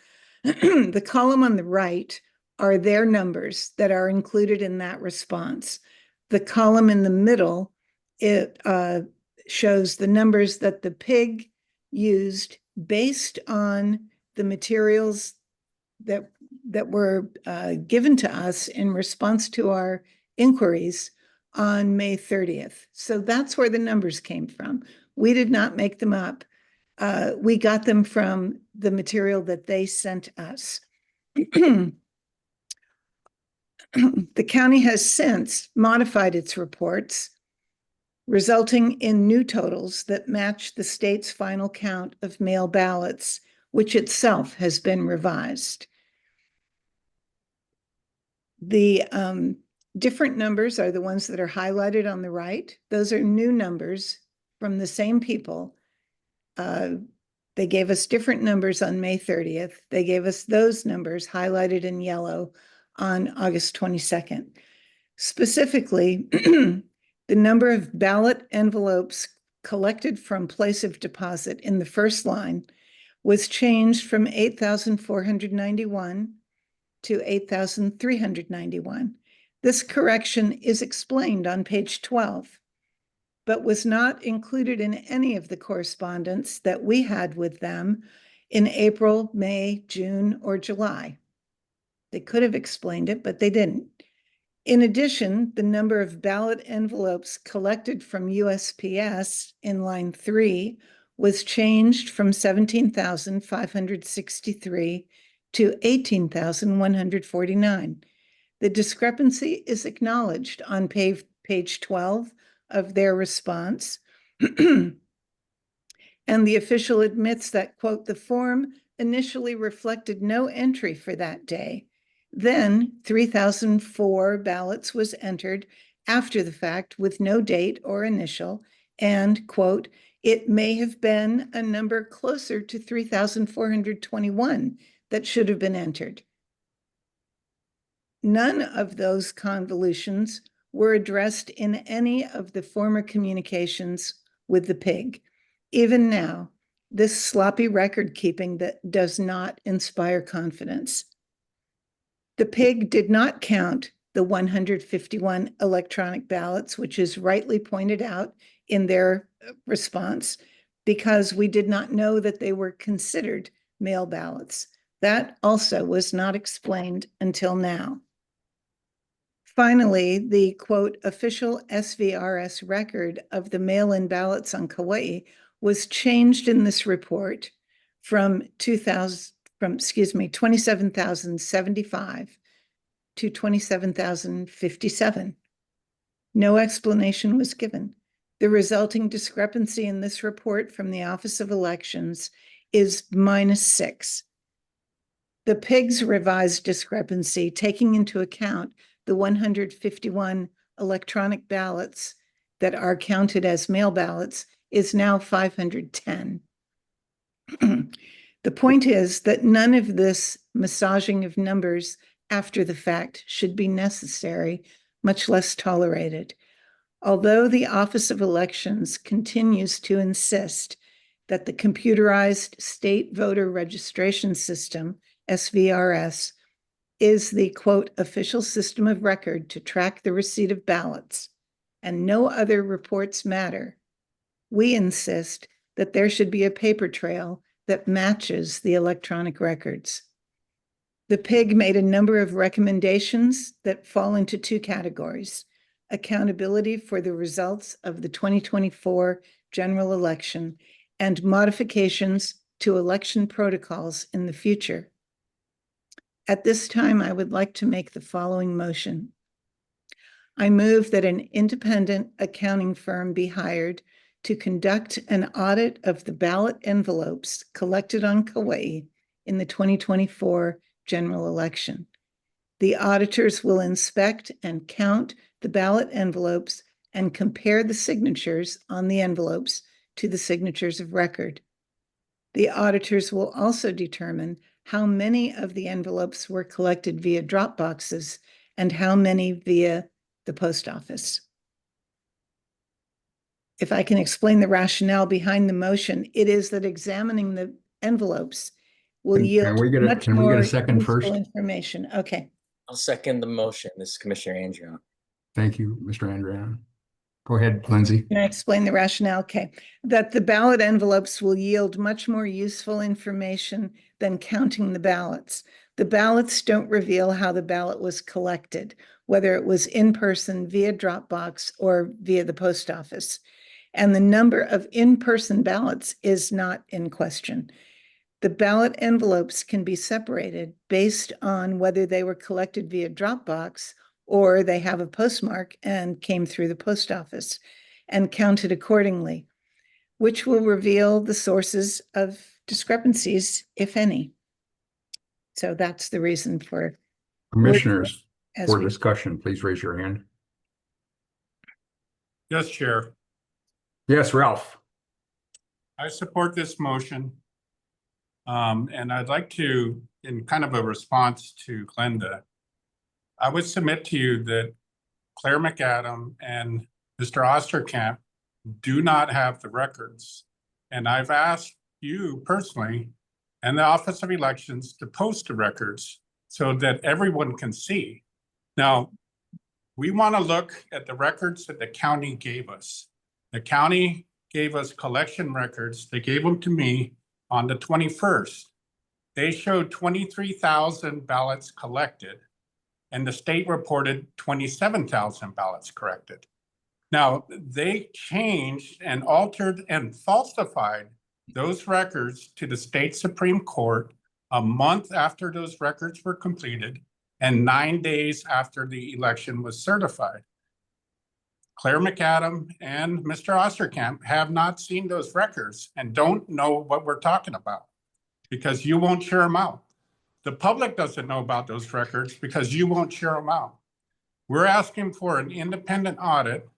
The column on the right are their numbers that are included in that response. The column in the middle, it shows the numbers that the PIG used based on the materials that were given to us in response to our inquiries on May 30th. So that's where the numbers came from. We did not make them up. We got them from the material that they sent us. The county has since modified its reports, resulting in new totals that match the state's final count of mail ballots, which itself has been revised. The different numbers are the ones that are highlighted on the right. Those are new numbers from the same people. They gave us different numbers on May 30th. They gave us those numbers highlighted in yellow on August 22nd. Specifically, the number of ballot envelopes collected from place of deposit in the first line was changed from 8,491 to 8,391. This correction is explained on page 12, but was not included in any of the correspondence that we had with them in April, May, June, or July. They could have explained it, but they didn't. In addition, the number of ballot envelopes collected from USPS in line 3 was changed from 17,563 to 18,149. The discrepancy is acknowledged on page 12 of their response. And the official admits that, quote, the form initially reflected no entry for that day. Then 3,004 ballots was entered after the fact with no date or initial, and, quote, it may have been a number closer to 3,421 that should have been entered. None of those convolutions were addressed in any of the former communications with the PIG. Even now, this sloppy record keeping that does not inspire confidence. The PIG did not count the 151 electronic ballots, which is rightly pointed out in their response, because we did not know that they were considered mail ballots. That also was not explained until now. Finally, the, quote, official SVRS record of the mail-in ballots on Kauai was changed in this report from 27,075 to 27,057. No explanation was given. The resulting discrepancy in this report from the Office of Elections is -6. The PIG's revised discrepancy, taking into account the 151 electronic ballots that are counted as mail ballots, is now 510. The point is that none of this massaging of numbers after the fact should be necessary, much less tolerated. Although the Office of Elections continues to insist that the computerized state voter registration system, SVRS, is the, quote, official system of record to track the receipt of ballots, and no other reports matter, we insist that there should be a paper trail that matches the electronic records. The PIG made a number of recommendations that fall into two categories: accountability for the results of the 2024 general election and modifications to election protocols in the future. At this time, I would like to make the following motion. I move that an independent accounting firm be hired to conduct an audit of the ballot envelopes collected on Kauai in the 2024 general election. The auditors will inspect and count the ballot envelopes and compare the signatures on the envelopes to the signatures of record. The auditors will also determine how many of the envelopes were collected via drop boxes and how many via the post office. If I can explain the rationale behind the motion, it is that examining the envelopes will Can yield we get much can we get more a second useful first? information. Okay. I'll second the motion. This is Commissioner Andrew. Thank you, Mr. Andrian. Go ahead, Lindsay. Can I explain the rationale? Okay. That the ballot envelopes will yield much more useful information than counting the ballots. The ballots don't reveal how the ballot was collected, whether it was in person via Dropbox or via the post office. And the number of in-person ballots is not in question. The ballot envelopes can be separated based on whether they were collected via Dropbox or they have a postmark and came through the post office, and counted accordingly, which will reveal the sources of discrepancies, if any. So that's the reason for Commissioners, as for we- discussion, please raise your hand. Yes, Chair. Yes, Ralph. I support this motion. And I'd like to, in kind of a response to Glenda, I would submit to you that Claire McAdam and Mr. Osterkamp do not have the records. And I've asked you personally and the Office of Elections to post the records so that everyone can see. Now, we want to look at the records that the county gave us. The county gave us collection records. They gave them to me on the 21st. They showed 23,000 ballots collected, and the state reported 27,000 ballots corrected. Now, they changed and altered and falsified those records to the state Supreme Court a month after those records were completed and 9 days after the election was certified. Claire McAdam and Mr. Osterkamp have not seen those records and don't know what we're talking about because you won't share them out. The public doesn't know about those records because you won't share them out. We're asking for an independent audit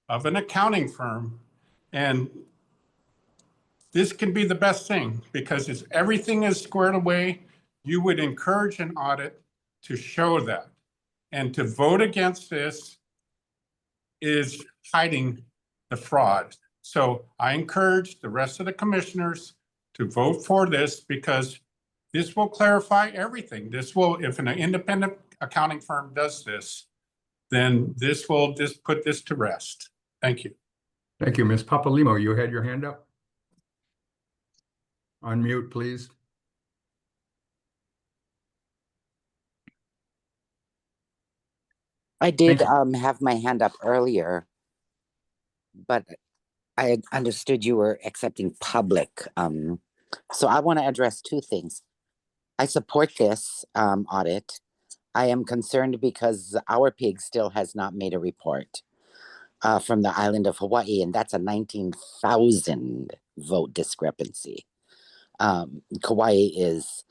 of an accounting firm, and this can be the best thing because as everything is squared away, you would encourage an audit to show that. And to vote against this is hiding the fraud. So I encourage the rest of the commissioners to vote for this because this will clarify everything. This will, if an independent accounting firm does this, then this will just put this to rest. Thank you. Thank you. Ms. Papalimo, you had your hand up. Unmute, please. I did have my hand up earlier, but I understood you were accepting public. So I want to address two things. I support this audit. I am concerned because our pig still has not made a report from the island of Hawaii, and that's a 19,000 vote discrepancy. Kauai is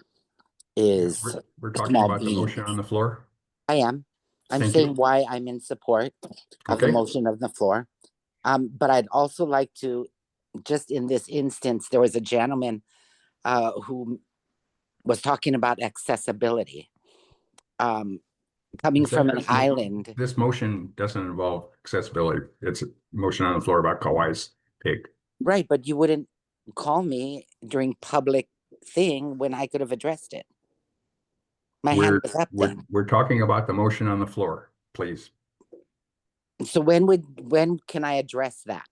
we're talking about the motion on the floor. I am. I'm Thank saying you. why I'm in support of the Okay. motion on the floor. But I'd also like to, just in this instance, there was a gentleman who was talking about accessibility. Coming from an island. This motion doesn't involve accessibility. It's a motion on the floor about Kauai's pig. Right, but you wouldn't call me during public thing when I could have addressed it. My hand was up then. We're talking about the motion on the floor, please. So when can I address that?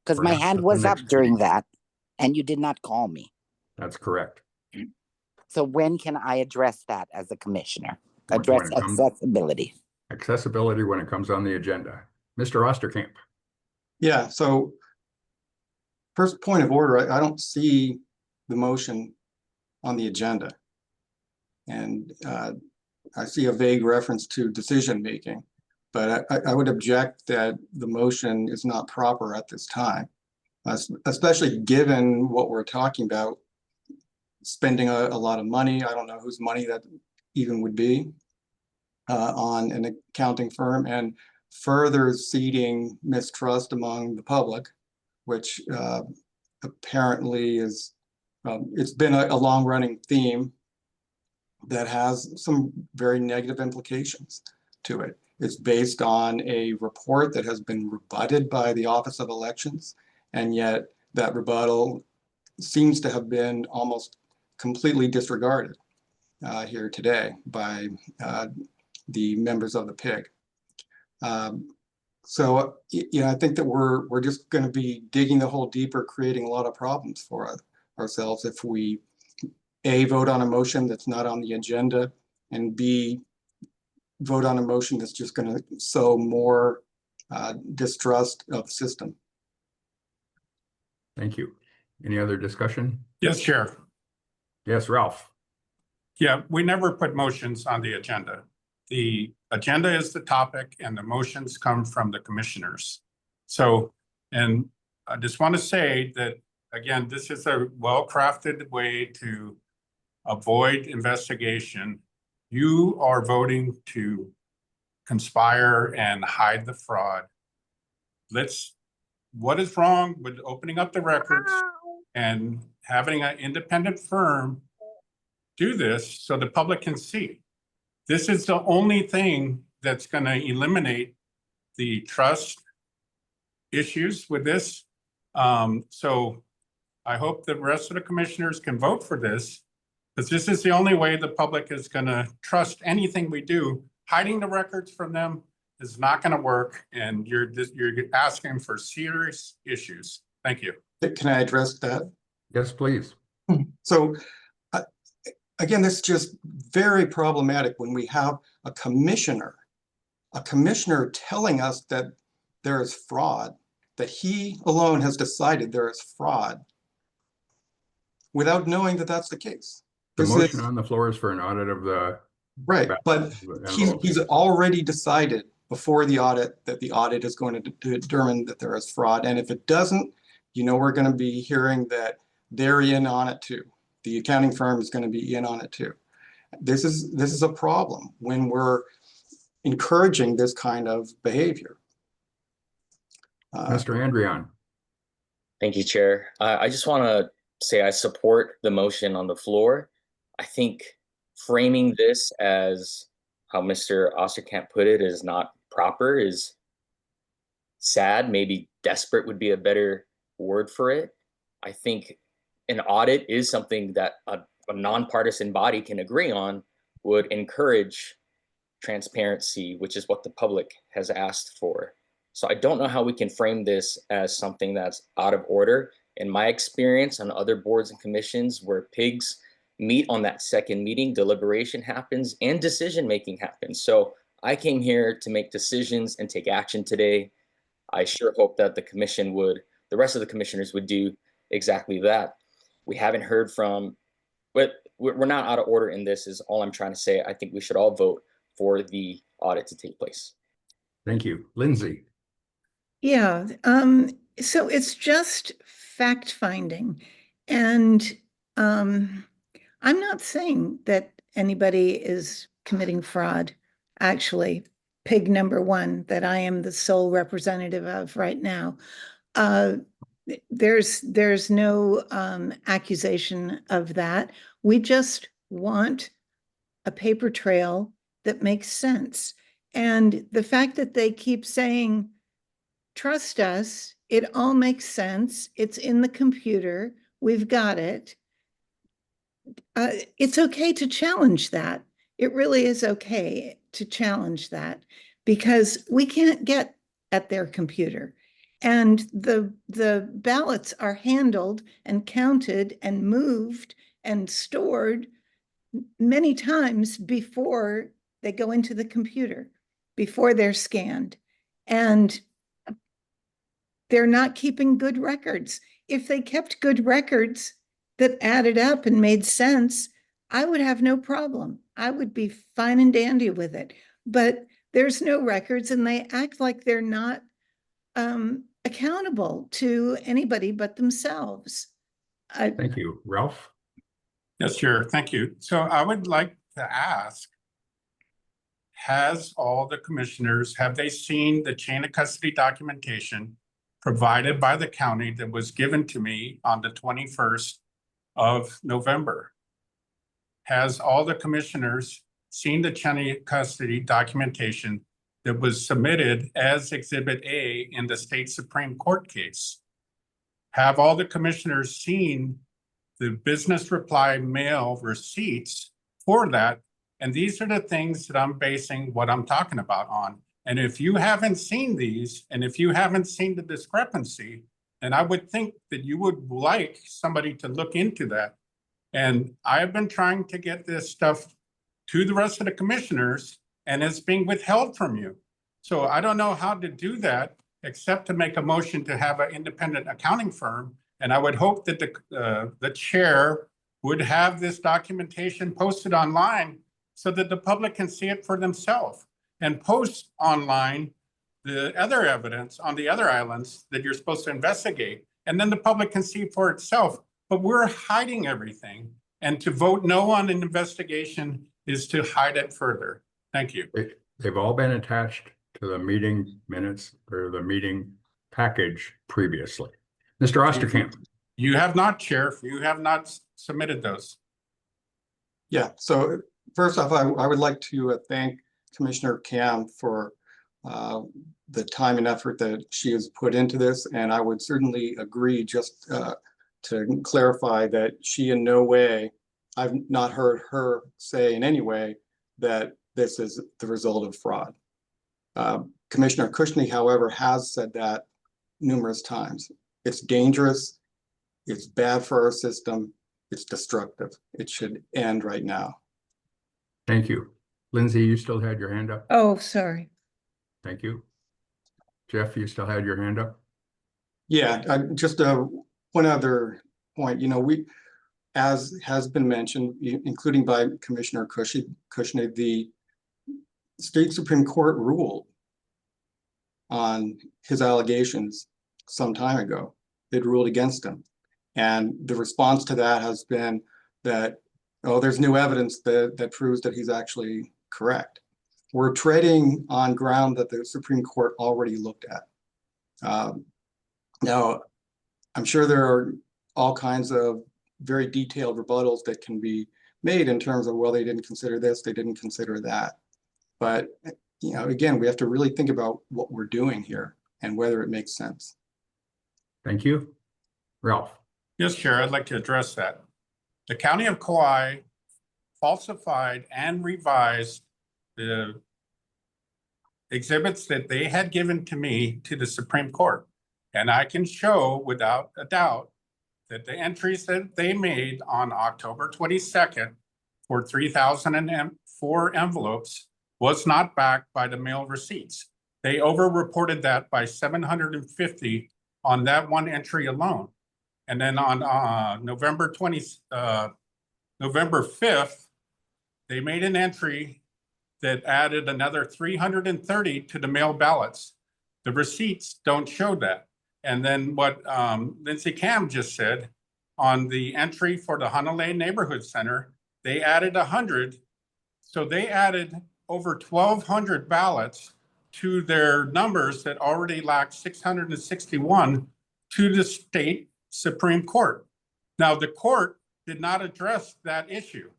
Because my Perhaps hand at the was up next during meeting. that and you did not call me. That's correct. So when can I address that as a commissioner? When Address it comes- accessibility. Accessibility when it comes on the agenda. Mr. Osterkamp. Yeah, so first point of order, I don't see the motion on the agenda. And I see a vague reference to decision-making, but I would object that the motion is not proper at this time, especially given what we're talking about, spending a lot of money. I don't know whose money that even would be on an accounting firm, and further seeding mistrust among the public, which apparently is, it's been a long-running theme that has some very negative implications to it. It's based on a report that has been rebutted by the Office of Elections, and yet that rebuttal seems to have been almost completely disregarded here today by the members of the PIG. So, you know, I think that we're just going to be digging the hole deeper, creating a lot of problems for ourselves if we A, vote on a motion that's not on the agenda, and B, vote on a motion that's just going to sow more distrust of the system. Thank you. Any other discussion? Yes, Chair. Yes, Ralph. Yeah, we never put motions on the agenda. The agenda is the topic and the motions come from the commissioners. So, and I just want to say that, again, this is a well-crafted way to avoid investigation. You are voting to conspire and hide the fraud. What is wrong with opening up the records and having an independent firm do this so the public can see? This is the only thing that's going to eliminate the trust issues with this. So I hope the rest of the commissioners can vote for this, because this is the only way the public is going to trust anything we do. Hiding the records from them is not going to work, and you're asking for serious issues. Thank you. Can I address that? Yes, please. So again, this is just very problematic when we have a commissioner telling us that there is fraud, that he alone has decided there is fraud without knowing that that's the case. The motion on the floor is for an audit of the. Right, but he's already decided before the audit that the audit is going to determine that there is fraud. And if it doesn't, you know, we're going to be hearing that they're in on it too. The accounting firm is going to be in on it too. This is a problem when we're encouraging this kind of behavior. Mr. Andrian. Thank you, Chair. I just want to say I support the motion on the floor. I think framing this as how Mr. Osterkamp put it is not proper, is sad. Maybe desperate would be a better word for it. I think an audit is something that a nonpartisan body can agree on, would encourage transparency, which is what the public has asked for. So I don't know how we can frame this as something that's out of order. In my experience on other boards and commissions where PIGs meet on that second meeting, deliberation happens and decision-making happens. So I came here to make decisions and take action today. I sure hope that the rest of the commissioners would do exactly that. We haven't heard from, but we're not out of order in this is all I'm trying to say. I think we should all vote for the audit to take place. Thank you. Lindsay. Yeah, so it's just fact-finding. And I'm not saying that anybody is committing fraud. Actually, PIG number one that I am the sole representative of right now. There's no accusation of that. We just want a paper trail that makes sense. And the fact that they keep saying, trust us, it all makes sense, it's in the computer, we've got it. It's okay to challenge that. It really is okay to challenge that, because we can't get at their computer. And the ballots are handled and counted and moved and stored many times before they go into the computer, before they're scanned. And they're not keeping good records. If they kept good records that added up and made sense, I would have no problem. I would be fine and dandy with it. But there's no records, and they act like they're not accountable to anybody but themselves. Thank you. Ralph? Yes, Chair. Thank you. So I would like to ask, has all the commissioners, have they seen the chain of custody documentation provided by the county that was given to me on the 21st of November? Has all the commissioners seen the chain of custody documentation that was submitted as Exhibit A in the state Supreme Court case? Have all the commissioners seen the business reply mail receipts for that? And these are the things that I'm basing what I'm talking about on. And if you haven't seen these, and if you haven't seen the discrepancy, then I would think that you would like somebody to look into that. And I've been trying to get this stuff to the rest of the commissioners, and it's being withheld from you. So I don't know how to do that except to make a motion to have an independent accounting firm. And I would hope that the chair would have this documentation posted online so that the public can see it for themselves, and post online the other evidence on the other islands that you're supposed to investigate. And then the public can see for itself. But we're hiding everything. And to vote no on an investigation is to hide it further. Thank you. They've all been attached to the meeting minutes or the meeting package previously. Mr. Osterkamp. You have not, Chair. You have not submitted those. Yeah, so first off, I would like to thank Commissioner Cam for the time and effort that she has put into this. And I would certainly agree, just to clarify, that she in no way, I've not heard her say in any way that this is the result of fraud. Commissioner Cushney, however, has said that numerous times. It's dangerous, it's bad for our system, it's destructive. It should end right now. Thank you. Lindsay, you still had your hand up? Oh, sorry. Thank you. Jeff, you still had your hand up? Yeah, just one other point. You know, we, as has been mentioned, including by Commissioner Cushney, the state Supreme Court ruled on his allegations some time ago. It ruled against him. And the response to that has been that, oh, there's new evidence that proves that he's actually correct. We're treading on ground that the Supreme Court already looked at. Now, I'm sure there are all kinds of very detailed rebuttals that can be made in terms of, well, they didn't consider this, they didn't consider that. But, you know, again, we have to really think about what we're doing here and whether it makes sense. Thank you. Ralph. Yes, Chair, I'd like to address that. The County of Kauai falsified and revised the exhibits that they had given to me to the Supreme Court. And I can show without a doubt that the entries that they made on October 22nd for 3,004 envelopes was not backed by the mail receipts. They over-reported that by 750 on that one entry alone. And then on November 5th, they made an entry that added another 330 to the mail ballots. The receipts don't show that. And then what Lindsay Cam just said, on the entry for the Honolulu Neighborhood Center, they added 100. So they added over 1,200 ballots to their numbers that already lacked 661 to the state Supreme Court. Now, the court did not address that issue.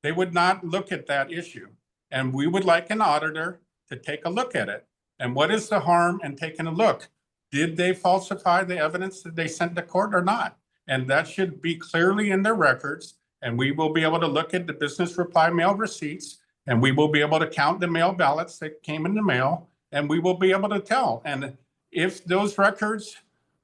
They would not look at that issue. And we would like an auditor to take a look at it. And what is the harm in taking a look? Did they falsify the evidence that they sent to court or not? And that should be clearly in their records. And we will be able to look at the business reply mail receipts, and we will be able to count the mail ballots that came in the mail, and we will be able to tell. And if those records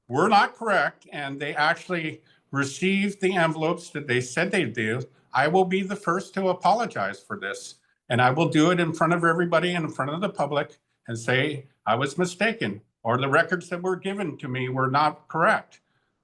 were not correct and they actually received the envelopes that they said they do, I will be the first to apologize for this. And I will do it in front of everybody and in front of the public and say I was mistaken, or the records that were given to me were not correct.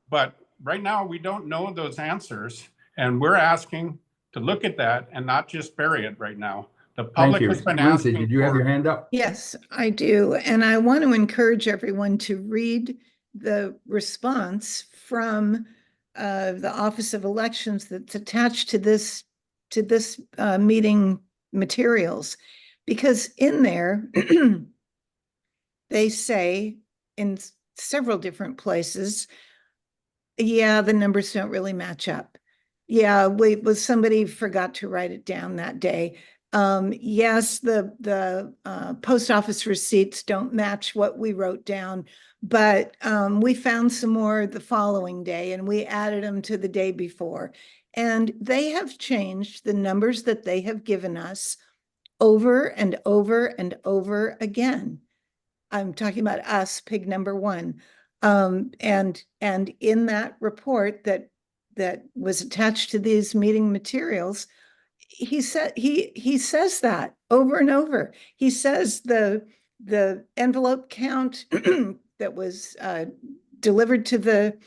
But right now, we don't know those answers, and we're asking to look at that and not just bury it right now. The public has been Lindsay, asking. did you have your hand up? Yes, I do. And I want to encourage everyone to read the response from the Office of Elections that's attached to this to this meeting materials, because in there, they say in several different places, yeah, the numbers don't really match up. Yeah, somebody forgot to write it down that day. Yes, the post office receipts don't match what we wrote down, but we found some more the following day and we added them to the day before. And they have changed the numbers that they have given us over and over and over again. I'm talking about us, pig number one. And in that report that was attached to these meeting materials, he says that over and over. He says the envelope count that was delivered to the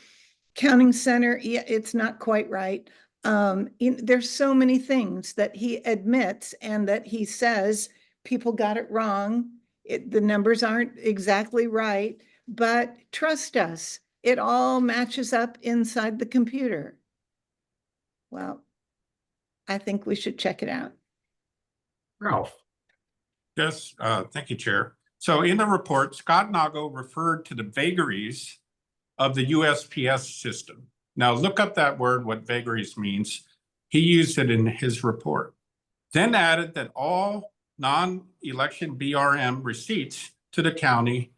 counting center, yeah, it's not quite right. There's so many things that he admits and that he says people got it wrong. The numbers aren't exactly right, but trust us, it all matches up inside the computer. Well, I think we should check it out. Ralph. Yes, thank you, Chair. So in the report, Scott Nago referred to the vagaries of the USPS system. Now look up that word, what vagaries means. He used it in his report. Then added that all non-election BRM receipts to the county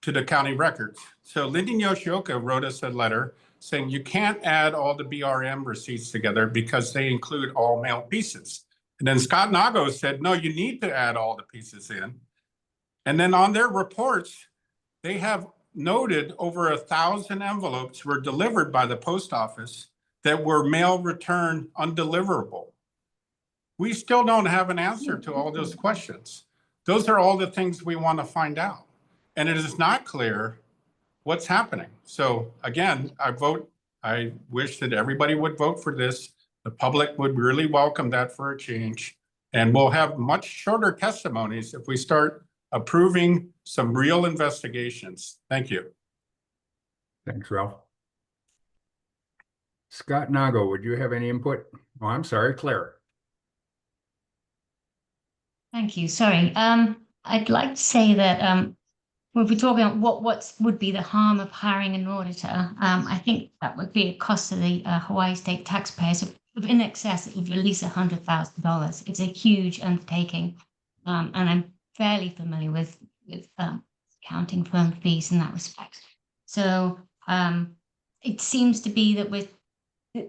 records. So Lyndon Yoshioka wrote us a letter saying you can't add all the BRM receipts together because they include all mail pieces. And then Scott Nago said, no, you need to add all the pieces in. And then on their reports, they have noted over 1,000 envelopes were delivered by the post office that were mail return undeliverable. We still don't have an answer to all those questions. Those are all the things we want to find out. And it is not clear what's happening. So again, I wish that everybody would vote for this. The public would really welcome that for a change. And we'll have much shorter testimonies if we start approving some real investigations. Thank you. Thanks, Ralph. Scott Nago, would you have any input? Oh, I'm sorry, Claire. Thank you. Sorry. I'd like to say that when we're talking about what would be the harm of hiring an auditor, I think that would be a cost to the Hawaii state taxpayers of in excess of at least $100,000. It's a huge undertaking, and I'm fairly familiar with accounting firm fees in that respect. So it seems to be that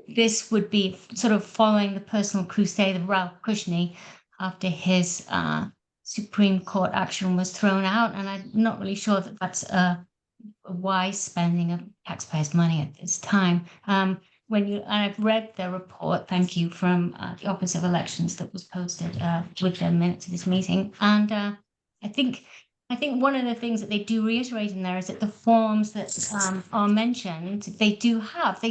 this would be sort of following the personal crusade of Ralph Cushney after his Supreme Court action was thrown out, and I'm not really sure that that's a wise spending of taxpayers' money at this time. I've read the report, thank you, from the Office of Elections that was posted with the minutes of this meeting, and I think one of the things that they do reiterate in there is that the forms that are mentioned, they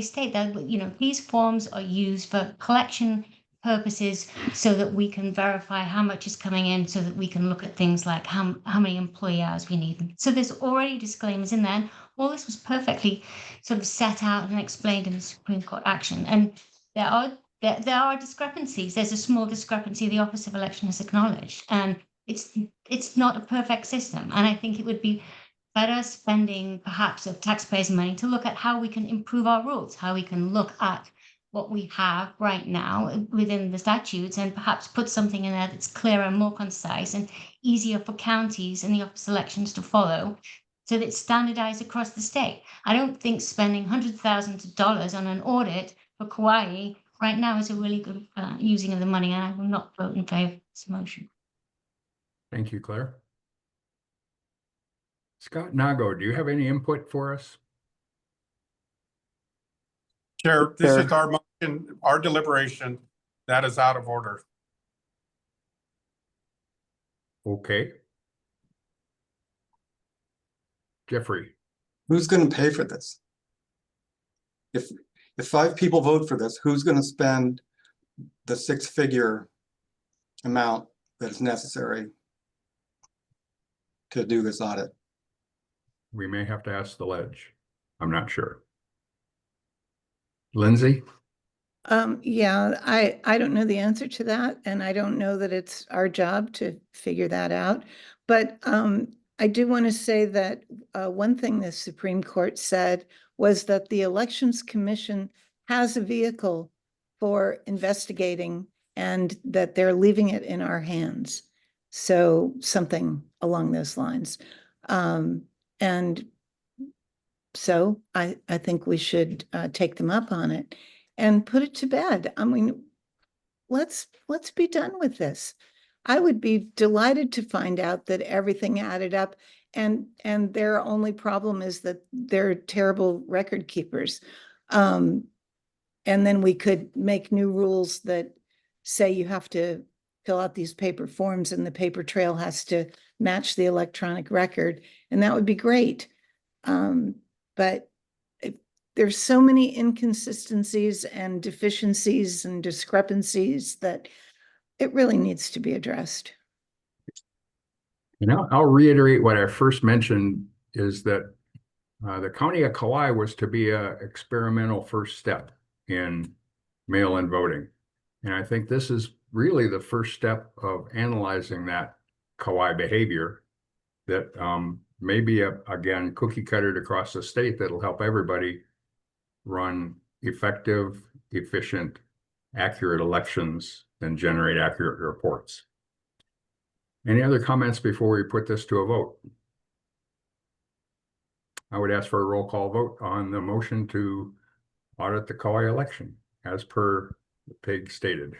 state that these forms are used for collection purposes so that we can verify how much is coming in, so that we can look at things like how many employee hours we need. So there's already disclaimers in there. And all this was perfectly sort of set out and explained in the Supreme Court action. And there are discrepancies. There's a small discrepancy the Office of Election has acknowledged, and it's not a perfect system. And I think it would be better spending perhaps of taxpayers' money to look at how we can improve our rules, how we can look at what we have right now within the statutes and perhaps put something in there that's clearer, more concise, and easier for counties and the Office of Elections to follow, so that it's standardized across the state. I don't think spending hundreds of dollars on an audit for Kauai right now is a really good using of the money, and I will not vote in favor of this motion. Thank you, Claire. Scott Nago, do you have any input for us? Chair, this is our motion, our deliberation. That is out of order. Okay. Jeffrey. Who's going to pay for this? If 5 people vote for this, who's going to spend the 6-figure amount that is necessary to do this audit? We may have to ask the ledge. I'm not sure. Lindsay? Yeah, I don't know the answer to that, and I don't know that it's our job to figure that out. But I do want to say that one thing the Supreme Court said was that the Elections Commission has a vehicle for investigating and that they're leaving it in our hands. So something along those lines. And so I think we should take them up on it and put it to bed. I mean, let's be done with this. I would be delighted to find out that everything added up and their only problem is that they're terrible record keepers. And then we could make new rules that say you have to fill out these paper forms and the paper trail has to match the electronic record, and that would be great. But there's so many inconsistencies and deficiencies and discrepancies that it really needs to be addressed. And I'll reiterate what I first mentioned is that the County of Kauai was to be an experimental first step in mail-in voting. And I think this is really the first step of analyzing that Kauai behavior that maybe again cookie cuttered across the state that'll help everybody run effective, efficient, accurate elections and generate accurate reports. Any other comments before we put this to a vote? I would ask for a roll call vote on the motion to audit the Kauai election as per the PIG stated.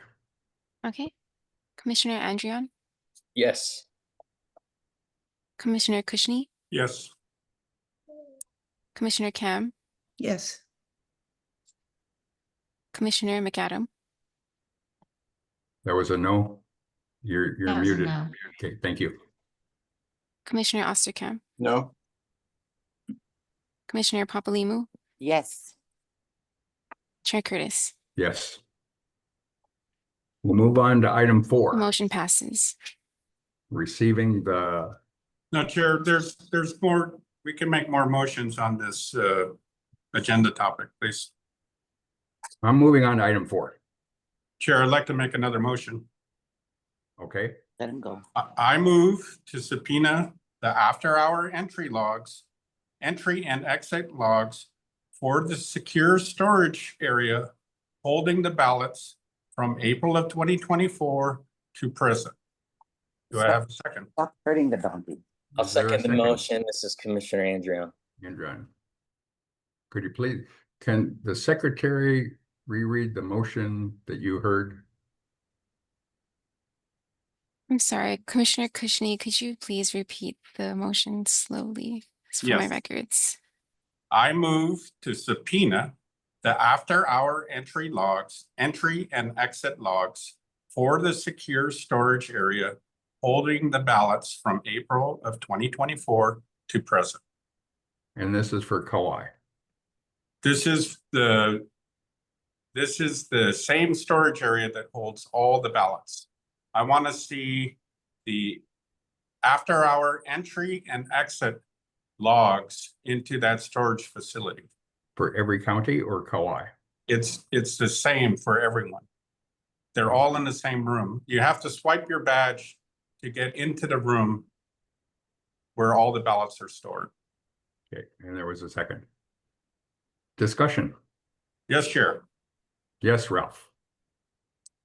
Okay. Commissioner Andrian, Yes. Commissioner Kushney, Yes. Commissioner Kam, Yes. Commissioner McAdam, There was a no. You're That was a muted. no. Okay, thank you. Commissioner Osterkamp, No. Commissioner Papalimu, Yes. Chair Curtis. Yes. We'll move on to item The 4, motion passes. receiving the, No, Chair, there's more, we can make more motions on this agenda topic, please. I'm moving on to item 4. Chair, I'd like to make another motion. Okay, Let him go. I move to subpoena the after-hour entry and exit logs for the secure storage area holding the ballots from April of 2024 to present. Do I have a second? Stop hurting the donkey. I'll Is there a second the second? motion. This is Commissioner Andrian. Andron. Could you please, can the secretary reread the motion that you heard? I'm sorry, Commissioner Kushney, could you please repeat the motion slowly? It's for my Yes. records. I move to subpoena the after-hour entry and exit logs for the secure storage area holding the ballots from April of 2024 to present. And this is for Kauai. This is the same storage area that holds all the ballots. I want to see the after-hour entry and exit logs into that storage facility. For every county or Kauai? It's the same for everyone. They're all in the same room. You have to swipe your badge to get into the room where all the ballots are stored. Okay, and there was a second. Discussion. Yes, Chair. Yes, Ralph.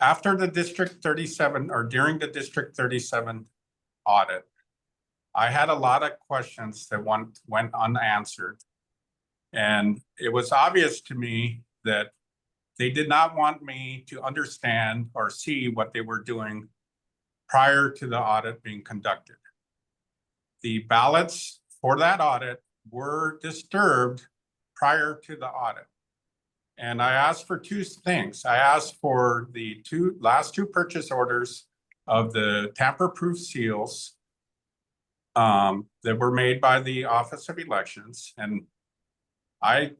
After the District 37 or during the District 37 audit, I had a lot of questions that went unanswered. And it was obvious to me that they did not want me to understand or see what they were doing prior to the audit being conducted. The ballots for that audit were disturbed prior to the audit. And I asked for two things. I asked for the last two purchase orders of the tamper-proof seals that were made by the Office of Elections. And I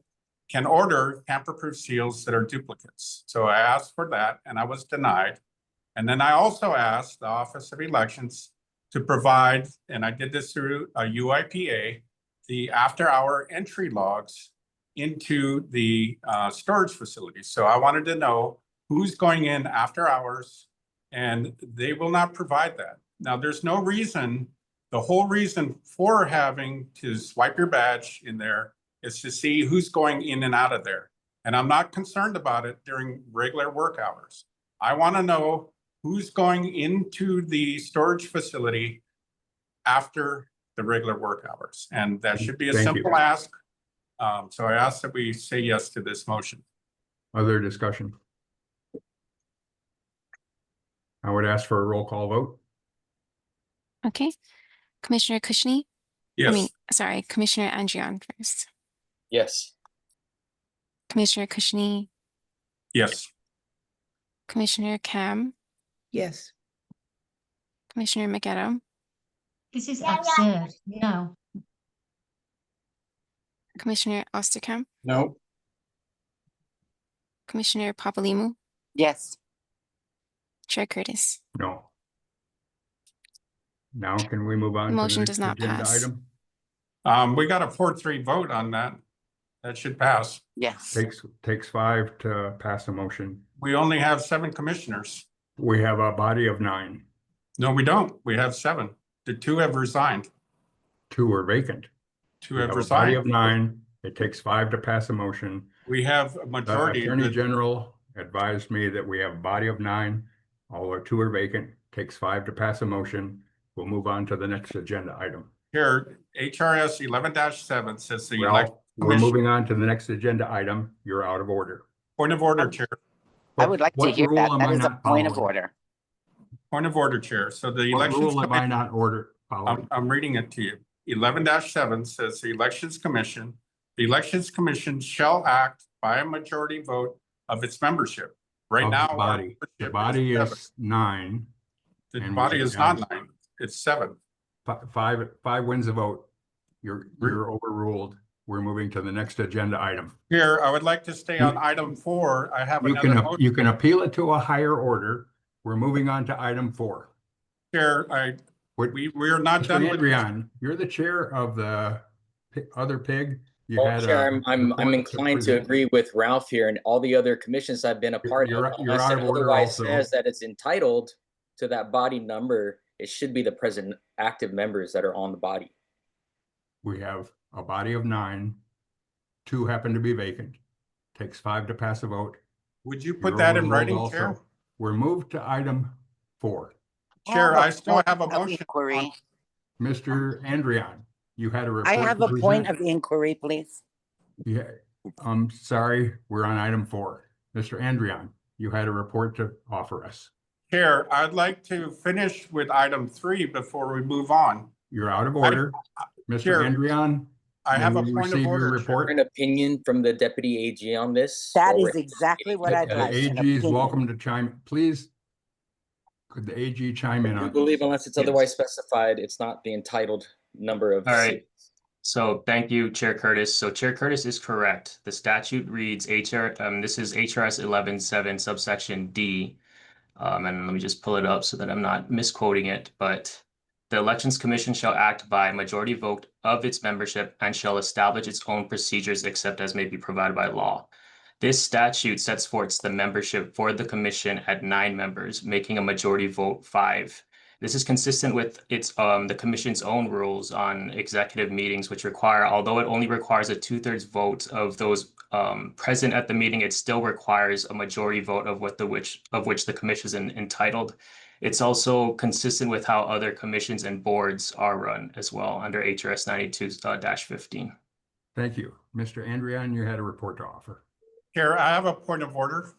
can order tamper-proof seals that are duplicates. So I asked for that and I was denied. And then I also asked the Office of Elections to provide, and I did this through a UIPA, the after-hour entry logs into the storage facility. So I wanted to know who's going in after hours, and they will not provide that. Now, there's no reason, the whole reason for having to swipe your badge in there is to see who's going in and out of there. And I'm not concerned about it during regular work hours. I want to know who's going into the storage facility after the regular work hours. And that should be a Thank you. simple ask. So I ask that we say yes to this motion. Other discussion? I would ask for a roll call vote. Okay. Commissioner Kushney? I mean, Yes. sorry, Commissioner Andrian first. Yes. Commissioner Kushney, Yes. Commissioner Cam, Yes. Commissioner McAdam, This is absurd. No. Commissioner Osterkamp, No. Commissioner Papalimu, Yes. Chair Curtis. No. Now can we move on? The to motion next does not agenda pass. We got a 4-3 vote on that. That should pass. Yes. Takes 5 to pass a motion. We only have 7 commissioners. We have a body of 9. No, we don't. We have 7. The 2 have resigned. 2 are vacant. 2 We have have a body of resigned. 9. It takes 5 to pass a motion. We have a The majority. Attorney General advised me that we have a body of 9. Although 2 are vacant, takes 5 to pass a motion. We'll move on to the next agenda item. Here, HRS 11-7 says the election Well, we're commission. moving on to the next agenda item. You're out of order. Point of order, Chair. I would like to What hear rule that. am That I is a not point of following? order. Point of order, Chair. So the What elections rule am I commission, not following? I'm reading it to you. 11-7 says the elections commission shall act by a majority vote of its membership. Right Of now. the our body. The membership body seven. is 9. The and body we is have- not 9, it's 7. 5 wins the vote. You're overruled. We're moving to the next agenda item. Here, I would like to stay on item 4. I have You another can, motion. you can appeal it to a higher order. We're moving on to item 4. Chair, What- we are not Mr. done with. Andrian, you're the chair of the other pig. You Well, had Chair, a I'm report inclined to present. agree with Ralph here and all the other commissions I've been a part of. You're Unless out it of order otherwise also. says that it's entitled to that body number, it should be the present active members that are on the body. We have a body of 9. 2 happen to be vacant. Takes 5 to pass a vote. Would you put You're that in overruled writing, also. Chair? We're moved to item 4. Chair, I still point have a of motion. inquiry. Mr. Andrian, you had a report. I have to a point present? of inquiry, please. Yeah, I'm sorry, we're on item 4. Mr. Andrian, you had a report to offer us. Chair, I'd like to finish with item 3 before we move on. You're out of order. Mr. Chair, Andrian, I have a may we point of receive your order. report? An opinion from the deputy AG on this? That while is we're- exactly what I'd The like. an AG is opinion. welcome to chime, please. Could the AG chime in I on? believe this? unless it's Yes. otherwise specified, it's not the entitled number of. All right. seats. So thank you, Chair Curtis. So Chair Curtis is correct. The statute reads this is HRS 11-7 subsection D. And let me just pull it up so that I'm not misquoting it, but the Elections Commission shall act by majority vote of its membership and shall establish its own procedures except as may be provided by law. This statute sets forth the membership for the commission at 9 members, making a majority vote 5. This is consistent with the commission's own rules on executive meetings, which require, although it only requires a 2/3 vote of those present at the meeting, it still requires a majority vote of which the commission is entitled. It's also consistent with how other commissions and boards are run as well under HRS 92-15. Thank you. Mr. Andrian, you had a report to offer. Chair, I have a point of order.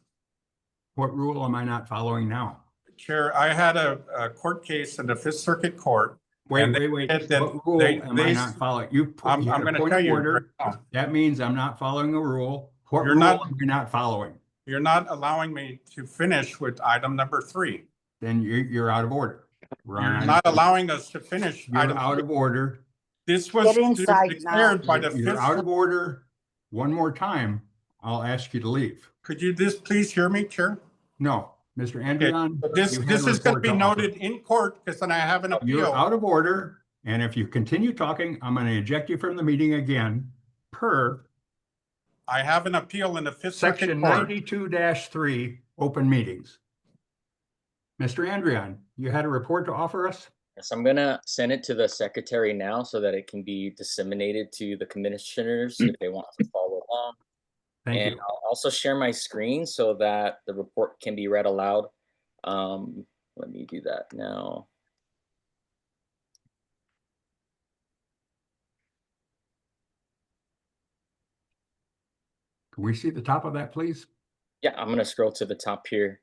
What rule am I not following now? Chair, I had a court case in the Fifth Circuit Court. Wait, and they wait, said wait. that What rule they- am I they- not following? You I'm had a gonna point tell of you order. right now. That means I'm not following a rule. What You're rule not- am I not following? You're not allowing me to finish with item number 3. Then you're out of order. We're on You're item not 4. allowing us to finish. You're item out 3. of order. This was Get inside declared now. by the You're Fifth. out of order. One more time, I'll ask you to leave. Could you just please hear me, Chair? No, Mr. Okay, Andrian. but This you had this a is going to report be offer. noted in court because then I have an You're appeal. out of order, and if you continue talking, I'm going to eject you from the meeting again per I have an appeal in the Fifth Circuit Section Court. 92-3, open meetings. Mr. Andrian, you had a report to offer us? Yes, I'm gonna send it to the secretary now so that it can be disseminated to the commissioners if they want to follow along. Thank And you. I'll also share my screen so that the report can be read aloud. Let me do that now. Can we see the top of that, please? Yeah, I'm gonna scroll to the top here.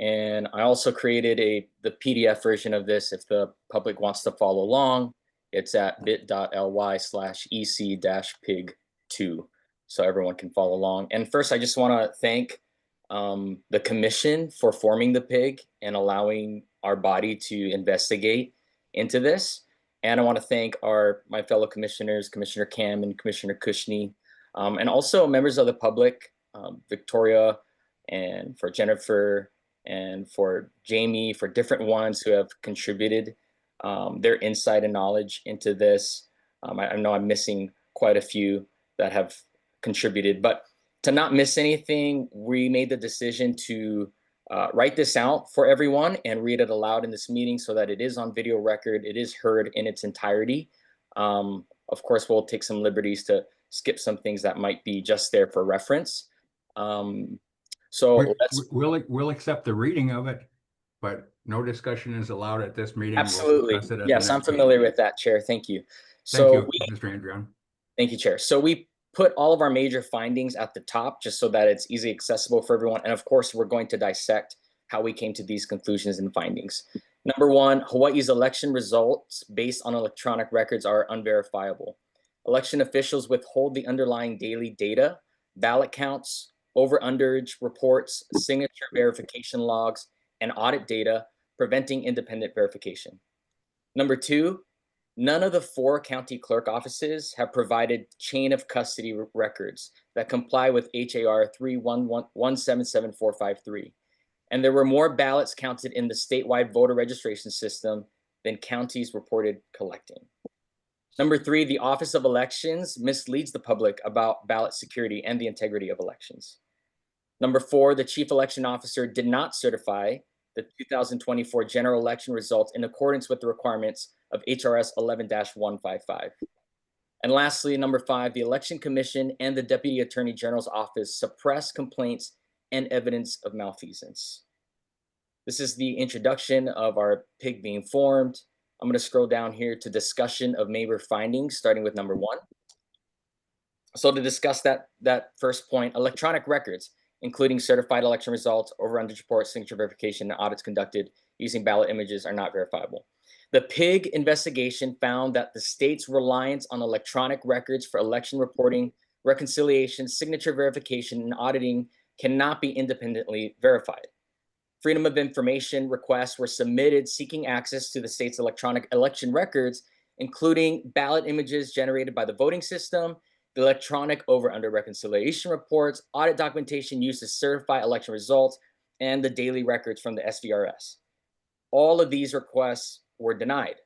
And I also created the PDF version of this if the public wants to follow along. It's at bit.ly/ec-pig2, so everyone can follow along. And first, I just want to thank the commission for forming the PIG and allowing our body to investigate into this. And I want to thank my fellow commissioners, Commissioner Cam and Commissioner Kushney, and also members of the public, Victoria, and for Jennifer, and for Jamie, for different ones who have contributed their insight and knowledge into this. I know I'm missing quite a few that have contributed, but to not miss anything, we made the decision to write this out for everyone and read it aloud in this meeting so that it is on video record, it is heard in its entirety. Of course, we'll take some liberties to skip some things that might be just there for reference. So we'll accept the reading of it, but no discussion is allowed at this meeting. Absolutely. We'll discuss it at Yes, the I'm next meeting. familiar with that, Chair. Thank you. Thank So you, Mr. Andrian. Thank you, Chair. So we put all of our major findings at the top just so that it's easily accessible for everyone. And of course, we're going to dissect how we came to these conclusions and findings. Number one, Hawaii's election results based on electronic records are unverifiable. Election officials withhold the underlying daily data, ballot counts, over-underage reports, signature verification logs, and audit data, preventing independent verification. Number two, none of the 4 county clerk offices have provided chain of custody records that comply with HAR 311777453. And there were more ballots counted in the statewide voter registration system than counties reported collecting. Number 3, the Office of Elections misleads the public about ballot security and the integrity of elections. Number 4, the Chief Election Officer did not certify the 2024 general election results in accordance with the requirements of HRS 11-155. And lastly, number 5, the Election Commission and the Deputy Attorney General's Office suppressed complaints and evidence of malfeasance. This is the introduction of our PIG being formed. I'm going to scroll down here to discussion of major findings, starting with number 1. So to discuss that first point, electronic records, including certified election results, over-under reports, signature verification, and audits conducted using ballot images are not verifiable. The PIG investigation found that the state's reliance on electronic records for election reporting, reconciliation, signature verification, and auditing cannot be independently verified. Freedom of information requests were submitted seeking access to the state's electronic election records, including ballot images generated by the voting system, the electronic over-under reconciliation reports, audit documentation used to certify election results, and the daily records from the SVRS. All of these requests were denied.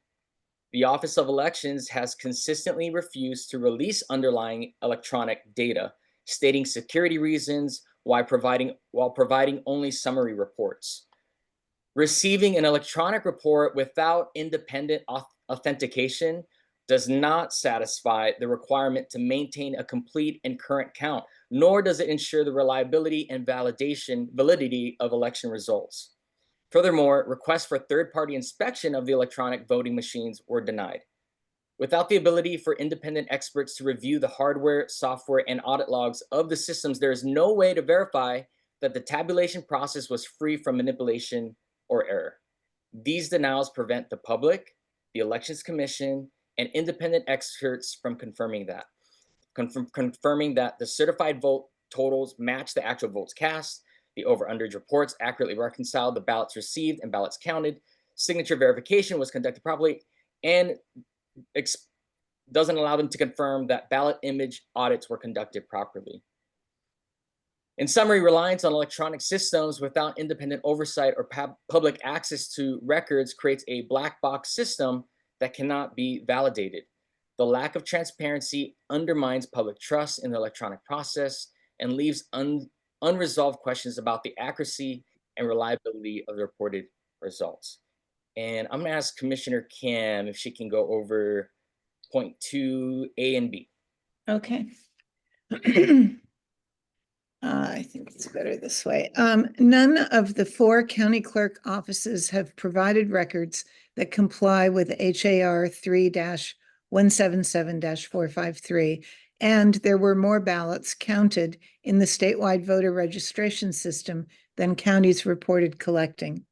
The Office of Elections has consistently refused to release underlying electronic data, stating security reasons while providing only summary reports. Receiving an electronic report without independent authentication does not satisfy the requirement to maintain a complete and current count, nor does it ensure the reliability and validity of election results. Furthermore, requests for third-party inspection of the electronic voting machines were denied. Without the ability for independent experts to review the hardware, software, and audit logs of the systems, there is no way to verify that the tabulation process was free from manipulation or error. These denials prevent the public, the Elections Commission, and independent experts from confirming that. Confirming that the certified vote totals match the actual votes cast, the over-underage reports accurately reconciled the ballots received and ballots counted, signature verification was conducted properly, and doesn't allow them to confirm that ballot image audits were conducted properly. In summary, reliance on electronic systems without independent oversight or public access to records creates a black box system that cannot be validated. The lack of transparency undermines public trust in the electronic process and leaves unresolved questions about the accuracy and reliability of the reported results. And I'm going to ask Commissioner Kim if she can go over point 2A and B. Okay. I think it's better this way. None of the 4 county clerk offices have provided records that comply with HAR 3-177-453, and there were more ballots counted in the statewide voter registration system than counties reported collecting.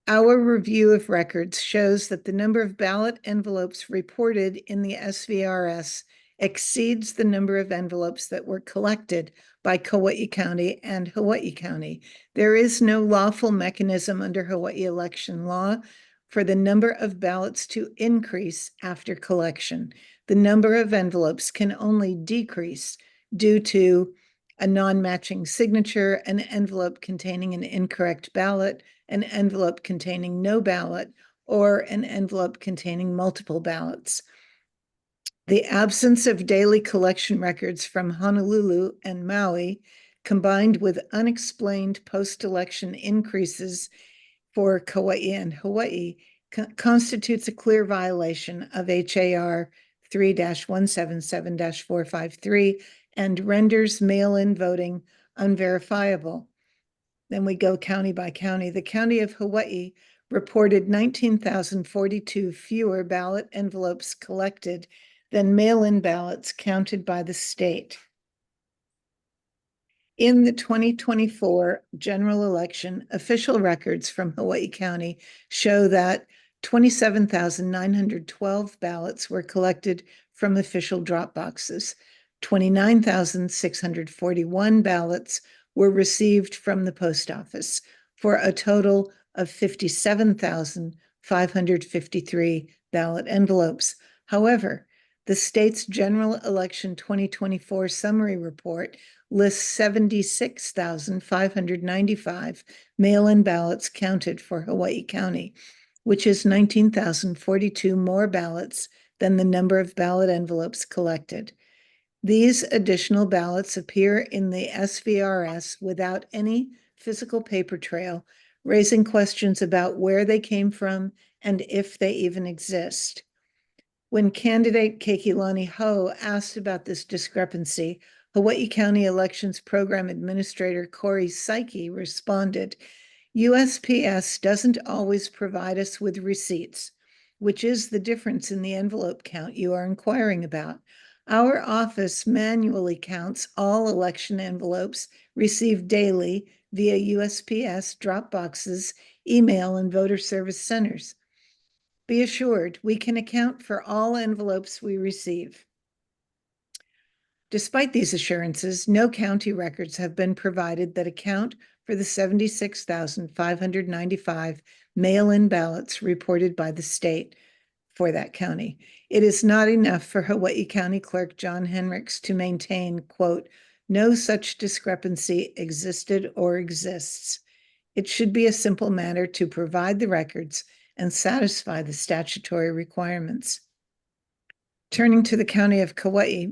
Our review of records shows that the number of ballot envelopes reported in the SVRS exceeds the number of envelopes that were collected by Kauai County and Hawaii County. There is no lawful mechanism under Hawaii election law for the number of ballots to increase after collection. The number of envelopes can only decrease due to a non-matching signature, an envelope containing an incorrect ballot, an envelope containing no ballot, or an envelope containing multiple ballots. The absence of daily collection records from Honolulu and Maui, combined with unexplained post-election increases for Kauai and Hawaii, constitutes a clear violation of HAR 3-177-453 and renders mail-in voting unverifiable. Then we go county by county. The county of Hawaii reported 19,042 fewer ballot envelopes collected than mail-in ballots counted by the state. In the 2024 general election, official records from Hawaii County show that 27,912 ballots were collected from official drop boxes. 29,641 ballots were received from the post office for a total of 57,553 ballot envelopes. However, the state's general election 2024 summary report lists 76,595 mail-in ballots counted for Hawaii County, which is 19,042 more ballots than the number of ballot envelopes collected. These additional ballots appear in the SVRS without any physical paper trail, raising questions about where they came from and if they even exist. When candidate Keikilani Ho asked about this discrepancy, Hawaii County Elections Program Administrator Corey Psyche responded, USPS doesn't always provide us with receipts, which is the difference in the envelope count you are inquiring about. Our office manually counts all election envelopes received daily via USPS drop boxes, email, and voter service centers. Be assured, we can account for all envelopes we receive. Despite these assurances, no county records have been provided that account for the 76,595 mail-in ballots reported by the state for that county. It is not enough for Hawaii County Clerk John Henricks to maintain, quote, no such discrepancy existed or exists. It should be a simple matter to provide the records and satisfy the statutory requirements. Turning to the county of Kauai,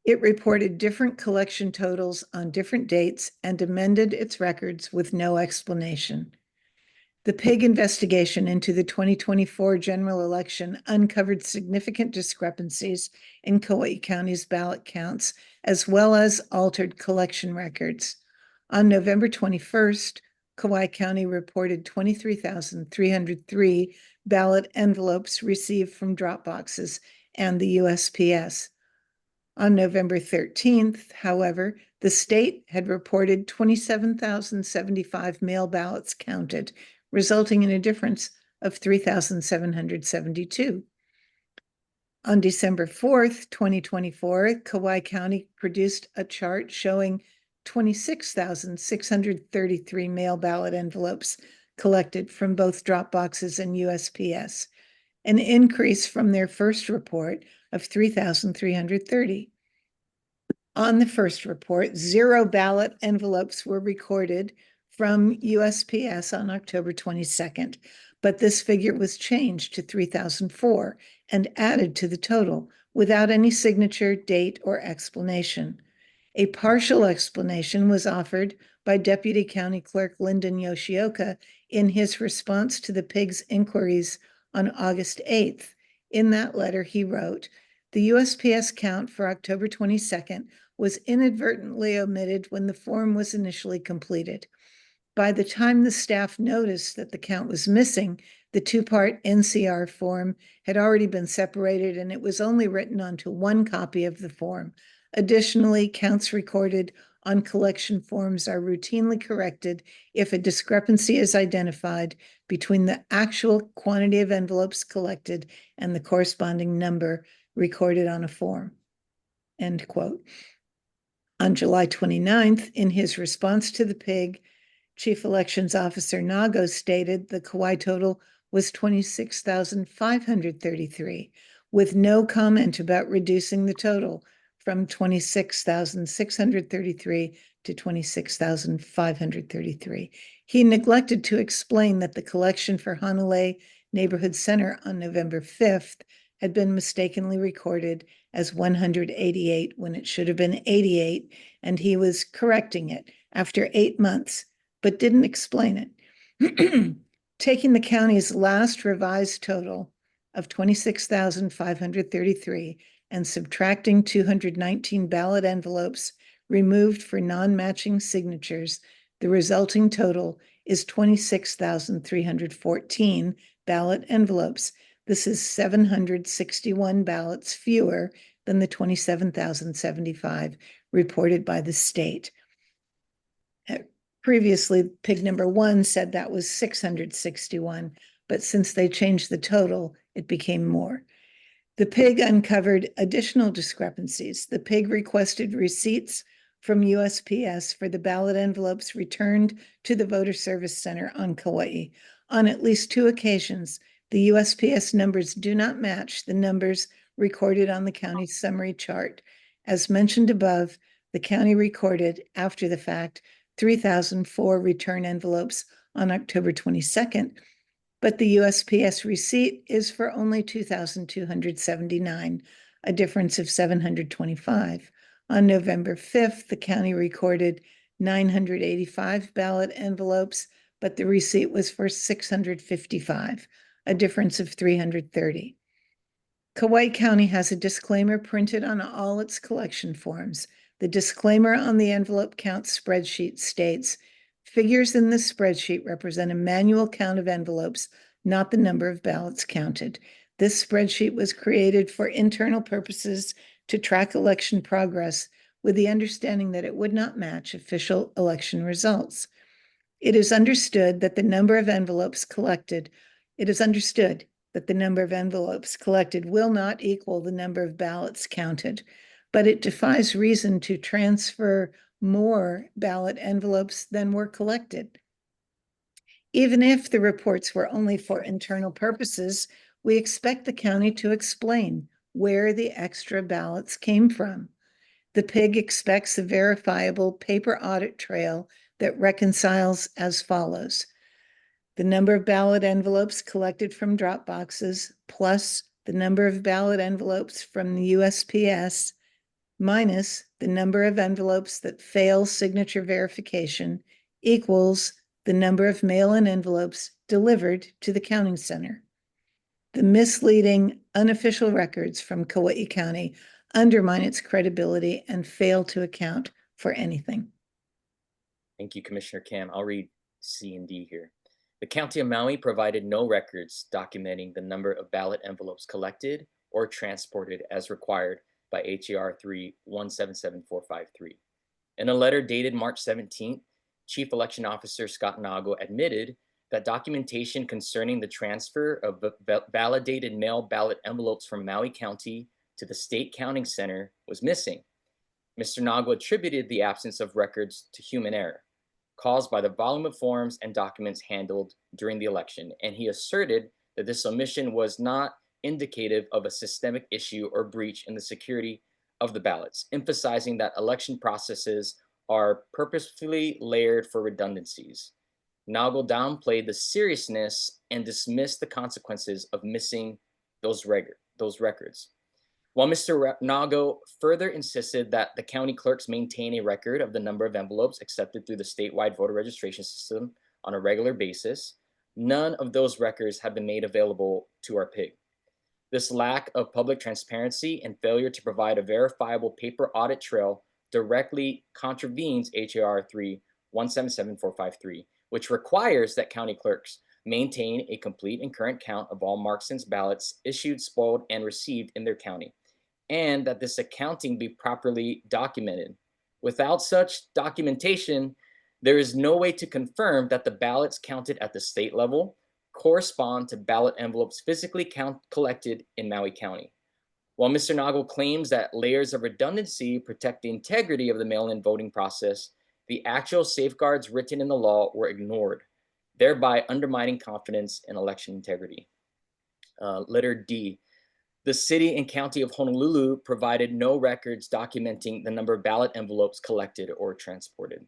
it reported different collection totals on different dates and amended its records with no explanation. The PIG investigation into the 2024 general election uncovered significant discrepancies in Kauai County's ballot counts, as well as altered collection records. On November 21st, Kauai County reported 23,303 ballot envelopes received from drop boxes and the USPS. On November 13th, however, the state had reported 27,075 mail ballots counted, resulting in a difference of 3,772. On December 4th, 2024, Kauai County produced a chart showing 26,633 mail ballot envelopes collected from both drop boxes and USPS, an increase from their first report of 3,330. On the first report, 0 ballot envelopes were recorded from USPS on October 22nd, but this figure was changed to 3,004 and added to the total without any signature, date, or explanation. A partial explanation was offered by Deputy County Clerk Lyndon Yoshioka in his response to the PIG's inquiries on August 8th. In that letter, he wrote, "The USPS count for October 22nd was inadvertently omitted when the form was initially completed. By the time the staff noticed that the count was missing, the two-part NCR form had already been separated and it was only written onto one copy of the form. Additionally, counts recorded on collection forms are routinely corrected if a discrepancy is identified between the actual quantity of envelopes collected and the corresponding number recorded on a form." End quote. On July 29th, in his response to the PIG, Chief Elections Officer Nago stated the Kauai total was 26,533, with no comment about reducing the total from 26,633 to 26,533. He neglected to explain that the collection for Hanalei Neighborhood Center on November 5th had been mistakenly recorded as 188 when it should have been 88, and he was correcting it after 8 months, but didn't explain it. Taking the county's last revised total of 26,533 and subtracting 219 ballot envelopes removed for non-matching signatures, the resulting total is 26,314 ballot envelopes. This is 761 ballots fewer than the 27,075 reported by the state. Previously, PIG number 1 said that was 661, but since they changed the total, it became more. The PIG uncovered additional discrepancies. The PIG requested receipts from USPS for the ballot envelopes returned to the Voter Service Center on Kauai. On at least 2 occasions, the USPS numbers do not match the numbers recorded on the county's summary chart. As mentioned above, the county recorded, after the fact, 3,004 return envelopes on October 22nd, but the USPS receipt is for only 2,279, a difference of 725. On November 5th, the county recorded 985 ballot envelopes, but the receipt was for 655, a difference of 330. Kauai County has a disclaimer printed on all its collection forms. The disclaimer on the envelope count spreadsheet states, "Figures in this spreadsheet represent a manual count of envelopes, not the number of ballots counted. This spreadsheet was created for internal purposes to track election progress with the understanding that it would not match official election results. It is understood that the number of envelopes collected will not equal the number of ballots counted, but it defies reason to transfer more ballot envelopes than were collected. Even if the reports were only for internal purposes, we expect the county to explain where the extra ballots came from. The PIG expects a verifiable paper audit trail that reconciles as follows: the number of ballot envelopes collected from drop boxes plus the number of ballot envelopes from the USPS minus the number of envelopes that fail signature verification equals the number of mail-in envelopes delivered to the counting center. The misleading unofficial records from Kauai County undermine its credibility and fail to account for anything." Thank you, Commissioner Cam. I'll read C and D here. The County of Maui provided no records documenting the number of ballot envelopes collected or transported as required by HER 3177453. In a letter dated March 17th, Chief Election Officer Scott Nago admitted that documentation concerning the transfer of validated mail ballot envelopes from Maui County to the State Counting Center was missing. Mr. Nago attributed the absence of records to human error caused by the volume of forms and documents handled during the election, and he asserted that this omission was not indicative of a systemic issue or breach in the security of the ballots, emphasizing that election processes are purposefully layered for redundancies. Nago downplayed the seriousness and dismissed the consequences of missing those those records. While Mr. Nago further insisted that the county clerks maintain a record of the number of envelopes accepted through the statewide voter registration system on a regular basis, none of those records have been made available to our PIG. This lack of public transparency and failure to provide a verifiable paper audit trail directly contravenes HAR 3177453, which requires that county clerks maintain a complete and current count of all Markson's ballots issued, spoiled, and received in their county, and that this accounting be properly documented. Without such documentation, there is no way to confirm that the ballots counted at the state level correspond to ballot envelopes physically collected in Maui County. While Mr. Nago claims that layers of redundancy protect the integrity of the mail-in voting process, the actual safeguards written in the law were ignored, thereby undermining confidence in election integrity. Letter D, the city and county of Honolulu provided no records documenting the number of ballot envelopes collected or transported.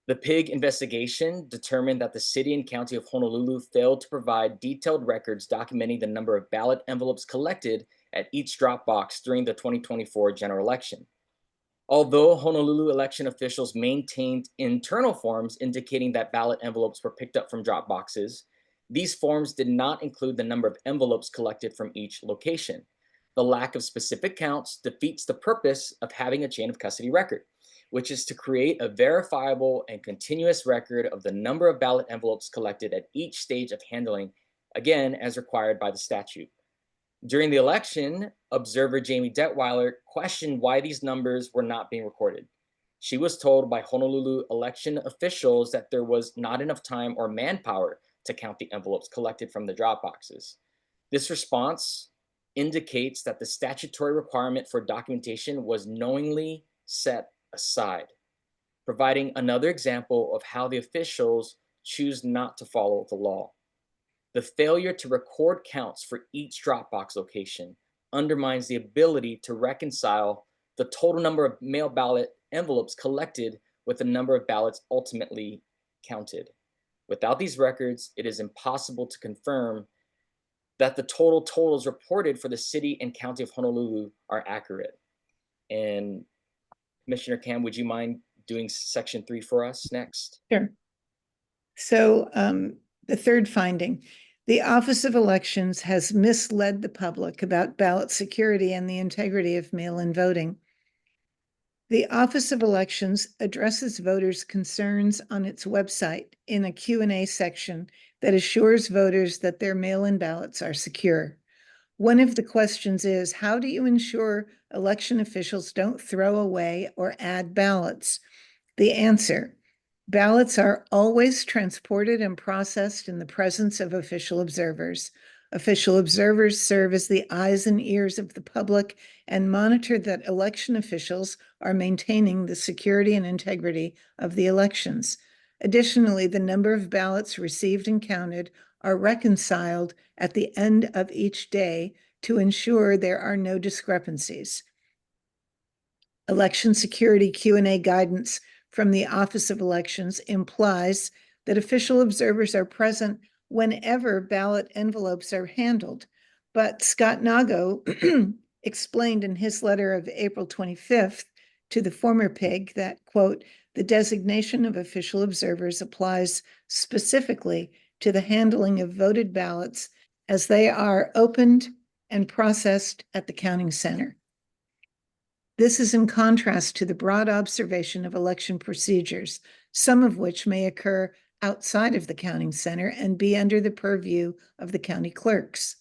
The PIG investigation determined that the city and county of Honolulu failed to provide detailed records documenting the number of ballot envelopes collected at each drop box during the 2024 general election. Although Honolulu election officials maintained internal forms indicating that ballot envelopes were picked up from drop boxes, these forms did not include the number of envelopes collected from each location. The lack of specific counts defeats the purpose of having a chain of custody record, which is to create a verifiable and continuous record of the number of ballot envelopes collected at each stage of handling, again, as required by the statute. During the election, observer Jamie Detweiler questioned why these numbers were not being recorded. She was told by Honolulu election officials that there was not enough time or manpower to count the envelopes collected from the drop boxes. This response indicates that the statutory requirement for documentation was knowingly set aside, providing another example of how the officials choose not to follow the law. The failure to record counts for each Dropbox location undermines the ability to reconcile the total number of mail ballot envelopes collected with the number of ballots ultimately counted. Without these records, it is impossible to confirm that the totals reported for the city and county of Honolulu are accurate. And Commissioner Cam, would you mind doing section 3 for us next? Sure. So the third finding, the Office of Elections has misled the public about ballot security and the integrity of mail-in voting. The Office of Elections addresses voters' concerns on its website in a Q&A section that assures voters that their mail-in ballots are secure. One of the questions is, how do you ensure election officials don't throw away or add ballots? The answer: ballots are always transported and processed in the presence of official observers. Official observers serve as the eyes and ears of the public and monitor that election officials are maintaining the security and integrity of the elections. Additionally, the number of ballots received and counted are reconciled at the end of each day to ensure there are no discrepancies. Election security Q&A guidance from the Office of Elections implies that official observers are present whenever ballot envelopes are handled. But Scott Nago explained in his letter of April 25th to the former PIG that, quote, the designation of official observers applies specifically to the handling of voted ballots as they are opened and processed at the counting center. This is in contrast to the broad observation of election procedures, some of which may occur outside of the counting center and be under the purview of the county clerks.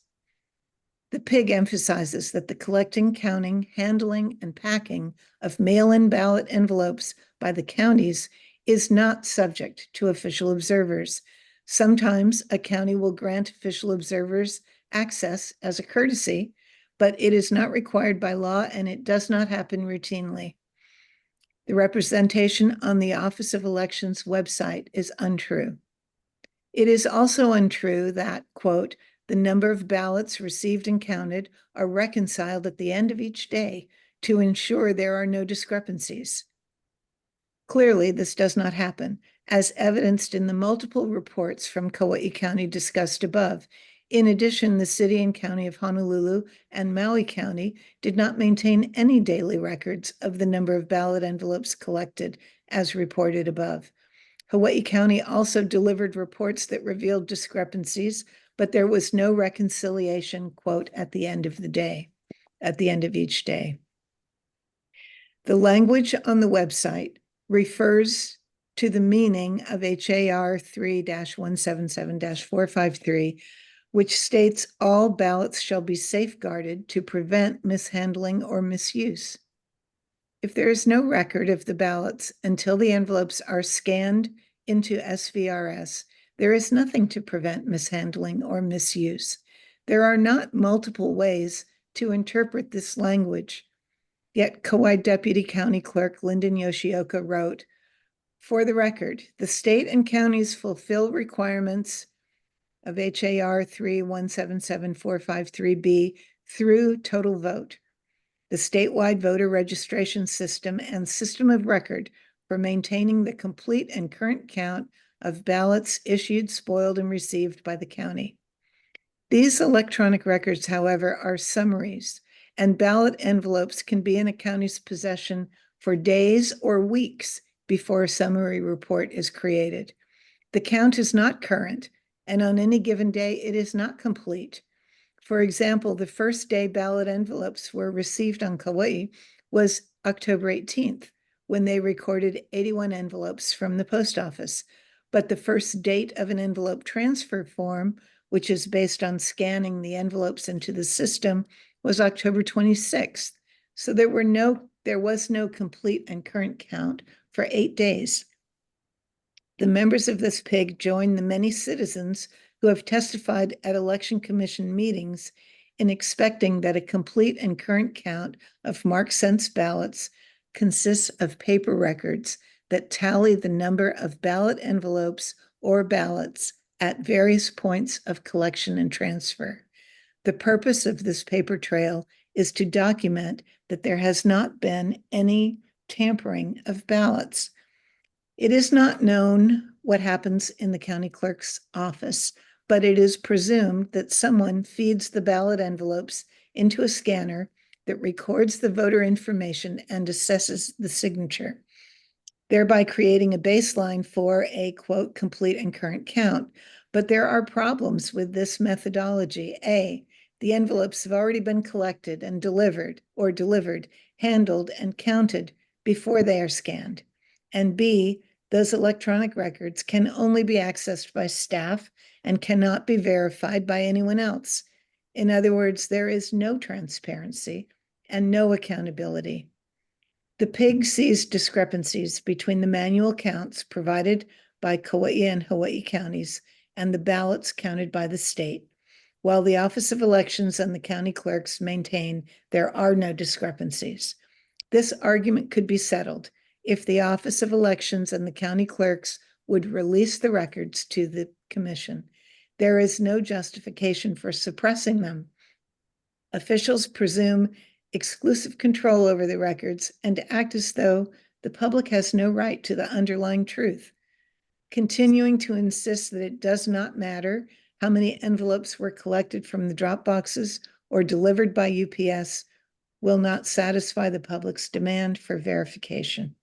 The PIG emphasizes that the collecting, counting, handling, and packing of mail-in ballot envelopes by the counties is not subject to official observers. Sometimes a county will grant official observers access as a courtesy, but it is not required by law and it does not happen routinely. The representation on the Office of Elections website is untrue. It is also untrue that, quote, the number of ballots received and counted are reconciled at the end of each day to ensure there are no discrepancies. Clearly, this does not happen, as evidenced in the multiple reports from Kauai County discussed above. In addition, the city and county of Honolulu and Maui County did not maintain any daily records of the number of ballot envelopes collected as reported above. Hawaii County also delivered reports that revealed discrepancies, but there was no reconciliation, quote, at the end of the day, at the end of each day. The language on the website refers to the meaning of HAR 3-177-453, which states all ballots shall be safeguarded to prevent mishandling or misuse. If there is no record of the ballots until the envelopes are scanned into SVRS, there is nothing to prevent mishandling or misuse. There are not multiple ways to interpret this language. Yet Kauai Deputy County Clerk Lyndon Yoshioka wrote, "For the record, the state and counties fulfill requirements of HAR 3-177-453B through total vote, the statewide voter registration system and system of record for maintaining the complete and current count of ballots issued, spoiled, and received by the county. These electronic records, however, are summaries, and ballot envelopes can be in a county's possession for days or weeks before a summary report is created. The count is not current, and on any given day, it is not complete. For example, the first day ballot envelopes were received on Kauai was October 18th, when they recorded 81 envelopes from the post office. But the first date of an envelope transfer form, which is based on scanning the envelopes into the system, was October 26th. So there was no complete and current count for 8 days. The members of this PIG join the many citizens who have testified at Election Commission meetings in expecting that a complete and current count of marked sense ballots consists of paper records that tally the number of ballot envelopes or ballots at various points of collection and transfer. The purpose of this paper trail is to document that there has not been any tampering of ballots. It is not known what happens in the county clerk's office, but it is presumed that someone feeds the ballot envelopes into a scanner that records the voter information and assesses the signature, thereby creating a baseline for a, quote, complete and current count. But there are problems with this methodology. A, the envelopes have already been collected and delivered, handled, and counted before they are scanned. And B, those electronic records can only be accessed by staff and cannot be verified by anyone else. In other words, there is no transparency and no accountability. The PIG sees discrepancies between the manual counts provided by Kauai and Hawaii counties and the ballots counted by the state, while the Office of Elections and the county clerks maintain there are no discrepancies. This argument could be settled if the Office of Elections and the county clerks would release the records to the commission. There is no justification for suppressing them. Officials presume exclusive control over the records and act as though the public has no right to the underlying truth. Continuing to insist that it does not matter how many envelopes were collected from the drop boxes or delivered by UPS will not satisfy the public's demand for verification.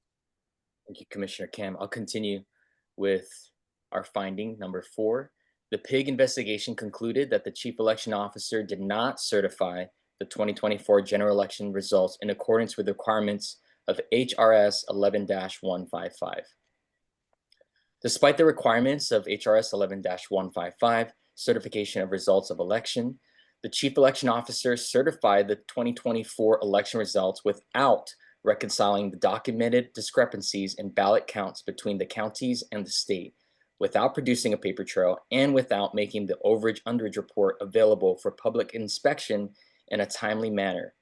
Thank you, Commissioner Kam. I'll continue with our finding number 4. The PIG investigation concluded that the chief election officer did not certify the 2024 general election results in accordance with the requirements of HRS 11-155. Despite the requirements of HRS 11-155, certification of results of election, the chief election officer certified the 2024 election results without reconciling the documented discrepancies in ballot counts between the counties and the state, without producing a paper trail, and without making the overage-underage report available for public inspection in a timely manner.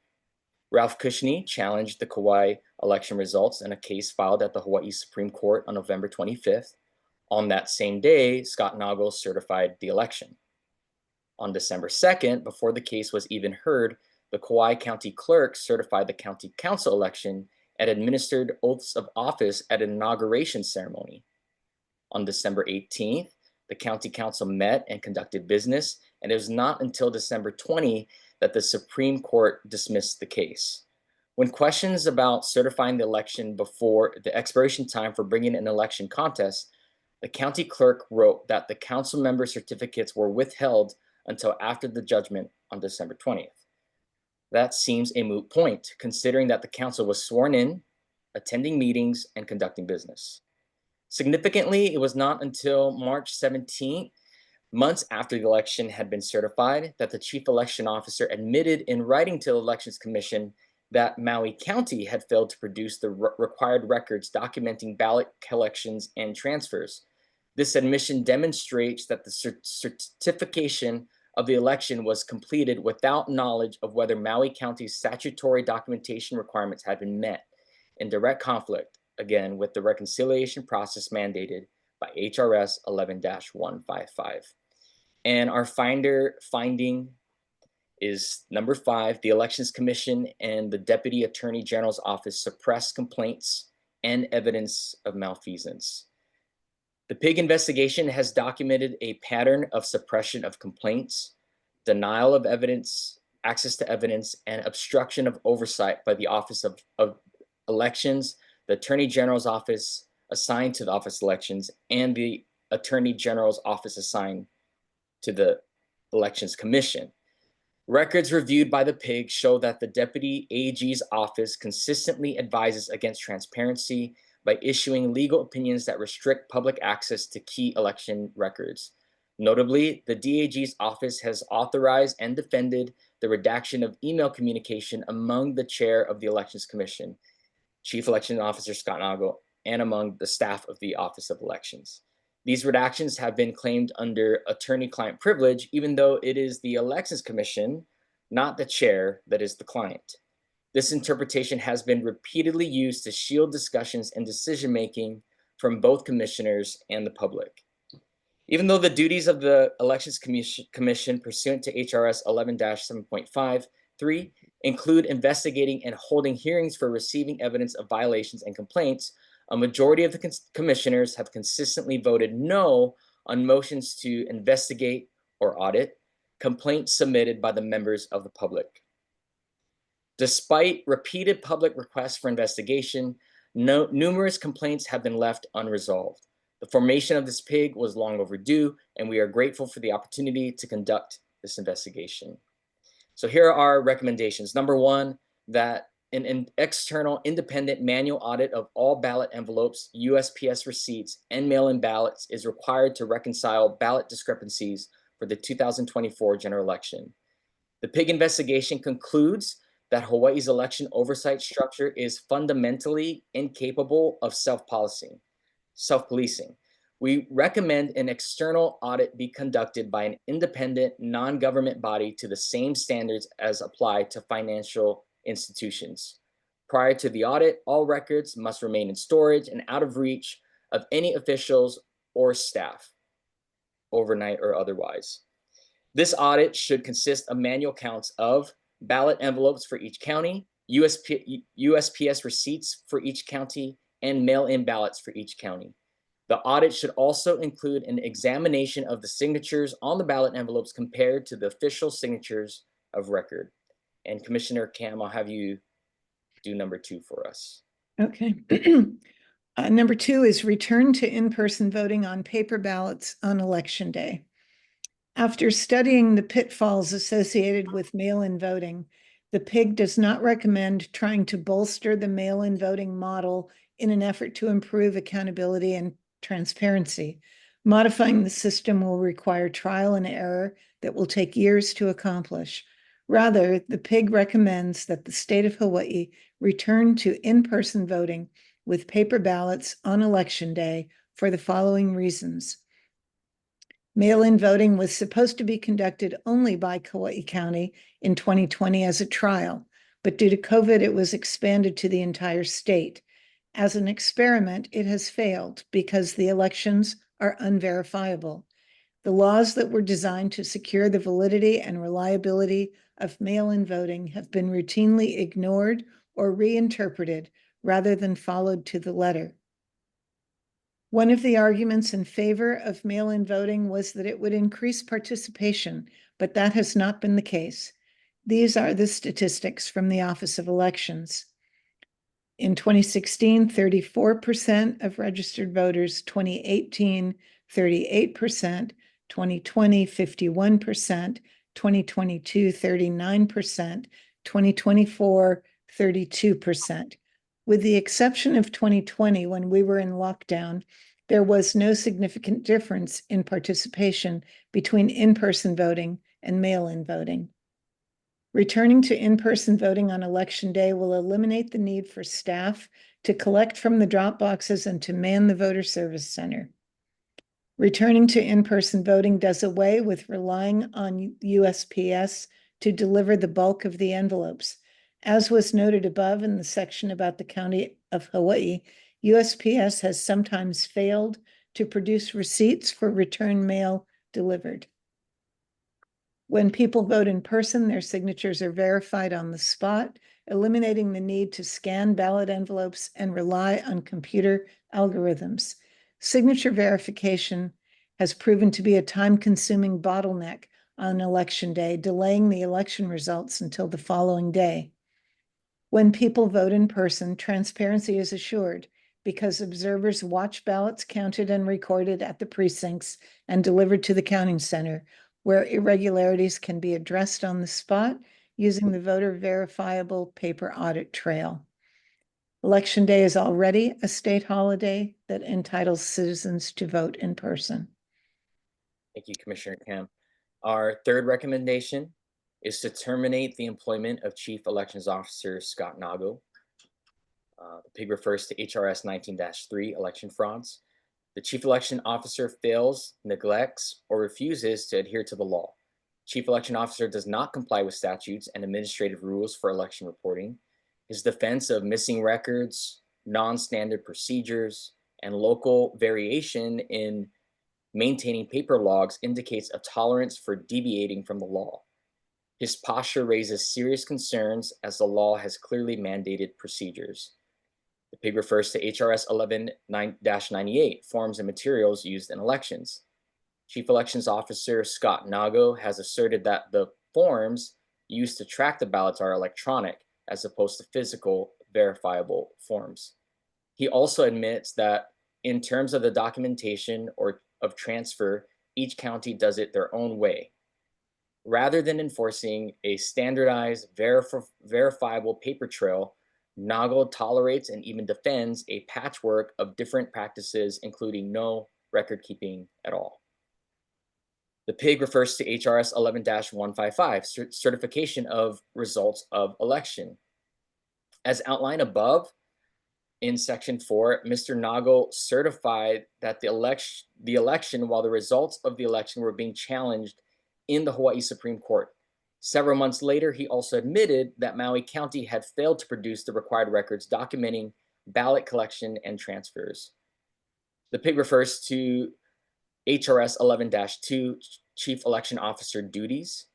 Ralph Cushney challenged the Kauai election results in a case filed at the Hawaii Supreme Court on November 25th. On that same day, Scott Nagel certified the election. On December 2nd, before the case was even heard, the Kauai County Clerk certified the County Council election and administered oaths of office at an inauguration ceremony. On December 18th, the County Council met and conducted business and it was not until December 20 that the Supreme Court dismissed the case. When questions about certifying the election before the expiration time for bringing an election contest, the county clerk wrote that the council member certificates were withheld until after the judgment on December 20th. That seems a moot point, considering that the council was sworn in, attending meetings, and conducting business. Significantly, it was not until March 17th, months after the election had been certified, that the chief election officer admitted in writing to the Elections Commission that Maui County had failed to produce the required records documenting ballot collections and transfers. This admission demonstrates that the certification of the election was completed without knowledge of whether Maui County's statutory documentation requirements had been met, in direct conflict, again, with the reconciliation process mandated by HRS 11-155. And our finding is number 5, the Elections Commission and the Deputy Attorney General's Office suppressed complaints and evidence of malfeasance. The PIG investigation has documented a pattern of suppression of complaints, denial of evidence, access to evidence, and obstruction of oversight by the Office of Elections, the Attorney General's Office assigned to the Office of Elections, and the Attorney General's Office assigned to the Elections Commission. Records reviewed by the PIG show that the Deputy AG's office consistently advises against transparency by issuing legal opinions that restrict public access to key election records. Notably, the DAG's office has authorized and defended the redaction of email communication among the chair of the Elections Commission, Chief Election Officer Scott Nagle, and among the staff of the Office of Elections. These redactions have been claimed under attorney-client privilege, even though it is the Elections Commission, not the chair, that is the client. This interpretation has been repeatedly used to shield discussions and decision-making from both commissioners and the public. Even though the duties of the Elections Commission pursuant to HRS 11-7.53 include investigating and holding hearings for receiving evidence of violations and complaints, a majority of the commissioners have consistently voted no on motions to investigate or audit complaints submitted by the members of the public. Despite repeated public requests for investigation, numerous complaints have been left unresolved. The formation of this PIG was long overdue, and we are grateful for the opportunity to conduct this investigation. So here are our recommendations. Number 1, that an external independent manual audit of all ballot envelopes, USPS receipts, and mail-in ballots is required to reconcile ballot discrepancies for the 2024 general election. The PIG investigation concludes that Hawaii's election oversight structure is fundamentally incapable of self-policing. We recommend an external audit be conducted by an independent non-government body to the same standards as apply to financial institutions. Prior to the audit, all records must remain in storage and out of reach of any officials or staff, overnight or otherwise. This audit should consist of manual counts of ballot envelopes for each county, USPS receipts for each county, and mail-in ballots for each county. The audit should also include an examination of the signatures on the ballot envelopes compared to the official signatures of record. And Commissioner Cam, I'll have you do number 2 for us. Okay. Number 2 is return to in-person voting on paper ballots on Election Day. After studying the pitfalls associated with mail-in voting, the PIG does not recommend trying to bolster the mail-in voting model in an effort to improve accountability and transparency. Modifying the system will require trial and error that will take years to accomplish. Rather, the PIG recommends that the state of Hawaii return to in-person voting with paper ballots on Election Day for the following reasons. Mail-in voting was supposed to be conducted only by Kauai County in 2020 as a trial, but due to COVID, it was expanded to the entire state. As an experiment, it has failed because the elections are unverifiable. The laws that were designed to secure the validity and reliability of mail-in voting have been routinely ignored or reinterpreted rather than followed to the letter. One of the arguments in favor of mail-in voting was that it would increase participation but that has not been the case. These are the statistics from the Office of Elections. In 2016, 34% of registered voters, 2018, 38%, 2020, 51%, 2022, 39%, 2024, 32%. With the exception of 2020, when we were in lockdown, there was no significant difference in participation between in-person voting and mail-in voting. Returning to in-person voting on election day will eliminate the need for staff to collect from the drop boxes and to man the voter service center. Returning to in-person voting does away with relying on USPS to deliver the bulk of the envelopes. As was noted above in the section about the County of Hawaii, USPS has sometimes failed to produce receipts for return mail delivered. When people vote in person, their signatures are verified on the spot, eliminating the need to scan ballot envelopes and rely on computer algorithms. Signature verification has proven to be a time-consuming bottleneck on election day, delaying the election results until the following day. When people vote in person, transparency is assured because observers watch ballots counted and recorded at the precincts and delivered to the counting center, where irregularities can be addressed on the spot using the voter verifiable paper audit trail. Election Day is already a state holiday that entitles citizens to vote in person. Thank you, Commissioner Kim. Our third recommendation is to terminate the employment of Chief Elections Officer Scott Nago. The PIG refers to HRS 19-3 election frauds. The Chief Election Officer fails, neglects, or refuses to adhere to the law. Chief Election Officer does not comply with statutes and administrative rules for election reporting. His defense of missing records, non-standard procedures, and local variation in maintaining paper logs indicates a tolerance for deviating from the law. His posture raises serious concerns as the law has clearly mandated procedures. The PIG refers to HRS 11-98, forms and materials used in elections. Chief Elections Officer Scott Nago has asserted that the forms used to track the ballots are electronic as opposed to physical verifiable forms. He also admits that in terms of the documentation or of transfer, each county does it their own way. Rather than enforcing a standardized verifiable paper trail, Nago tolerates and even defends a patchwork of different practices, including no record keeping at all. The PIG refers to HRS 11-155, certification of results of election. As outlined above in section 4, Mr. Nago certified that the election, while the results of the election were being challenged in the Hawaii Supreme Court. Several months later, he also admitted that Maui County had failed to produce the required records documenting ballot collection and transfers. The PIG refers to HRS 11-2, Chief Election Officer duties.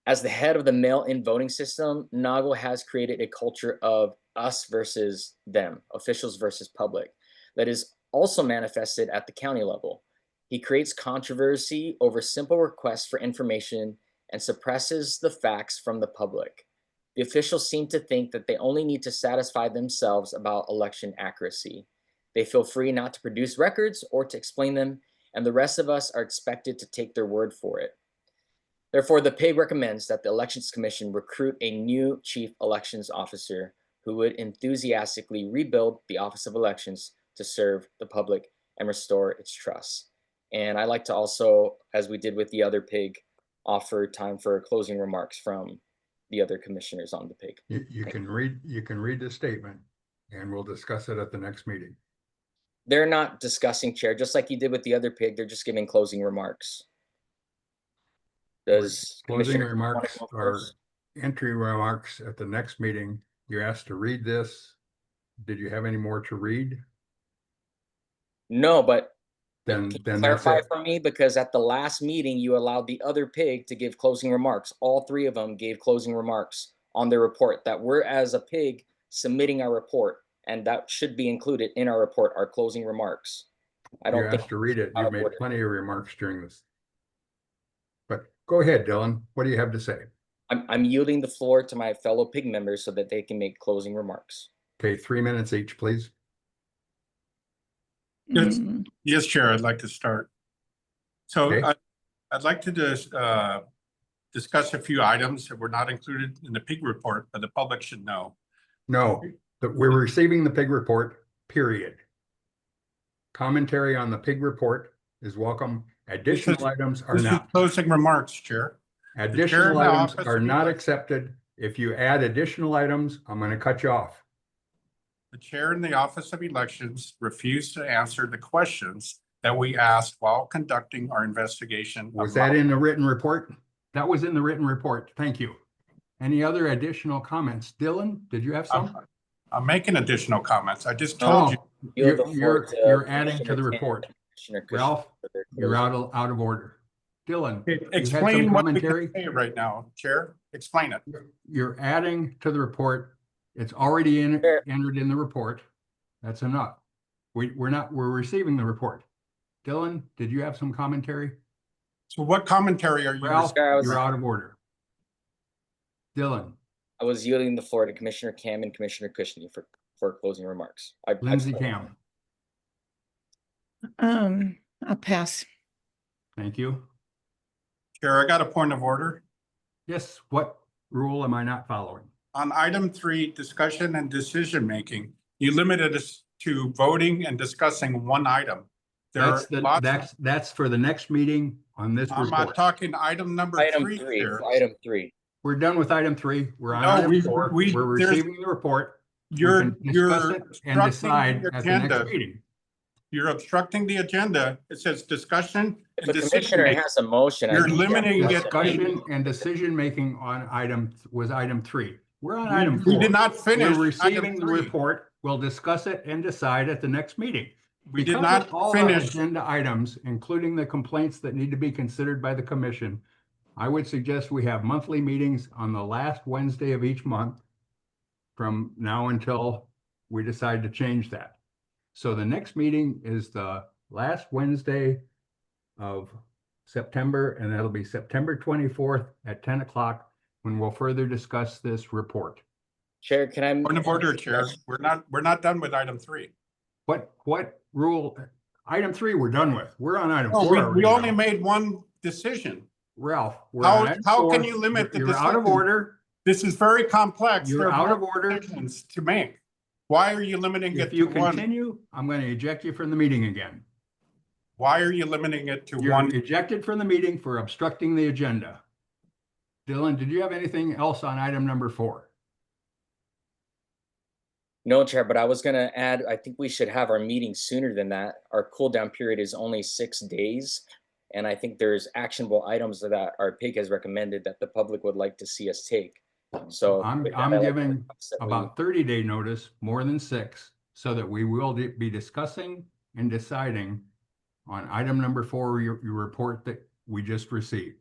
As the head of the mail-in voting system, Nago has created a culture of us versus them, officials versus public, that is also manifested at the county level. He creates controversy over simple requests for information and suppresses the facts from the public. The officials seem to think that they only need to satisfy themselves about election accuracy. They feel free not to produce records or to explain them, and the rest of us are expected to take their word for it. Therefore, the PIG recommends that the Elections Commission recruit a new Chief Elections Officer who would enthusiastically rebuild the Office of Elections to serve the public and restore its trust. And I like to also, as we did with the other PIG, offer time for closing remarks from the other commissioners on the PIG. You can read the statement and we'll discuss it at the next meeting. They're not discussing, Chair, just like you did with the other PIG, they're just giving closing remarks. Does Closing Commissioner remarks are entry remarks at the next meeting. You're asked to read this. Did you have any more to read? No, but Then that's clarify it. for me, because at the last meeting, you allowed the other PIG to give closing remarks. All three of them gave closing remarks on their report that we're, as a PIG, submitting our report, and that should be included in our report, our closing remarks. I don't You're think asked to read it. out You of made order. plenty of remarks during this. But Go ahead, Dylan. What do you have to say? I'm yielding the floor to my fellow pig members so that they can make closing remarks. Okay, 3 minutes each, please. Yes, yes, Chair, I'd like to start. So Okay. I'd like to just discuss a few items that were not included in the pig report, but the public should know. No, that we're receiving the pig report, period. Commentary on the pig report is welcome. Additional items are This is not. closing remarks, Chair. Additional in the items office are of not elec- accepted. If you add additional items, I'm going to cut you off. The chair in the Office of Elections refused to answer the questions that we asked while conducting our investigation. Was that in the written report? That was in the written report. Thank you. Any other additional comments? Dylan, did you have some? I'm making additional comments. I just told you. You're adding to the report. Ralph, you're out of order. Dylan, you had some Explain what we commentary? can say right now, Chair. Explain it. You're adding to the report. It's already entered in the report. That's enough. We're receiving the report. Dylan, did you have some commentary? So what commentary are you? Ralph, you're out of order. Dylan. I was yielding the floor to Commissioner Cam and Commissioner Cushney for closing remarks. Lindsey Cam. I'll pass. Thank you. Chair, I got a point of order. Yes, what rule am I not following? On item 3, discussion and decision making, you limited us to voting and discussing one item. That's for the next meeting on this I'm report. not talking item number Item 3 3, here. item 3. We're done with item 3. We're on No, item 4. We're there's- receiving the report. We You're can discuss it and obstructing decide the at the next agenda. meeting. You're obstructing the agenda. It says discussion and The decision commissioner making. has a motion. I You're think you have to limiting it. Discussion and decision making on item 3. We're on item 4. We did not finish We're receiving item the 3. report. We'll discuss it and decide at the next meeting. We did Because not of all the finish. agenda items, including the complaints that need to be considered by the commission, I would suggest we have monthly meetings on the last Wednesday of each month from now until we decide to change that. So the next meeting is the last Wednesday of September, and that'll be September 24th at 10 o'clock when we'll further discuss this report. Chair, can I? Point of order, Chair. We're not done with item 3. What rule? Item 3 we're done with. We're on item No, 4. we only made one decision. Ralph, we're on item How 4. can you limit the You're out of decision? order. This is very complex. You're There are out of more order. decisions to make. Why are you limiting it If you to one? continue, I'm going to eject you from the meeting again. Why are you limiting it to You're one? ejected from the meeting for obstructing the agenda. Dylan, did you have anything else on item number 4? No, Chair, but I was gonna add, I think we should have our meeting sooner than that. Our cool down period is only 6 days. And I think there's actionable items that our PIG has recommended that the public would like to see us take. So I'm with that, I'd like to giving request that we- about 30-day notice, more than 6, so that we will be discussing and deciding on item number 4, your report that we just received.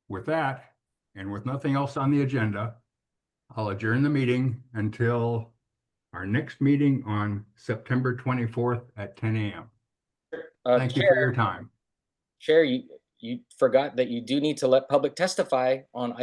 With that, and with nothing else on the agenda, I'll adjourn the meeting until our next meeting on September 24th at 10 a.m. Thank you for your time. Chair, you forgot that you do need to let public testify on